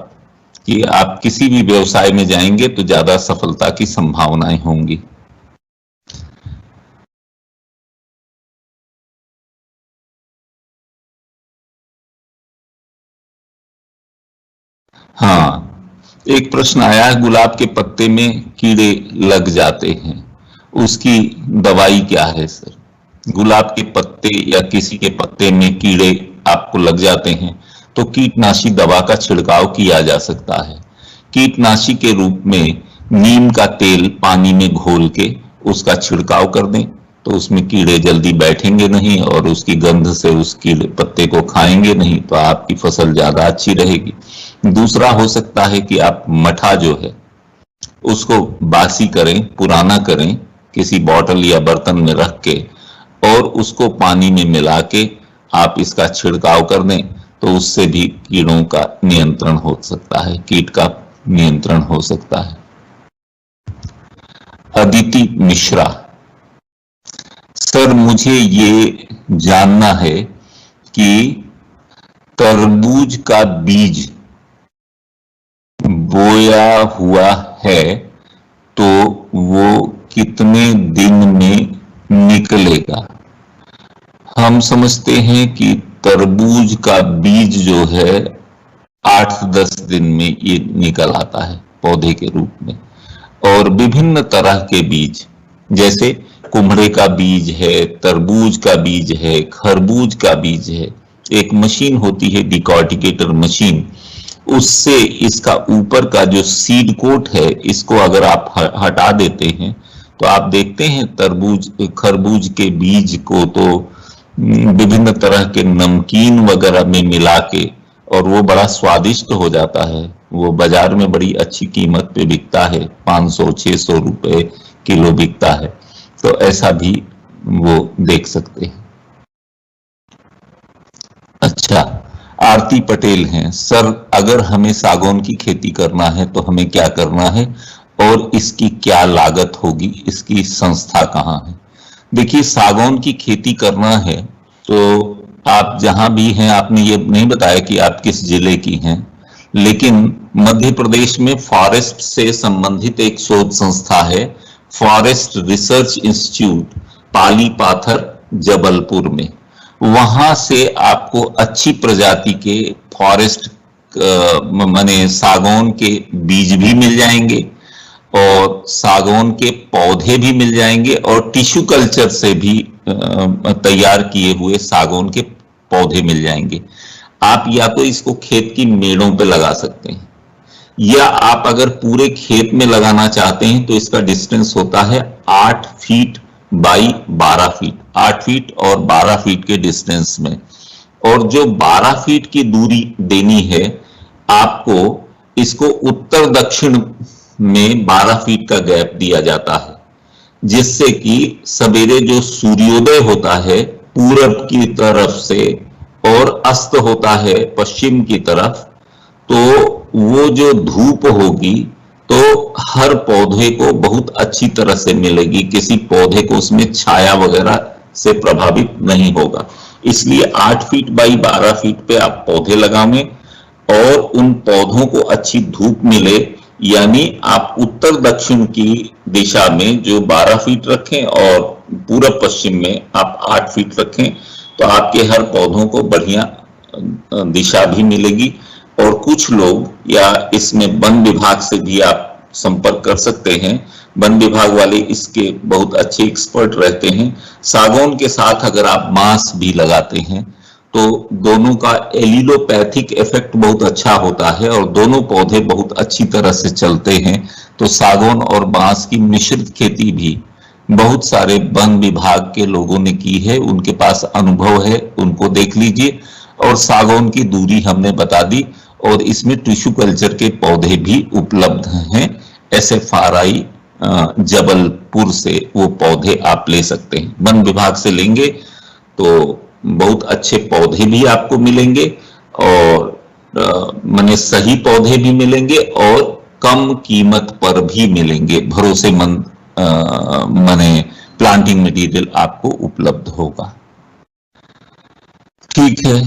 कि आप किसी भी व्यवसाय में जाएंगे तो ज्यादा सफलता की संभावनाएं होंगी। हाँ, एक प्रश्न आया है, गुलाब के पत्ते में कीड़े लग जाते हैं, उसकी दवाई क्या है सर? गुलाब के पत्ते या किसी के पत्ते में कीड़े आपको लग जाते हैं तो कीटनाशी दवा का छिड़काव किया जा सकता है। कीटनाशी के रूप में नीम का तेल पानी में घोल के उसका छिड़काव कर दें तो उसमें कीड़े जल्दी बैठेंगे नहीं और उसकी गंध से उस कीड़े पत्ते को खाएंगे नहीं, तो आपकी फसल ज्यादा अच्छी रहेगी। दूसरा हो सकता है कि आप मठा जो है उसको बासी करें, पुराना करें, किसी बॉटल या बर्तन में रख के और उसको पानी में मिला के आप इसका छिड़काव कर दें तो उससे भी कीड़ों का नियंत्रण हो सकता है, कीट का नियंत्रण हो सकता है। अदिति मिश्रा, सर मुझे ये जानना है कि तरबूज का बीज बोया हुआ है तो वो कितने दिन में निकलेगा? हम समझते हैं कि तरबूज का बीज जो है 8-10 दिन में ये निकल आता है पौधे के रूप में। और विभिन्न तरह के बीज, जैसे कुम्हड़े का बीज है, तरबूज का बीज है, खरबूज का बीज है। एक मशीन होती है डिकॉर्टिकेटर मशीन, उससे इसका ऊपर का जो सीड कोट है इसको अगर आप हटा देते हैं तो आप देखते हैं खरबूज के बीज को तो विभिन्न तरह के नमकीन वगैरह में मिला के और वो बड़ा स्वादिष्ट हो जाता है। वो बाजार में बड़ी अच्छी कीमत पे बिकता है, 500-600 रुपए किलो बिकता है। तो ऐसा भी वो देख सकते हैं। अच्छा, आरती पटेल हैं, सर अगर हमें सागौन की खेती करना है तो हमें क्या करना है और इसकी क्या लागत होगी, इसकी संस्था कहाँ है? देखिए, सागौन की खेती करना है तो आप जहां भी हैं, आपने ये नहीं बताया कि आप किस जिले की हैं, लेकिन मध्य प्रदेश में फॉरेस्ट से संबंधित एक शोध संस्था है, फॉरेस्ट रिसर्च इंस्टीट्यूट, पाली पाथर जबलपुर में। वहां से आपको अच्छी प्रजाति के फॉरेस्ट माने सागौन के बीज भी मिल जाएंगे और सागौन के पौधे भी मिल जाएंगे और टिश्यू कल्चर से भी तैयार किए हुए सागौन के पौधे मिल जाएंगे। आप या तो इसको खेत की मेड़ों पे लगा सकते हैं, या आप अगर पूरे खेत में लगाना चाहते हैं तो इसका डिस्टेंस होता है 8 फीट बाई 12 फीट, 8 फीट और 12 फीट के डिस्टेंस में। और जो 12 फीट की दूरी देनी है आपको, इसको उत्तर दक्षिण में 12 फीट का गैप दिया जाता है, जिससे कि सवेरे जो सूर्योदय होता है पूरब की तरफ से और अस्त होता है पश्चिम की तरफ, तो वो जो धूप होगी तो हर पौधे को बहुत अच्छी तरह से मिलेगी, किसी पौधे को उसमें छाया वगैरह से प्रभावित नहीं होगा। इसलिए 8 फीट बाई 12 फीट पे आप पौधे लगावें और उन पौधों को अच्छी धूप मिले, यानी आप उत्तर दक्षिण की दिशा में जो 12 फीट रखें और पूरब पश्चिम में आप 8 फीट रखें, तो आपके हर पौधों को बढ़िया दिशा भी मिलेगी। और कुछ लोग या इसमें वन विभाग से भी आप संपर्क कर सकते हैं, वन विभाग वाले इसके बहुत अच्छे एक्सपर्ट रहते हैं। सागौन के साथ अगर आप बांस भी लगाते हैं तो दोनों का एलिलोपैथिक इफेक्ट बहुत अच्छा होता है और दोनों पौधे बहुत अच्छी तरह से चलते हैं। तो सागौन और बांस की मिश्रित खेती भी बहुत सारे वन विभाग के लोगों ने की है, उनके पास अनुभव है, उनको देख लीजिए। और सागौन की दूरी हमने बता दी, और इसमें टिश्यू कल्चर के पौधे भी उपलब्ध हैं। SFRI जबलपुर से वो पौधे आप ले सकते हैं, वन विभाग से लेंगे तो बहुत अच्छे पौधे भी आपको मिलेंगे और माने सही पौधे भी मिलेंगे और कम कीमत पर भी मिलेंगे, भरोसेमंद माने प्लांटिंग मटेरियल आपको उपलब्ध होगा। ठीक है,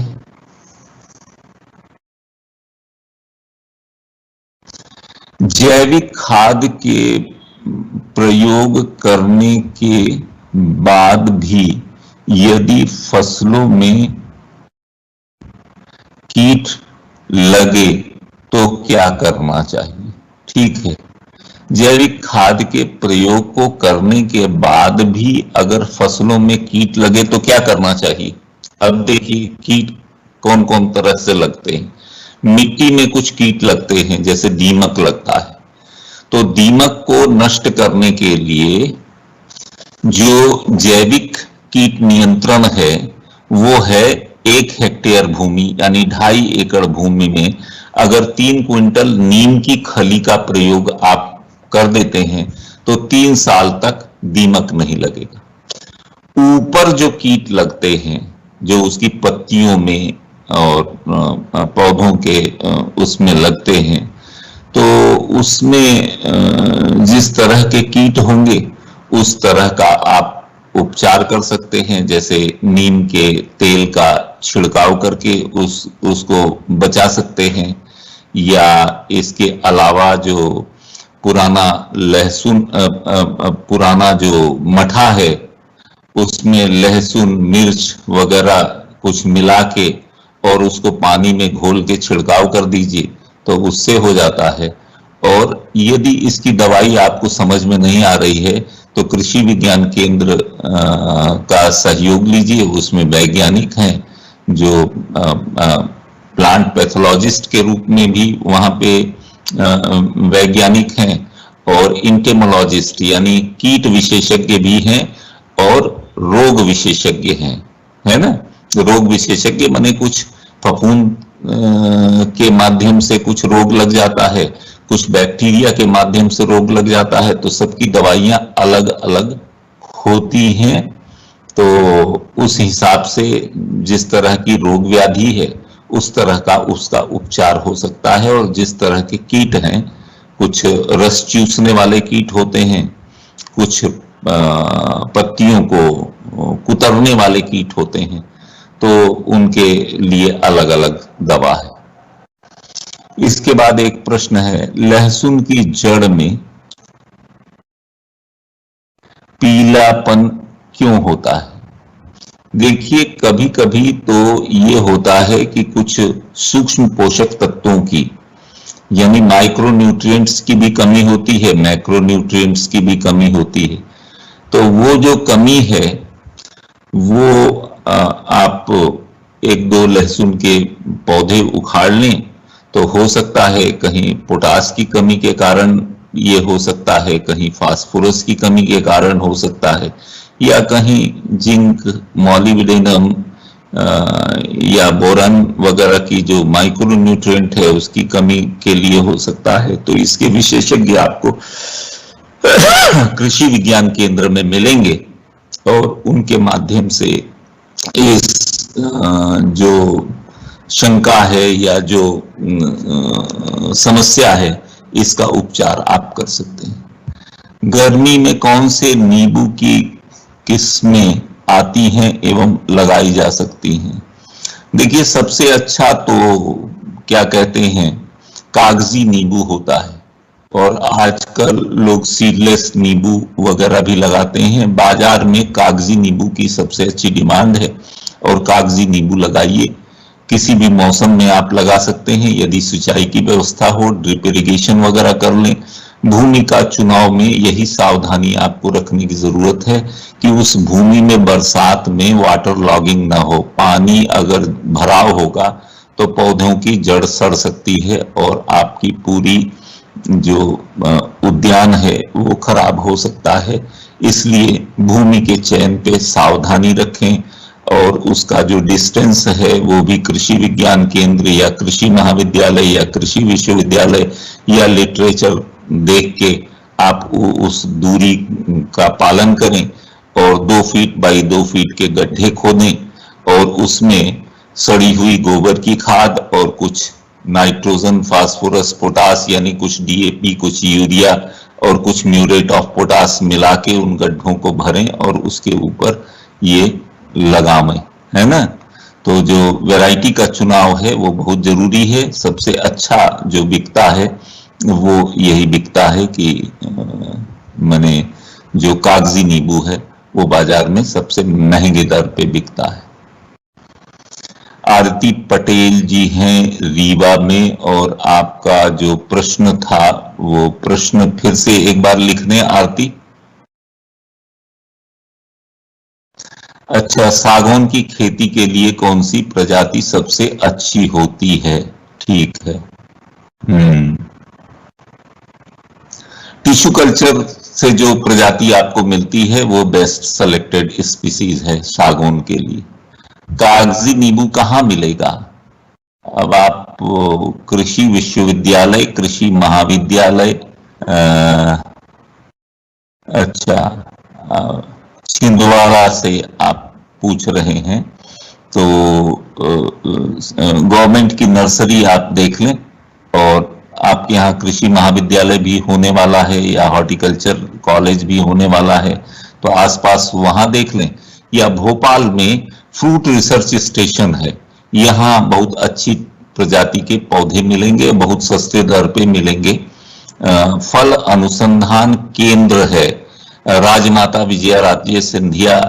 जैविक खाद के प्रयोग करने के बाद भी यदि फसलों में कीट लगे तो क्या करना चाहिए? ठीक है, जैविक खाद के प्रयोग को करने के बाद भी अगर फसलों में कीट लगे तो क्या करना चाहिए? अब देखिए कीट कौन कौन तरह से लगते हैं। मिट्टी में कुछ कीट लगते हैं, जैसे दीमक लगता है। तो दीमक को नष्ट करने के लिए जो जैविक कीट नियंत्रण है वो है 1 हेक्टेयर भूमि यानी 2.5 एकड़ भूमि में अगर 3 क्विंटल नीम की खली का प्रयोग आप कर देते हैं तो 3 साल तक दीमक नहीं लगेगा। ऊपर जो कीट लगते हैं, जो उसकी पत्तियों में और पौधों के उसमें लगते हैं, तो उसमें जिस तरह के कीट होंगे उस तरह का आप उपचार कर सकते हैं। जैसे नीम के तेल का छिड़काव करके उसको बचा सकते हैं, या इसके अलावा जो पुराना लहसुन पुराना जो मठा है उसमें लहसुन मिर्च वगैरह कुछ मिला के और उसको पानी में घोल के छिड़काव कर दीजिए तो उससे हो जाता है। और यदि इसकी दवाई आपको समझ में नहीं आ रही है तो कृषि विज्ञान केंद्र का सहयोग लीजिए, उसमें वैज्ञानिक हैं जो प्लांट पैथोलॉजिस्ट के रूप में भी वहां पे वैज्ञानिक हैं और इंटेमोलॉजिस्ट यानी कीट विशेषज्ञ भी हैं और रोग विशेषज्ञ हैं, है ना। रोग विशेषज्ञ माने कुछ फफूंद के माध्यम से कुछ रोग लग जाता है, कुछ बैक्टीरिया के माध्यम से रोग लग जाता है, तो सबकी दवाइयां अलग अलग होती हैं। तो उस हिसाब से जिस तरह की रोग व्याधि है उस तरह का उसका उपचार हो सकता है। और जिस तरह के कीट हैं, कुछ रस चूसने वाले कीट होते हैं, कुछ पत्तियों को कुतरने वाले कीट होते हैं, तो उनके लिए अलग अलग दवा है। इसके बाद एक प्रश्न है, लहसुन की जड़ में पीलापन क्यों होता है? देखिए कभी कभी तो ये होता है कि कुछ सूक्ष्म पोषक तत्वों की यानी माइक्रोन्यूट्रिएंट्स की भी कमी होती है, मैक्रोन्यूट्रिएंट्स की भी कमी होती है। तो वो जो कमी है वो आप एक दो लहसुन के पौधे उखाड़ लें तो हो सकता है कहीं पोटास की कमी के कारण ये हो सकता है, कहीं फास्फोरस की कमी के कारण हो सकता है, या कहीं जिंक, मॉलिब्डेनम या बोरॉन वगैरह की जो माइक्रो न्यूट्रिएंट है उसकी कमी के लिए हो सकता है। तो इसके विशेषज्ञ आपको कृषि विज्ञान केंद्र में मिलेंगे और उनके माध्यम से इस जो शंका है या जो समस्या है इसका उपचार आप कर सकते हैं। गर्मी में कौन से नींबू की किस्में आती हैं एवं लगाई जा सकती हैं? देखिए, सबसे अच्छा तो क्या कहते हैं कागजी नींबू होता है, और आजकल लोग सीडलेस नींबू वगैरह भी लगाते हैं। बाजार में कागजी नींबू की सबसे अच्छी डिमांड है और कागजी नींबू लगाइए। किसी भी मौसम में आप लगा सकते हैं, यदि सिंचाई की व्यवस्था हो, ड्रिप इरिगेशन वगैरह कर लें। भूमि का चुनाव में यही सावधानी आपको रखने की जरूरत है कि उस भूमि में बरसात में वाटर लॉगिंग ना हो। पानी अगर भराव होगा तो पौधों की जड़ सड़ सकती है और आपकी पूरी जो उद्यान है वो खराब हो सकता है। इसलिए भूमि के चयन पे सावधानी रखें और उसका जो डिस्टेंस है वो भी कृषि विज्ञान केंद्र या कृषि महाविद्यालय या कृषि विश्वविद्यालय या लिटरेचर देख के आप उस दूरी का पालन करें और 2 फीट बाई 2 फीट के गड्ढे खोदें और उसमें सड़ी हुई गोबर की खाद और कुछ नाइट्रोजन, फास्फोरस, पोटास यानी कुछ डीएपी, कुछ यूरिया और कुछ म्यूरेट ऑफ पोटास मिला के उन गड्ढों को भरें और उसके ऊपर ये लगावें, है ना। तो जो वैरायटी का चुनाव है वो बहुत जरूरी है। सबसे अच्छा जो बिकता है वो यही बिकता है कि माने जो कागजी नींबू है वो बाजार में सबसे महंगे दर पे बिकता है। आरती पटेल जी हैं रीवा में, और आपका जो प्रश्न था वो प्रश्न फिर से एक बार लिख दें आरती। अच्छा, सागौन की खेती के लिए कौन सी प्रजाति सबसे अच्छी होती है? ठीक है। टिश्यू कल्चर से जो प्रजाति आपको मिलती है वो बेस्ट सेलेक्टेड स्पीसीज है सागौन के लिए। कागजी नींबू कहाँ मिलेगा? अब आप कृषि विश्वविद्यालय, कृषि महाविद्यालय, छिंदवाड़ा से आप पूछ रहे हैं, तो गवर्नमेंट की नर्सरी आप देख लें, और आपके यहाँ कृषि महाविद्यालय भी होने वाला है या हॉर्टिकल्चर कॉलेज भी होने वाला है, तो आसपास वहां देख लें। या भोपाल में फ्रूट रिसर्च स्टेशन है, यहाँ बहुत अच्छी प्रजाति के पौधे मिलेंगे, बहुत सस्ते दर पे मिलेंगे। फल अनुसंधान केंद्र है, राजमाता विजयाराजे सिंधिया